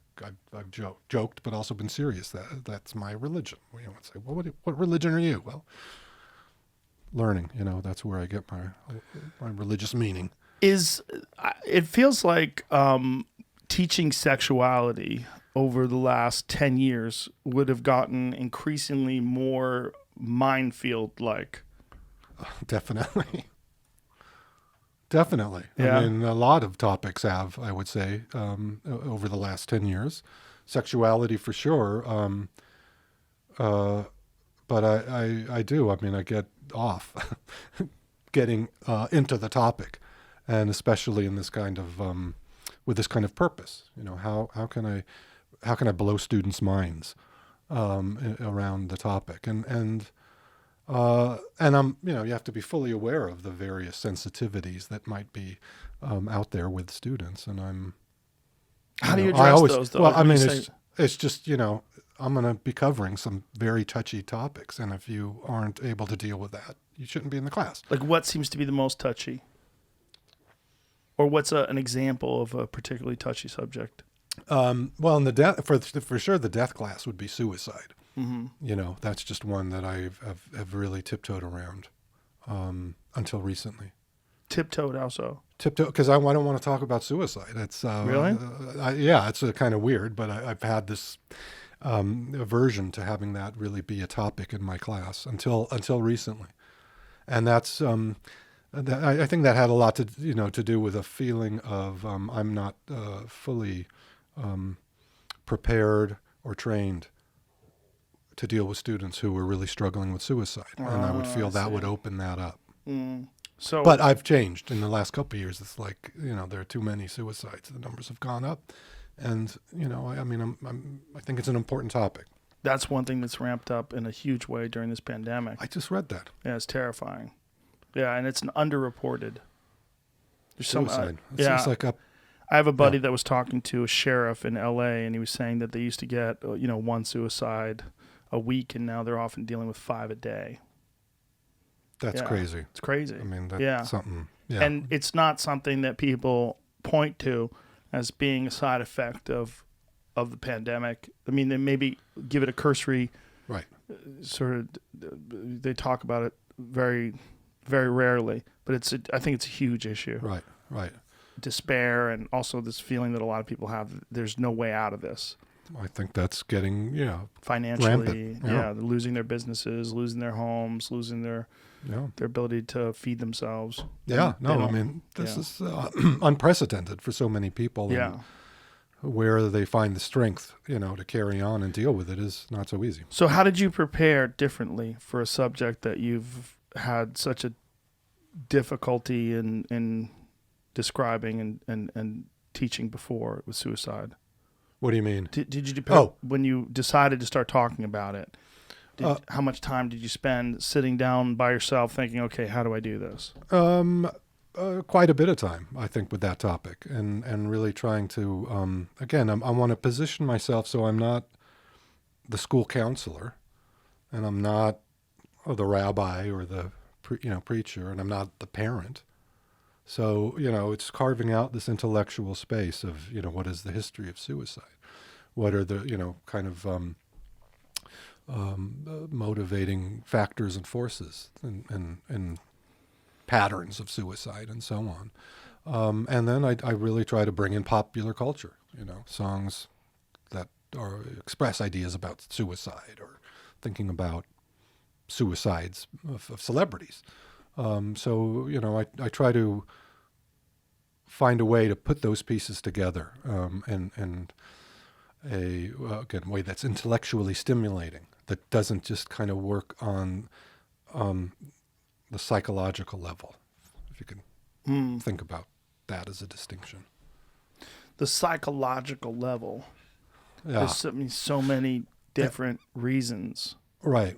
E: I've joked, but also been serious. That's my religion. You know, say, well, what religion are you? Well, learning. You know, that's where I get my religious meaning.
D: It feels like teaching sexuality over the last 10 years would have gotten increasingly more minefield-like.
E: Definitely. Definitely.
D: Yeah.
E: I mean, a lot of topics have, I would say, over the last 10 years. Sexuality for sure. But I do. I mean, I get off getting into the topic, and especially in this kind of, with this kind of purpose. You know, how can I blow students' minds around the topic? And I'm, you know, you have to be fully aware of the various sensitivities that might be out there with students. And I'm.
D: How do you
E: I
D: address
E: always,
D: those, though?
E: Well, I
D: When you
E: mean,
D: say-
E: it's just, you know, I'm going to be covering some very touchy topics, and if you aren't able to deal with that, you shouldn't be in the class.
D: like what seems to be the most touchy? Or what's an example of a particularly touchy subject?
E: Well, in the death, for sure, the death class would be suicide.
D: Mm-hmm.
E: You know, that's just one that have really tiptoed around until recently.
D: Tiptoed also.
E: Tiptoe, because I don't want to talk about suicide. It's
D: Really?
E: It's kind of weird, but I've had this aversion to having that really be a topic in my class until recently, and that's I think that had a lot to do with a feeling of I'm not fully prepared or trained to deal with students who were really struggling with suicide, and I would feel that would open that up.
D: So,
E: But I've changed in the last couple of years. It's like, you know, there are too many suicides. The numbers have gone up. And, you know, I mean, I think it's an important topic.
D: that's one thing that's ramped up in a huge way during this pandemic.
E: I just read that.
D: Yeah, it's terrifying. Yeah, and it's underreported. There's
E: Suicide. It
D: yeah.
E: seems like a,
D: I have a buddy that was talking to a sheriff in LA, and he was saying that they used to get, one suicide a week, and now they're often dealing with 5 a day.
E: that's
D: Yeah.
E: crazy.
D: It's crazy.
E: I mean, that's
D: Yeah.
E: something. Yeah.
D: And it's not something that people point to as being a side effect of the pandemic. I mean, they maybe give it a cursory
E: right.
D: sort of, they talk about it very, very rarely, but I think it's a huge issue.
E: Right. Right.
D: Despair, and also this feeling that a lot of people have, there's no way out of this.
E: I think that's getting,
D: Financially,
E: Rampant, yeah.
D: they're losing their businesses, losing their homes, losing their ability to feed themselves.
E: Yeah.
D: They
E: No, I
D: don't-
E: mean, this
D: yeah.
E: is unprecedented for so many people.
D: Yeah.
E: And where they find the strength, to carry on and deal with it is not so easy.
D: So how did you prepare differently for a subject that you've had such a difficulty in describing and teaching before with suicide?
E: What do you mean?
D: Did you prepare when you decided to start talking about it? How much time did you spend sitting down by yourself thinking, okay, how do I do this?
E: Quite a bit of time, I think, with that topic, and really trying to, again, I want to position myself so I'm not the school counselor, and I'm not the rabbi or the preacher, and I'm not the parent. So, it's carving out this intellectual space of, what is the history of suicide? What are the, kind of motivating factors and forces and patterns of suicide and so on. And then I really try to bring in popular culture, songs that express ideas about suicide or thinking about suicides of celebrities. So, I try to find a way to put those pieces together and again, way that's intellectually stimulating, that doesn't just kind of work on the psychological level, if you can think about that as a distinction.
D: The psychological level.
E: Yeah.
D: There's so many different reasons.
E: Right.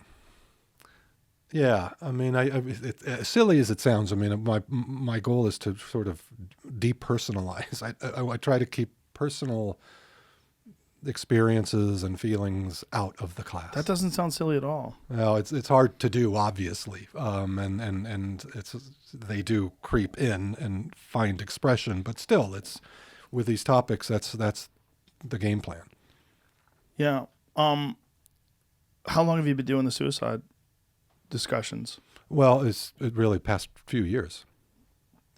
E: Yeah. I mean, as silly as it sounds, I mean, my goal is to sort of depersonalize. I try to keep personal experiences and feelings out of the class.
D: That doesn't sound silly at all.
E: Well, it's hard to do, obviously, and they do creep in and find expression, but still, it's with these topics. That's the game plan.
D: Yeah. How long have you been doing the suicide discussions?
E: Well, it really past few years,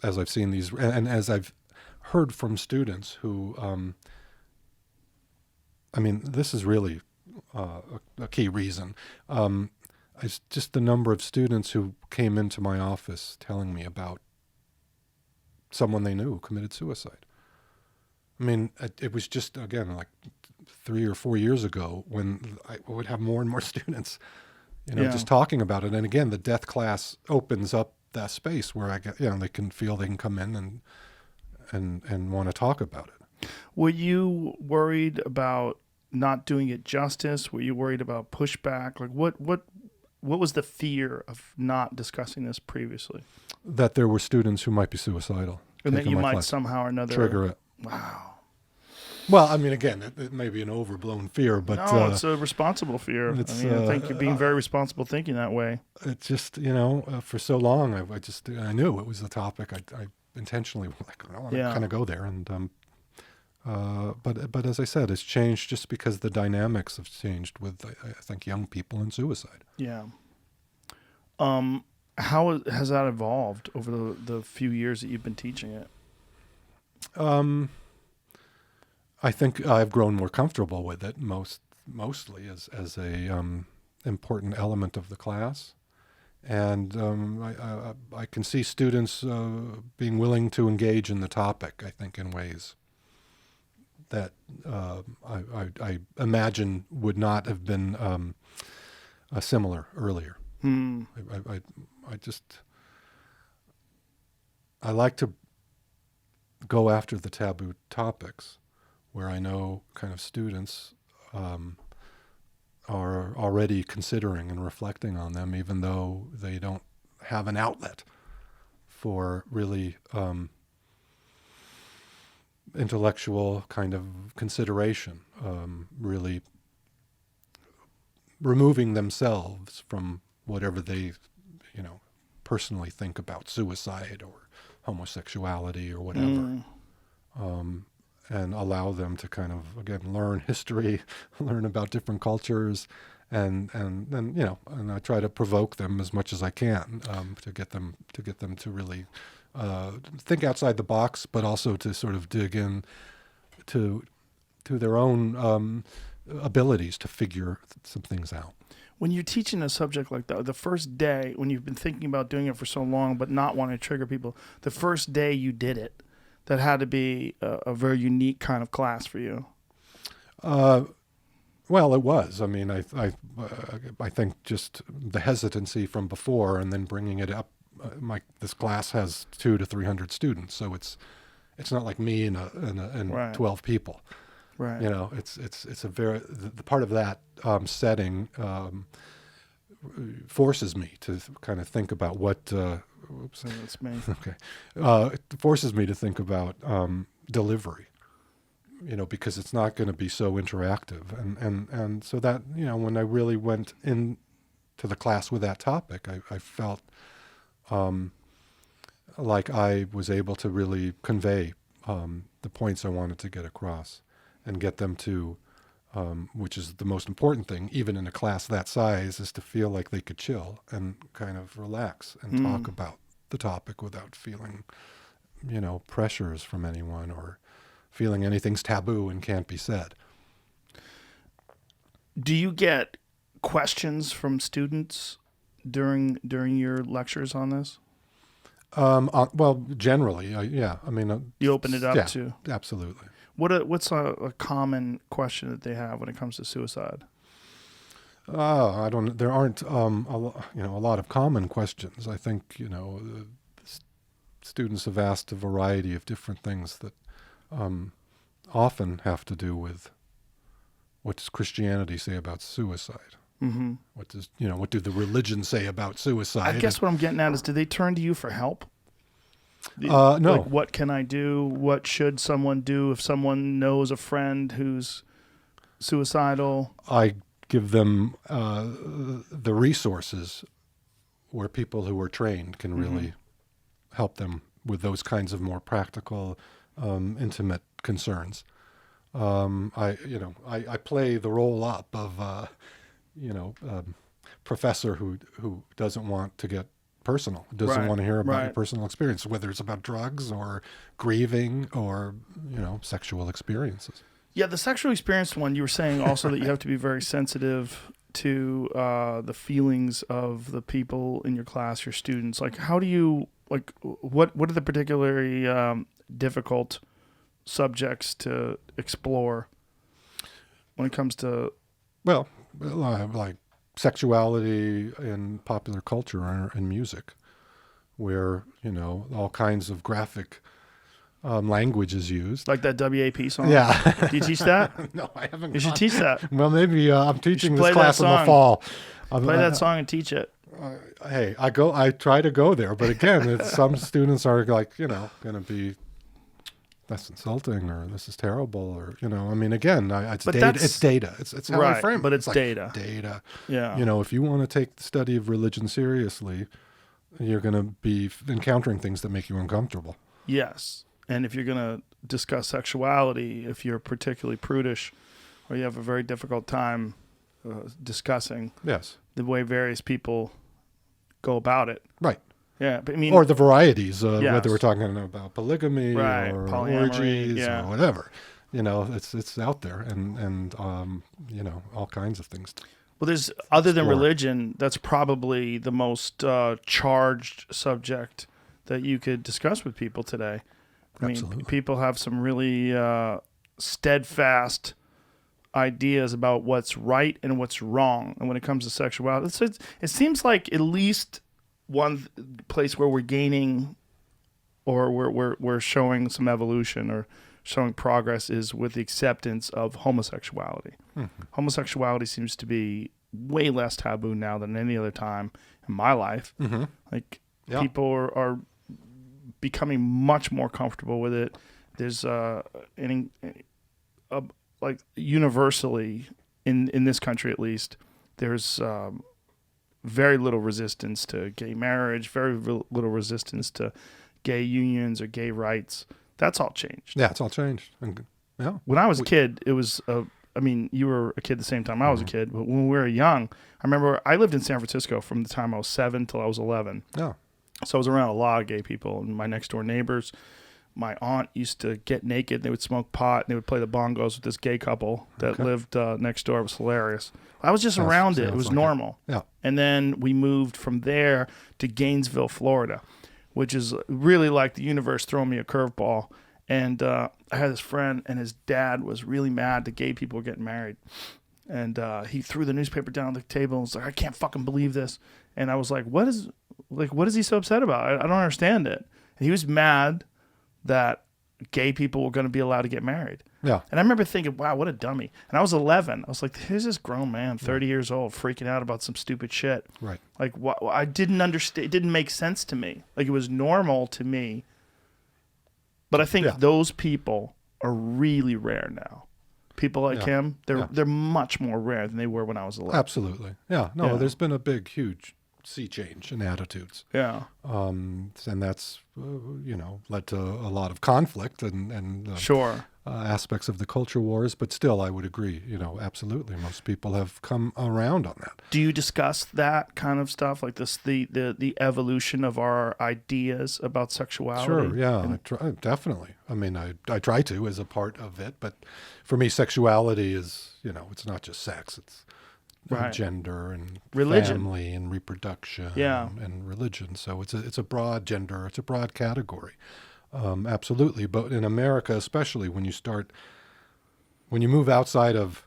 E: as I've seen these, and as I've heard from students who, I mean, this is really a key reason. It's just the number of students who came into my office telling me about someone they knew who committed suicide. I mean, it was just, again, like 3 or 4 years ago when I would have more and more students, just talking about it. And again, the death class opens up that space where they can feel they can come in and want to talk about it.
D: Were you worried about not doing it justice? Were you worried about pushback? Like what was the fear of not discussing this previously?
E: That there were students who might be suicidal.
D: And that you might
E: class.
D: somehow or another
E: Trigger it.
D: Wow.
E: Well, I mean, again, it may be an overblown fear, but
D: no, it's a responsible fear. I think you're being very responsible thinking that way.
E: It's just, for so long, I knew it was the topic. I intentionally I want to kind of go there, and but as I said, it's changed just because the dynamics have changed with I think young people and suicide.
D: Yeah. How has that evolved over the few years that you've been teaching it?
E: I think I've grown more comfortable with it mostly as a important element of the class, and I can see students being willing to engage in the topic. I think in ways that I imagine would not have been similar earlier. I like to go after the taboo topics where I know kind of students are already considering and reflecting on them, even though they don't have an outlet for really intellectual kind of consideration, really removing themselves from whatever they, personally think about suicide or homosexuality or whatever. And allow them to kind of, again, learn history, learn about different cultures, and I try to provoke them as much as I can to get them to really think outside the box, but also to sort of dig in to their own abilities to figure some things out.
D: When you're teaching a subject like that, the first day, when you've been thinking about doing it for so long but not wanting to trigger people, the first day you did it, that had to be a very unique kind of class for you.
E: Well, it was. I mean, I think just the hesitancy from before and then bringing it up. This class has 200 to 300 students, so it's not like me and
D: Right.
E: 12 people.
D: Right.
E: It's a very the part of that setting forces me to kind of think about what. Oops.
D: That's me.
E: Okay. It forces me to think about delivery, because it's not going to be so interactive. And so that, when I really went into the class with that topic, I felt like I was able to really convey the points I wanted to get across and get them to, which is the most important thing, even in a class that size, is to feel like they could chill and kind of relax and talk about the topic without feeling, pressures from anyone or feeling anything's taboo and can't be said.
D: Do you get questions from students during your lectures on this?
E: Well, generally, yeah. I mean,
D: You open it up
E: yeah,
D: to
E: absolutely.
D: what's a common question that they have when it comes to suicide?
E: I don't. There aren't a lot of common questions. I think students have asked a variety of different things that often have to do with what does Christianity say about suicide.
D: Mm-hmm.
E: What do the religions say about suicide?
D: I guess what I'm getting at is, do they turn to you for help?
E: No.
D: Like, what can I do? What should someone do if someone knows a friend who's suicidal?
E: I give them the resources where people who are trained can really help them with those kinds of more practical, intimate concerns. I play the role up of professor who doesn't want to get personal, doesn't
D: Right,
E: want to hear about your
D: right.
E: personal experience, whether it's about drugs or grieving or sexual experiences.
D: Yeah, the sexual experience one, you were saying also that you have to be very sensitive to the feelings of the people in your class, your students. Like, how do you, like, what are the particularly difficult subjects to explore when it comes to...
E: Well, like sexuality in popular culture and music, where, all kinds of graphic language is used.
D: Like that WAP song?
E: Yeah.
D: Do you teach that?
E: No, I haven't.
D: You should teach that.
E: Well, maybe I'm teaching
D: play
E: this class
D: that
E: in the
D: song.
E: fall.
D: Play that song and teach it.
E: Hey, I try to go there, but again, some students are like, going to be, that's insulting, or this is terrible, or I mean, again, it's
D: But
E: data.
D: that's-
E: It's data. It's how I
D: Right,
E: frame it.
D: but it's
E: like
D: data.
E: Data.
D: Yeah.
E: If you want to take the study of religion seriously, you're going to be encountering things that make you uncomfortable.
D: Yes. And if you're going to discuss sexuality, if you're particularly prudish or you have a very difficult time discussing
E: Yes.
D: the way various people go about it.
E: Right.
D: Yeah. But I mean,
E: Or the varieties,
D: Yes.
E: whether we're talking about polygamy
D: Right,
E: or
D: polyamory,
E: orgies
D: yeah.
E: or whatever. It's out there, and all kinds of things.
D: well, there's, other than
E: Explore.
D: religion, that's probably the most charged subject that you could discuss with people today. I mean,
E: Absolutely.
D: people have some really steadfast ideas about what's right and what's wrong. And when it comes to sexuality, it seems like at least one place where we're gaining or we're showing some evolution or showing progress is with the acceptance of homosexuality.
E: Mm-hmm.
D: Homosexuality seems to be way less taboo now than any other time in my life.
E: Mm-hmm.
D: Like,
E: Yeah.
D: people are becoming much more comfortable with it. There's like universally in this country, at least, there's very little resistance to gay marriage, very little resistance to gay unions or gay rights. That's all changed.
E: Yeah, it's all changed. And, yeah.
D: When I was a kid, it was I mean, you were a kid the same time I was a kid, but when we were young, I remember I lived in San Francisco from the time I was 7 till I was 11.
E: Yeah.
D: So I was around a lot of gay people, and my next door neighbors. My aunt used to get naked. They would smoke pot, and they would play the bongos with this gay couple that lived next door. It was hilarious. I was just around it. It was
E: sounds like
D: normal.
E: Yeah.
D: And then we moved from there to Gainesville, Florida, which is really like the universe throwing me a curveball. And I had this friend, and his dad was really mad that gay people were getting married. And he threw the newspaper down on the table and was like, I can't fucking believe this. And I was like, what is he so upset about? I don't understand it. And he was mad that gay people were going to be allowed to get married.
E: Yeah.
D: And I remember thinking, wow, what a dummy. And I was 11. I was like, here's this grown man, 30 years old, freaking out about some stupid shit.
E: Right.
D: Like, I didn't understand. It didn't make sense to me. Like, it was normal to me. But I think those people are really rare now. People like him, they're much more rare than they were when I was 11.
E: Absolutely. Yeah. No,
D: Yeah.
E: there's been a big, huge sea change in attitudes.
D: Yeah.
E: And that's, led to a lot of conflict and
D: Sure.
E: aspects of the culture wars. But still, I would agree, absolutely. Most people have come around on that.
D: Do you discuss that kind of stuff, like this, the evolution of our ideas about sexuality?
E: Sure, yeah,
D: And-
E: definitely. I mean, I try to as a part of it, but for me, sexuality is, it's not just sex. It's
D: Right.
E: gender and
D: Religion.
E: family and reproduction
D: Yeah.
E: and religion. So it's a broad gender, it's a broad category. Absolutely. But in America, especially when you move outside of,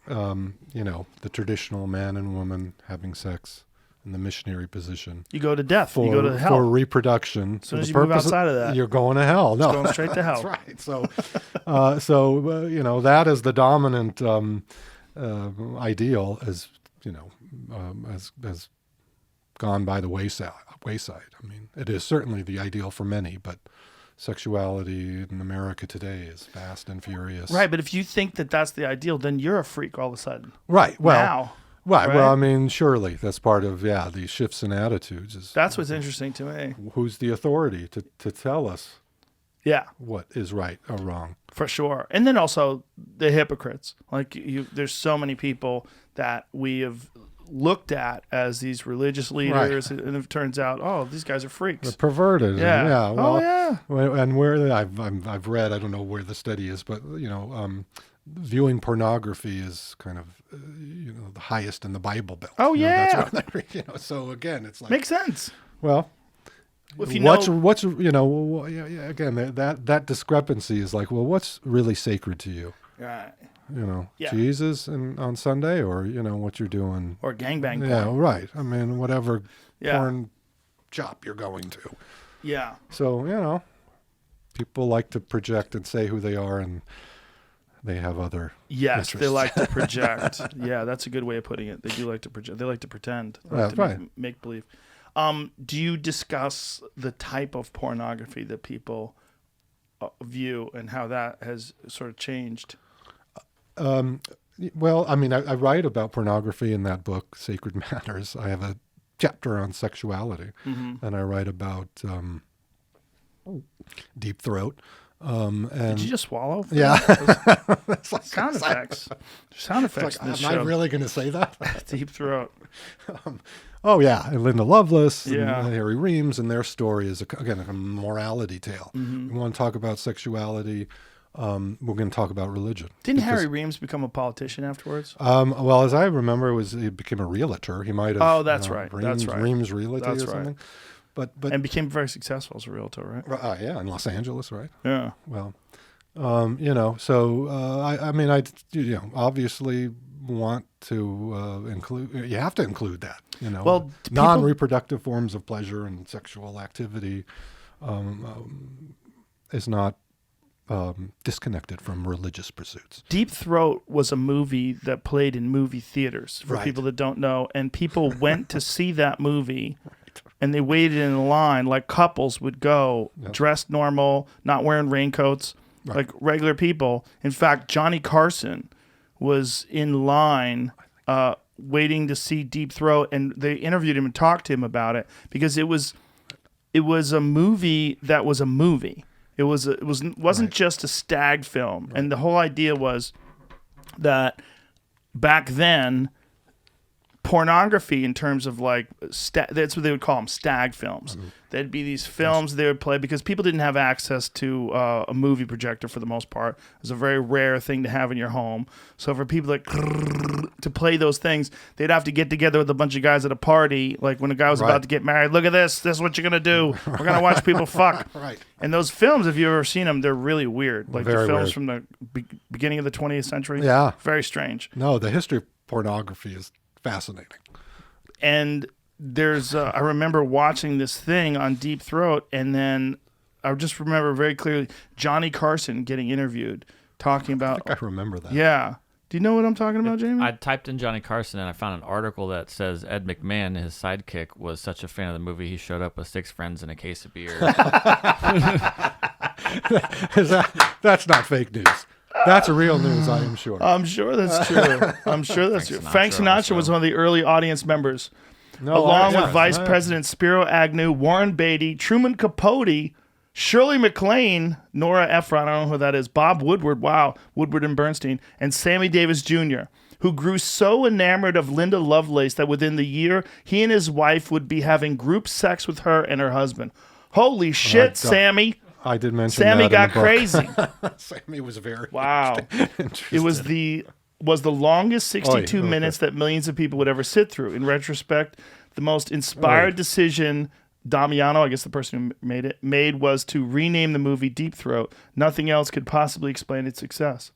E: the traditional man and woman having sex in the missionary position
D: You go to death.
E: for,
D: you go to hell.
E: for reproduction.
D: As soon
E: for
D: as
E: the
D: you move
E: purpose
D: outside of that,
E: you're going to hell. No,
D: going straight to hell.
E: That's right. So, that is the dominant ideal as, has gone by the wayside. I mean, it is certainly the ideal for many, but sexuality in America today is fast and furious.
D: Right, but if you think that that's the ideal, then you're a freak all of a sudden.
E: Right. Well,
D: Now,
E: right.
D: right?
E: Well, I mean, surely that's part of, these shifts in attitudes.
D: That's what's interesting to me.
E: Who's the authority to tell us
D: Yeah,
E: what is right or wrong?
D: for sure. And then also the hypocrites. Like there's so many people that we have looked at as these religious leaders, and it turns out, oh, these guys are freaks.
E: They're perverted.
D: Yeah.
E: Yeah. Well,
D: Oh, yeah.
E: And where I've read, I don't know where the study is, but viewing pornography is kind of the highest in the Bible Belt.
D: Oh, yeah.
E: That's what so again, it's like
D: Makes sense.
E: well.
D: If you
E: what's
D: know,
E: again that discrepancy is like, well, what's really sacred to you?
D: right. Yeah.
E: Jesus on Sunday, or what you're doing.
D: Or gangbang porn.
E: Yeah, right. I mean, whatever
D: Yeah.
E: porn shop you're going to.
D: Yeah.
E: So people like to project and say who they are, and they have other.
D: Yes, they
E: interests.
D: like to project. Yeah, that's a good way of putting it. They do like to project. They like to pretend. They like to
E: Right.
D: make believe. Do you discuss the type of pornography that people view and how that has sort of changed?
E: Well, I mean, I write about pornography in that book, Sacred Matters. I have a chapter on sexuality, and I write about deep throat. And
D: Did you just swallow?
E: yeah,
D: It's like sound effects. Sound effects in this
E: am I
D: show.
E: really going to say that?
D: Deep throat.
E: Oh yeah, and Linda Lovelace
D: Yeah.
E: and Harry Reams, and their story is again a morality tale. We want to talk about sexuality. We're going to talk about religion.
D: Didn't Harry Reams become a politician afterwards?
E: Well, as I remember, he became a realtor. He might have.
D: Oh, that's right. That's right.
E: Reams Realty
D: That's
E: or
D: right.
E: something. But
D: And became very successful as a realtor, right?
E: yeah, in Los Angeles, right?
D: Yeah.
E: Well, so I mean, I obviously want to include. You have to include that.
D: Well, people-
E: non-reproductive forms of pleasure and sexual activity is not disconnected from religious pursuits.
D: Deep Throat was a movie that played in movie theaters for
E: Right.
D: people that don't know, and people went to see that movie, and they waited in line like couples would go, dressed normal, not wearing raincoats, like regular people. In fact, Johnny Carson was in line waiting to see Deep Throat, and they interviewed him and talked to him about it because it was a movie that was a movie. It wasn't just a stag film, and the whole idea was that back then, pornography in terms of like that's what they would call them, stag films. There'd be these films they would play because people didn't have access to a movie projector for the most part. It was a very rare thing to have in your home. So for people like to play those things, they'd have to get together with a bunch of guys at a party. Like when a guy was about to get married, look at this. This is what you're gonna do. We're gonna watch people fuck.
E: Right.
D: And those films, if you've ever seen them, they're really weird. Like
E: Very
D: the films
E: weird.
D: from the beginning of the 20th century.
E: Yeah.
D: Very strange.
E: No, the history of pornography is fascinating.
D: And there's I remember watching this thing on Deep Throat, and then I just remember very clearly Johnny Carson getting interviewed talking about
E: I remember that.
D: yeah. Do you know what I'm talking about, Jamie?
A: I typed in Johnny Carson and I found an article that says Ed McMahon, his sidekick, was such a fan of the movie he showed up with 6 friends and a case of beer.
E: That's not fake news. That's real news, I am sure.
D: I'm sure that's true. I'm sure that's true. Frank Sinatra was one of the early audience members, along with Vice President Spiro Agnew, Warren Beatty, Truman Capote, Shirley MacLaine, Nora Ephron, I don't know who that is, Bob Woodward, wow, Woodward and Bernstein, and Sammy Davis Jr., who grew so enamored of Linda Lovelace that within the year, he and his wife would be having group sex with her and her husband. Holy shit, Sammy.
E: I did mention
D: Sammy
E: that
D: got
E: in the book.
D: crazy.
E: Sammy was very
D: Wow.
E: interested.
D: It was the was the longest 62
E: okay.
D: minutes that millions of people would ever sit through. In retrospect, the most inspired decision Damiano, I guess the person who made was to rename the movie Deep Throat. Nothing else could possibly explain its success.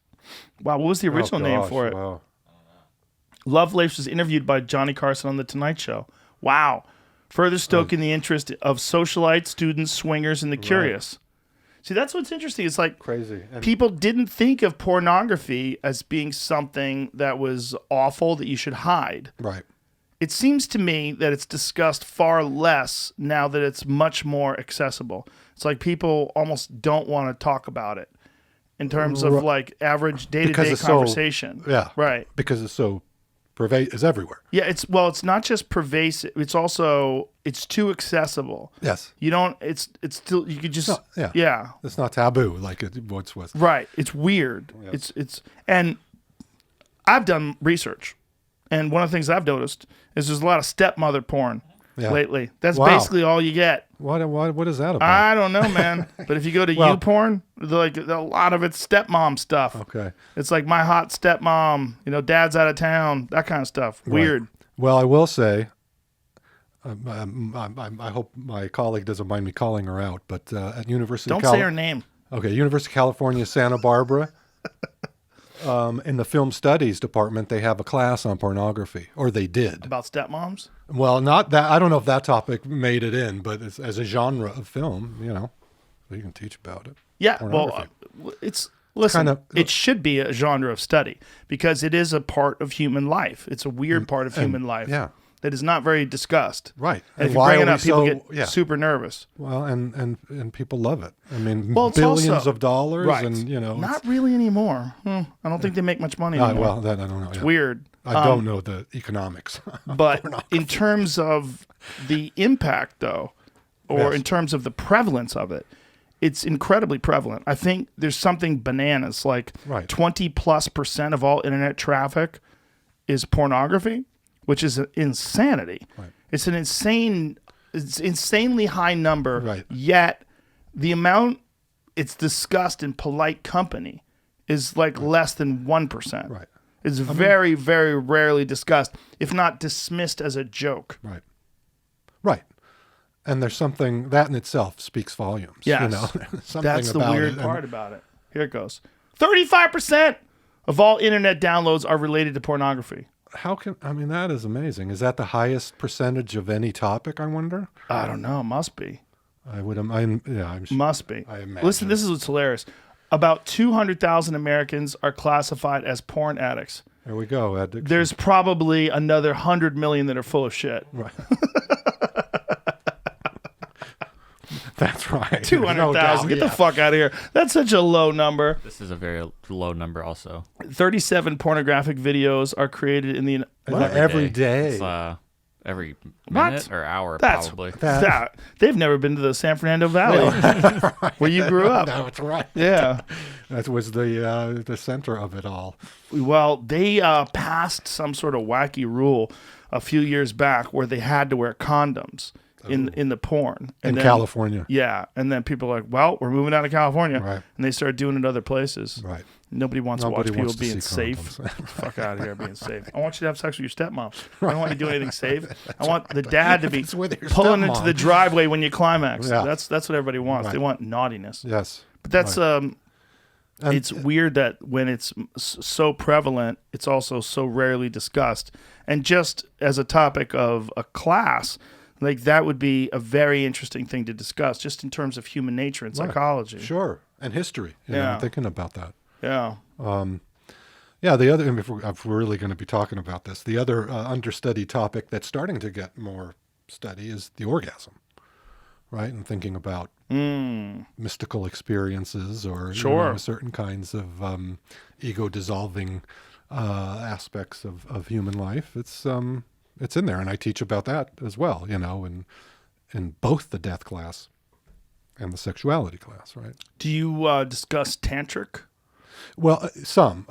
D: Wow, what was the original name for it?
E: Wow.
D: Lovelace was interviewed by Johnny Carson on The Tonight Show. Wow. Further stoking the interest of socialites, students, swingers, and the curious. See, that's what's interesting. It's like
E: Crazy. And
D: people didn't think of pornography as being something that was awful that you should hide.
E: right.
D: It seems to me that it's discussed far less now that it's much more accessible. It's like people almost don't want to talk about it in terms of like average day-to-day conversation. Right.
E: Because it's so it's everywhere.
D: Yeah, it's not just pervasive. It's too accessible.
E: Yes.
D: You don't. It's still you could just
E: yeah. It's not taboo like it once was.
D: Right. It's weird.
E: Yes.
D: It's and I've done research, and one of the things I've noticed is there's a lot of stepmother porn lately. That's basically all you get.
E: What is that about?
D: I don't know, man. But if you go to YouPorn, like a lot of it's stepmom stuff.
E: Okay.
D: It's like my hot stepmom. Dad's out of town. That kind of stuff. Weird.
E: Right. Well, I will say, I hope my colleague doesn't mind me calling her out, but at University
D: Don't say her name.
E: Okay, University of California, Santa Barbara, in the film studies department, they have a class on pornography, or they did.
D: About stepmoms?
E: Well, not that. I don't know if that topic made it in, but as a genre of film, you can teach about it.
D: Yeah, well, it should be a genre of study because it is a part of human life. It's a weird part of human life that is not very discussed.
E: Right.
D: And if you bring it up, people get super nervous.
E: Well, and people love it. I mean,
D: it's
E: billions of dollars,
D: right.
E: and
D: not really anymore. I don't think they make much money anymore.
E: Well, that I don't know.
D: It's weird.
E: I don't know the economics.
D: But in terms of the impact, though, or in terms of the prevalence of it, it's incredibly prevalent. I think there's something bananas, like 20+% of all internet traffic is pornography, which is insanity. Right. It's insanely high number.
E: Right.
D: Yet the amount it's discussed in polite company is like less than 1%.
E: Right.
D: It's very, very rarely discussed, if not dismissed as a joke.
E: Right. Right. And there's something that in itself speaks volumes.
D: Yes. That's the weird part about it. Here it goes. 35% of all internet downloads are related to pornography.
E: That is amazing. Is that the highest percentage of any topic, I wonder?
D: I don't know. Must be.
E: Must
D: be.
E: I imagine.
D: Listen, this is what's hilarious. About 200,000 Americans are classified as porn addicts.
E: There we go. Addiction.
D: There's probably another 100 million that are full of shit.
E: Right. That's right.
D: 200,000. Get the fuck out of here. That's such a low number.
A: This is a very low number also.
D: 37 pornographic videos are created in the...
E: Every day.
A: It's, every minute or hour,
D: That's
A: probably.
D: They've never been to the San Fernando Valley where you grew up.
E: That's right.
D: Yeah.
E: That was the center of it all.
D: Well, they passed some sort of wacky rule a few years back where they had to wear condoms in the porn.
E: And California.
D: Yeah. And then people are like, well, we're moving out of California.
E: Right.
D: And they started doing it other places.
E: Right.
D: Nobody wants to watch people being safe.
E: Condoms.
D: Fuck out of here being safe. I want you to have sex with your stepmom. I don't want you to do anything safe. I want the dad to be pulling into the driveway when you climax.
E: Yeah.
D: That's what everybody wants.
E: Right.
D: They want naughtiness.
E: Yes.
D: But that's it's weird that when it's so prevalent, it's also so rarely discussed. And just as a topic of a class, like that would be a very interesting thing to discuss, just in terms of human nature and psychology.
E: Sure, and history. I'm thinking about that.
D: Yeah.
E: The other, if we're really going to be talking about this, the other understudied topic that's starting to get more study is the orgasm, right? And thinking about mystical experiences or certain kinds of ego-dissolving aspects of human life. It's in there, and I teach about that as well, in both the death class and the sexuality class, right?
D: Do you discuss tantric?
E: Well, some.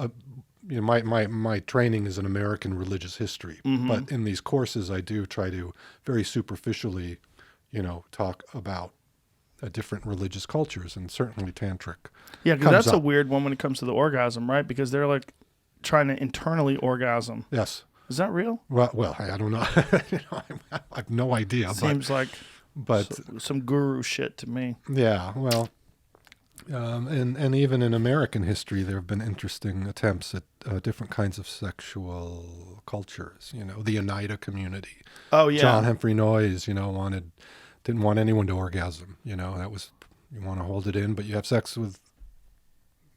E: My training is in American religious history, but in these courses, I do try to very superficially, talk about different religious cultures, and certainly tantric.
D: Yeah, because that's a weird one when it comes to the orgasm, right? Because they're like trying to internally orgasm.
E: Yes.
D: Is that real?
E: Well, I don't know. I have no idea.
D: Seems like
E: but
D: some guru shit to me.
E: yeah, well, and even in American history, there have been interesting attempts at different kinds of sexual cultures. The Oneida community.
D: Oh yeah.
E: John Humphrey Noyes, didn't want anyone to orgasm. That was, you want to hold it in, but you have sex with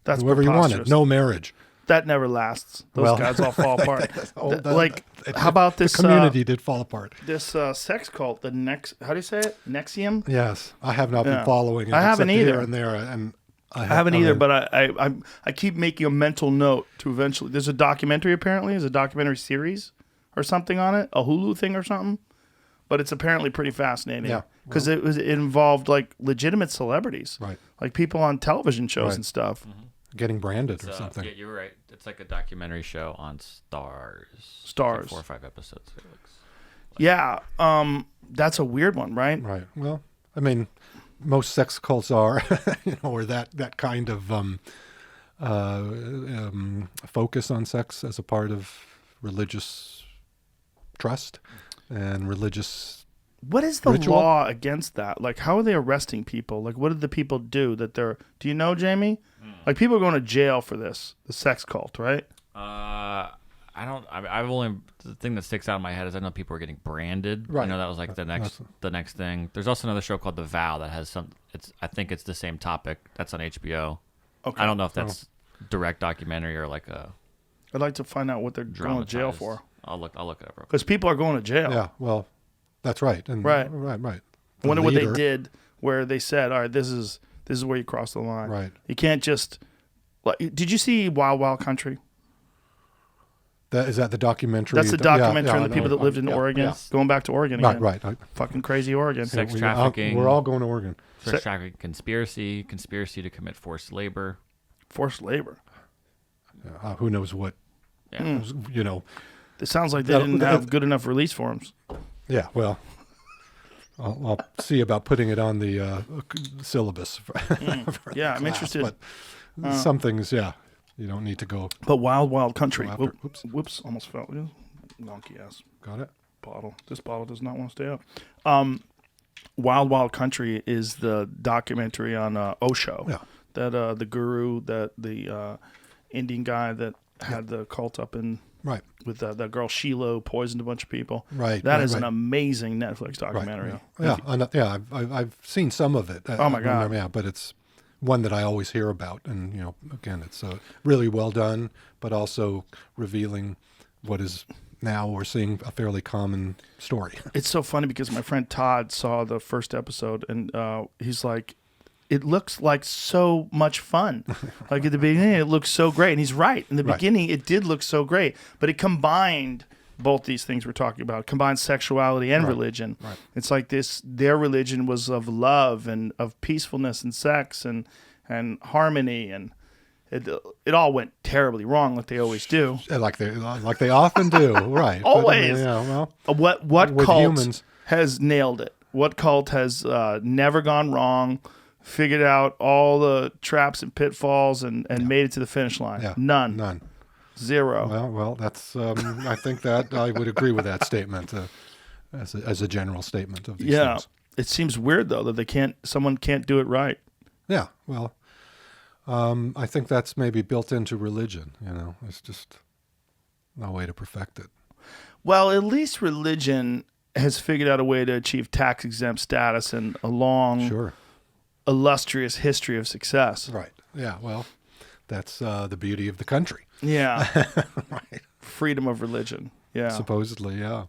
D: That's
E: whoever you wanted.
D: preposterous.
E: No marriage.
D: That never lasts. Those guys all fall apart. How about this
E: The community did fall apart.
D: This sex cult, how do you say it? Nexium?
E: Yes, I have not been following it.
D: I haven't
E: except
D: either.
E: Here and there, and
D: I haven't either, but I keep making a mental note to eventually. There's a documentary apparently. There's a documentary series or something on it, a Hulu thing or something. But it's apparently pretty fascinating.
E: Yeah,
D: because it involved like legitimate celebrities,
E: right,
D: like people on television shows and stuff.
E: Mm-hmm. Getting branded or something.
A: Yeah, you're right. It's like a documentary show on Stars.
D: Stars.
A: It's like 4 or 5 episodes. It looks like.
D: Yeah, that's a weird one, right?
E: Right. Well, I mean, most sex cults are, or that kind of focus on sex as a part of religious trust and religious.
D: What is the
E: ritual?
D: law against that? Like, how are they arresting people? Like, what did the people do that they're? Do you know, Jamie? Like, people are going to jail for this, the sex cult, right?
A: I don't. I've only, the thing that sticks out in my head is I know people are getting branded.
E: Right.
A: That was like the next thing. There's also another show called The Vow that has some. I think it's the same topic. That's on HBO.
D: Okay.
A: I don't know if that's direct documentary or like a.
D: I'd like to find out what they're going to jail for.
A: I'll look it up real quick.
D: Because people are going to jail.
E: Yeah. Well, that's right. And
D: Right.
E: Right.
D: I wonder what they did where they said, all right, this is where you cross the line.
E: Right.
D: You can't just. Like, did you see Wild Wild Country?
E: Is that the documentary?
D: That's the documentary on the
E: I
D: people
E: know.
D: that lived in Oregon.
E: Yeah.
D: Going back to Oregon again.
E: Right.
D: Fucking crazy Oregon.
A: Sex trafficking.
E: We're all going to Oregon.
A: Sex trafficking, conspiracy to commit forced labor.
D: Forced labor.
E: Who knows what?
A: Yeah.
D: It sounds like they didn't have good enough release forms.
E: Yeah. Well, I'll see about putting it on the syllabus. For
D: Yeah, I'm
E: class,
D: interested.
E: But some things, you don't need to go.
D: But Wild Wild Country.
E: Go after-
D: Whoops, almost fell. Donkey ass
E: Got it.
D: bottle. This bottle does not want to stay up. Wild Wild Country is the documentary on Osho.
E: Yeah.
D: That the guru, that the Indian guy that had the cult up in
E: Right.
D: with that girl Sheila who poisoned a bunch of people.
E: Right.
D: That
E: right,
D: is
E: right.
D: an amazing Netflix documentary.
E: Right. Yeah. I've seen some of it.
D: Oh my God.
E: Yeah, but it's one that I always hear about, and again, it's really well done, but also revealing what is now we're seeing a fairly common story.
D: It's so funny because my friend Todd saw the first episode and he's like, it looks like so much fun. Like at the beginning, it looks so great. And he's right. In the beginning, it did look so great. But it combined both these things we're talking about, combined sexuality and religion. Right. It's like their religion was of love and of peacefulness and sex and harmony. And it all went terribly wrong like they always do.
E: Like they often do, right?
D: Always.
E: But,
D: What
E: with
D: cult
E: humans
D: has nailed it? What cult has never gone wrong, figured out all the traps and pitfalls, and made it to the finish line?
E: Yeah.
D: None. Zero.
E: Well, that's. I think that I would agree with that statement as a general statement of these things.
D: It seems weird though that someone can't do it right.
E: Yeah. Well, I think that's maybe built into religion. It's just no way to perfect it.
D: Well, at least religion has figured out a way to achieve tax-exempt status and a long, illustrious history of success.
E: Right. Yeah. Well, that's the beauty of the country.
D: Yeah.
E: Right.
D: Freedom of religion. Yeah.
E: Supposedly, yeah.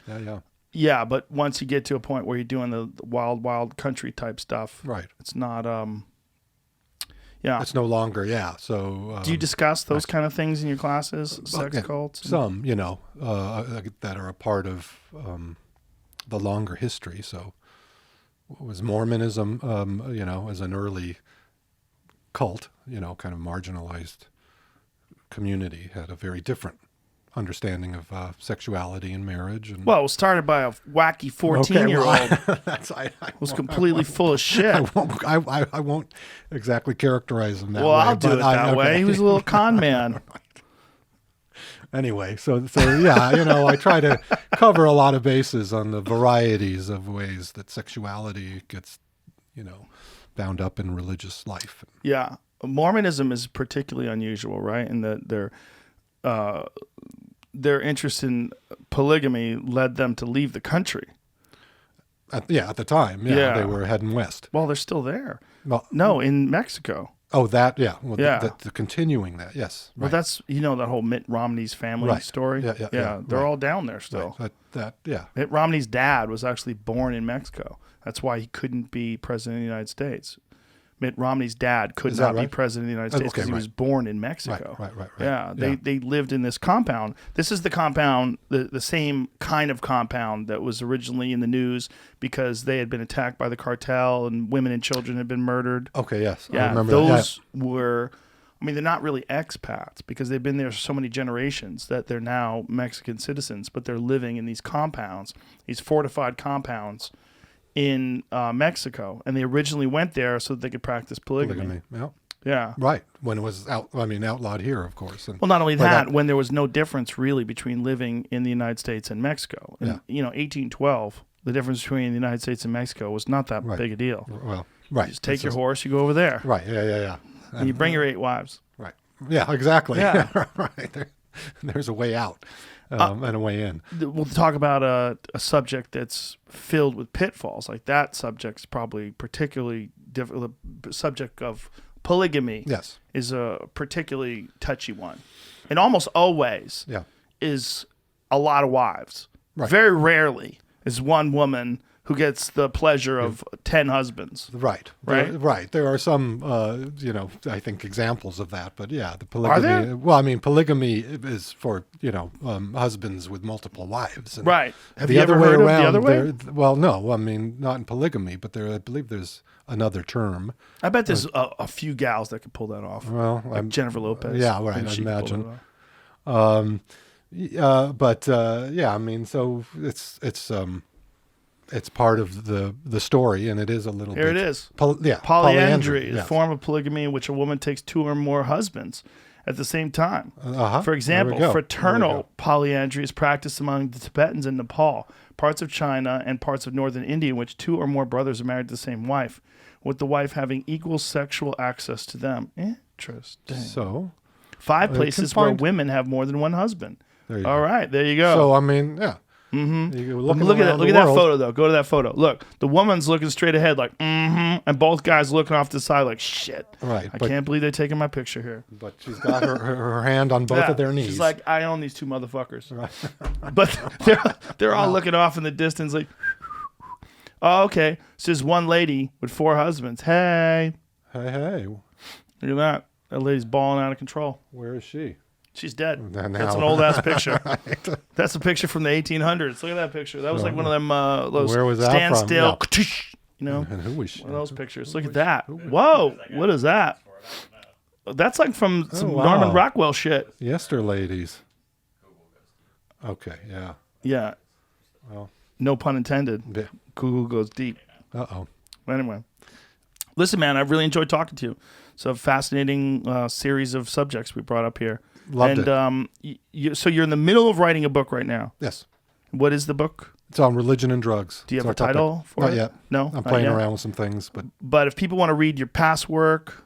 E: Yeah.
D: Yeah, but once you get to a point where you're doing the wild, wild country type stuff,
E: right? It's
D: not.
E: It's no longer. Yeah. So.
D: Do you discuss those kind of things in your classes? Sex cults.
E: Some, that are a part of the longer history. So, what was Mormonism? As an early cult, kind of marginalized community, had a very different understanding of sexuality and marriage. And
D: well, it was started by a wacky 14-year-old.
E: It
D: was completely full of shit.
E: I won't exactly characterize him that way.
D: Well, I'll do it that way. He was a little con man.
E: Anyway, so yeah, I try to cover a lot of bases on the varieties of ways that sexuality gets, bound up in religious life.
D: Yeah. Mormonism is particularly unusual, right? In that their interest in polygamy led them to leave the country.
E: At the time, they were heading west.
D: Well, they're still there.
E: Well,
D: No, in Mexico.
E: Oh, that, yeah. Well,
D: Yeah.
E: The continuing that, yes.
D: Well,
E: Right.
D: that's, that whole Mitt Romney's family story.
E: Yeah.
D: They're
E: Right.
D: all down there still.
E: Right. Yeah.
D: Mitt Romney's dad was actually born in Mexico. That's why he couldn't be president of the United States. Mitt Romney's dad could
E: Is that
D: not be
E: right?
D: president of the United States because he was born in Mexico.
E: Right.
D: Yeah,
E: Yeah.
D: they lived in this compound. This is the compound, the same kind of compound that was originally in the news because they had been attacked by the cartel and women and children had been murdered.
E: Okay, yes. I
D: Yeah,
E: remember
D: those
E: that.
D: were, they're not really expats because they've been there so many generations that they're now Mexican citizens, but they're living in these compounds, these fortified compounds in Mexico. And they originally went there so that they could practice polygamy.
E: Yeah.
D: Yeah.
E: Right. When it was outlawed here, of course. And,
D: Well, not only that, when there was no difference really between living in the United States and Mexico. In, 1812, the difference between the United States and Mexico was not that big a deal.
E: Well, right.
D: You just take your horse, you go over there.
E: Right. Yeah.
D: And you bring your 8 wives.
E: Right. Yeah, exactly.
D: Yeah.
E: Right. There's a way out and a way in.
D: We'll talk about a subject that's filled with pitfalls. Like that subject's probably particularly difficult. The subject of polygamy
E: Yes.
D: is a particularly touchy one. And almost always is a lot of wives.
E: Right.
D: Very rarely is one woman who gets the pleasure of 10 husbands.
E: Right.
D: Right?
E: There are some, I think examples of that, but yeah, the polygamy.
D: Are there?
E: Well, polygamy is for, husbands with multiple wives. And
D: Right. Have
E: the
D: you
E: other
D: ever
E: way
D: heard
E: around,
D: of the other way?
E: well, no, not in polygamy, but I believe there's another term.
D: I bet there's a few gals that could pull that off.
E: Well,
D: like Jennifer Lopez.
E: Yeah, right.
D: Maybe
E: I
D: she could pull
E: imagine.
D: that off.
E: So it's part of the story, and it is a little
D: Here
E: bit.
D: it is.
E: Polyandry
D: Polyandry is a
E: yes.
D: form of polygamy in which a woman takes 2 or more husbands at the same time.
E: Uh-huh.
D: For example,
E: There we go.
D: fraternal polyandry is practiced among the Tibetans in Nepal, parts of China, and parts of northern India in which 2 or more brothers are married to the same wife, with the wife having equal sexual access to them. Interesting.
E: So
D: 5 places where
E: confined-
D: women have more than one husband.
E: There you
D: All
E: go.
D: right, there you go.
E: So yeah. Mm-hmm.
D: Look at that photo, though. Go to that photo. Look, the woman's looking straight ahead like, and both guys looking off to the side like, shit.
E: Right,
D: I
E: but-
D: can't believe they're taking my picture here.
E: But she's got her hand on both of their knees.
D: She's like, I own these 2 motherfuckers. Right. But they're all looking off in the distance like, oh, okay. So there's one lady with 4 husbands. Hey.
E: hey,
D: Look at that. That lady's balling out of control.
E: where is she?
D: She's dead.
E: Now-
D: That's an old ass picture. That's a picture from the 1800s. Look at that picture. That was like one of them those
E: Where was that
D: stand
E: from?
D: still.
E: Yeah.
D: You know,
E: And who is she?
D: one of those pictures. Look at that. Whoa, what is that? That's like from some
E: wow.
D: Norman Rockwell shit.
E: Yester ladies. Okay, yeah.
D: Yeah.
E: Well.
D: No pun intended.
E: Yeah.
D: Google goes deep.
E: Uh-oh.
D: Anyway, listen, man, I've really enjoyed talking to you. It's a fascinating series of subjects we brought up here.
E: Loved it.
D: So you're in the middle of writing a book right now.
E: Yes.
D: What is the book?
E: It's on religion and drugs.
D: Do you have
E: So
D: a title for
E: Not
D: it?
E: yet.
D: No?
E: I'm
D: Not
E: playing
D: yet?
E: around with some things, but
D: But if people want to read your past work,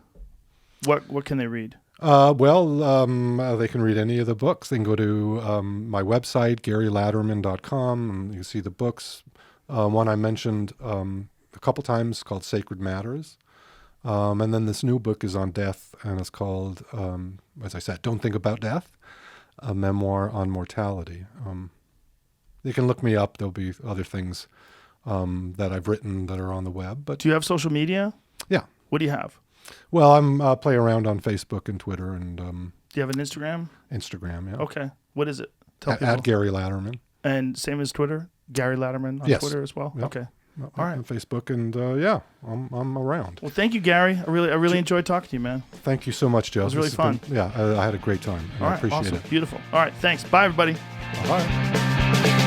D: what can they read?
E: they can read any of the books. They can go to my website, GaryLaderman.com, and you can see the books. One I mentioned a couple times called Sacred Matters. And then this new book is on death, and it's called, as I said, Don't Think About Death, a memoir on mortality. You can look me up. There'll be other things that I've written that are on the web. But
D: Do you have social media?
E: yeah.
D: What do you have?
E: Well, I'm play around on Facebook and Twitter and
D: Do you have an Instagram?
E: Instagram. Yeah.
D: Okay. What is it? Tell
E: At Gary Laderman.
D: And same as Twitter? Gary Laderman on
E: Yes.
D: Twitter as well?
E: Yep.
D: Okay.
E: All right. On Facebook, and I'm around.
D: Well, thank you, Gary. I really enjoyed talking to you, man.
E: Thank you so much, Joe.
D: It was really fun.
E: I had a great time.
D: All
E: I
D: right.
E: appreciate
D: Awesome.
E: it.
D: Beautiful. All right. Thanks. Bye, everybody.
E: All right.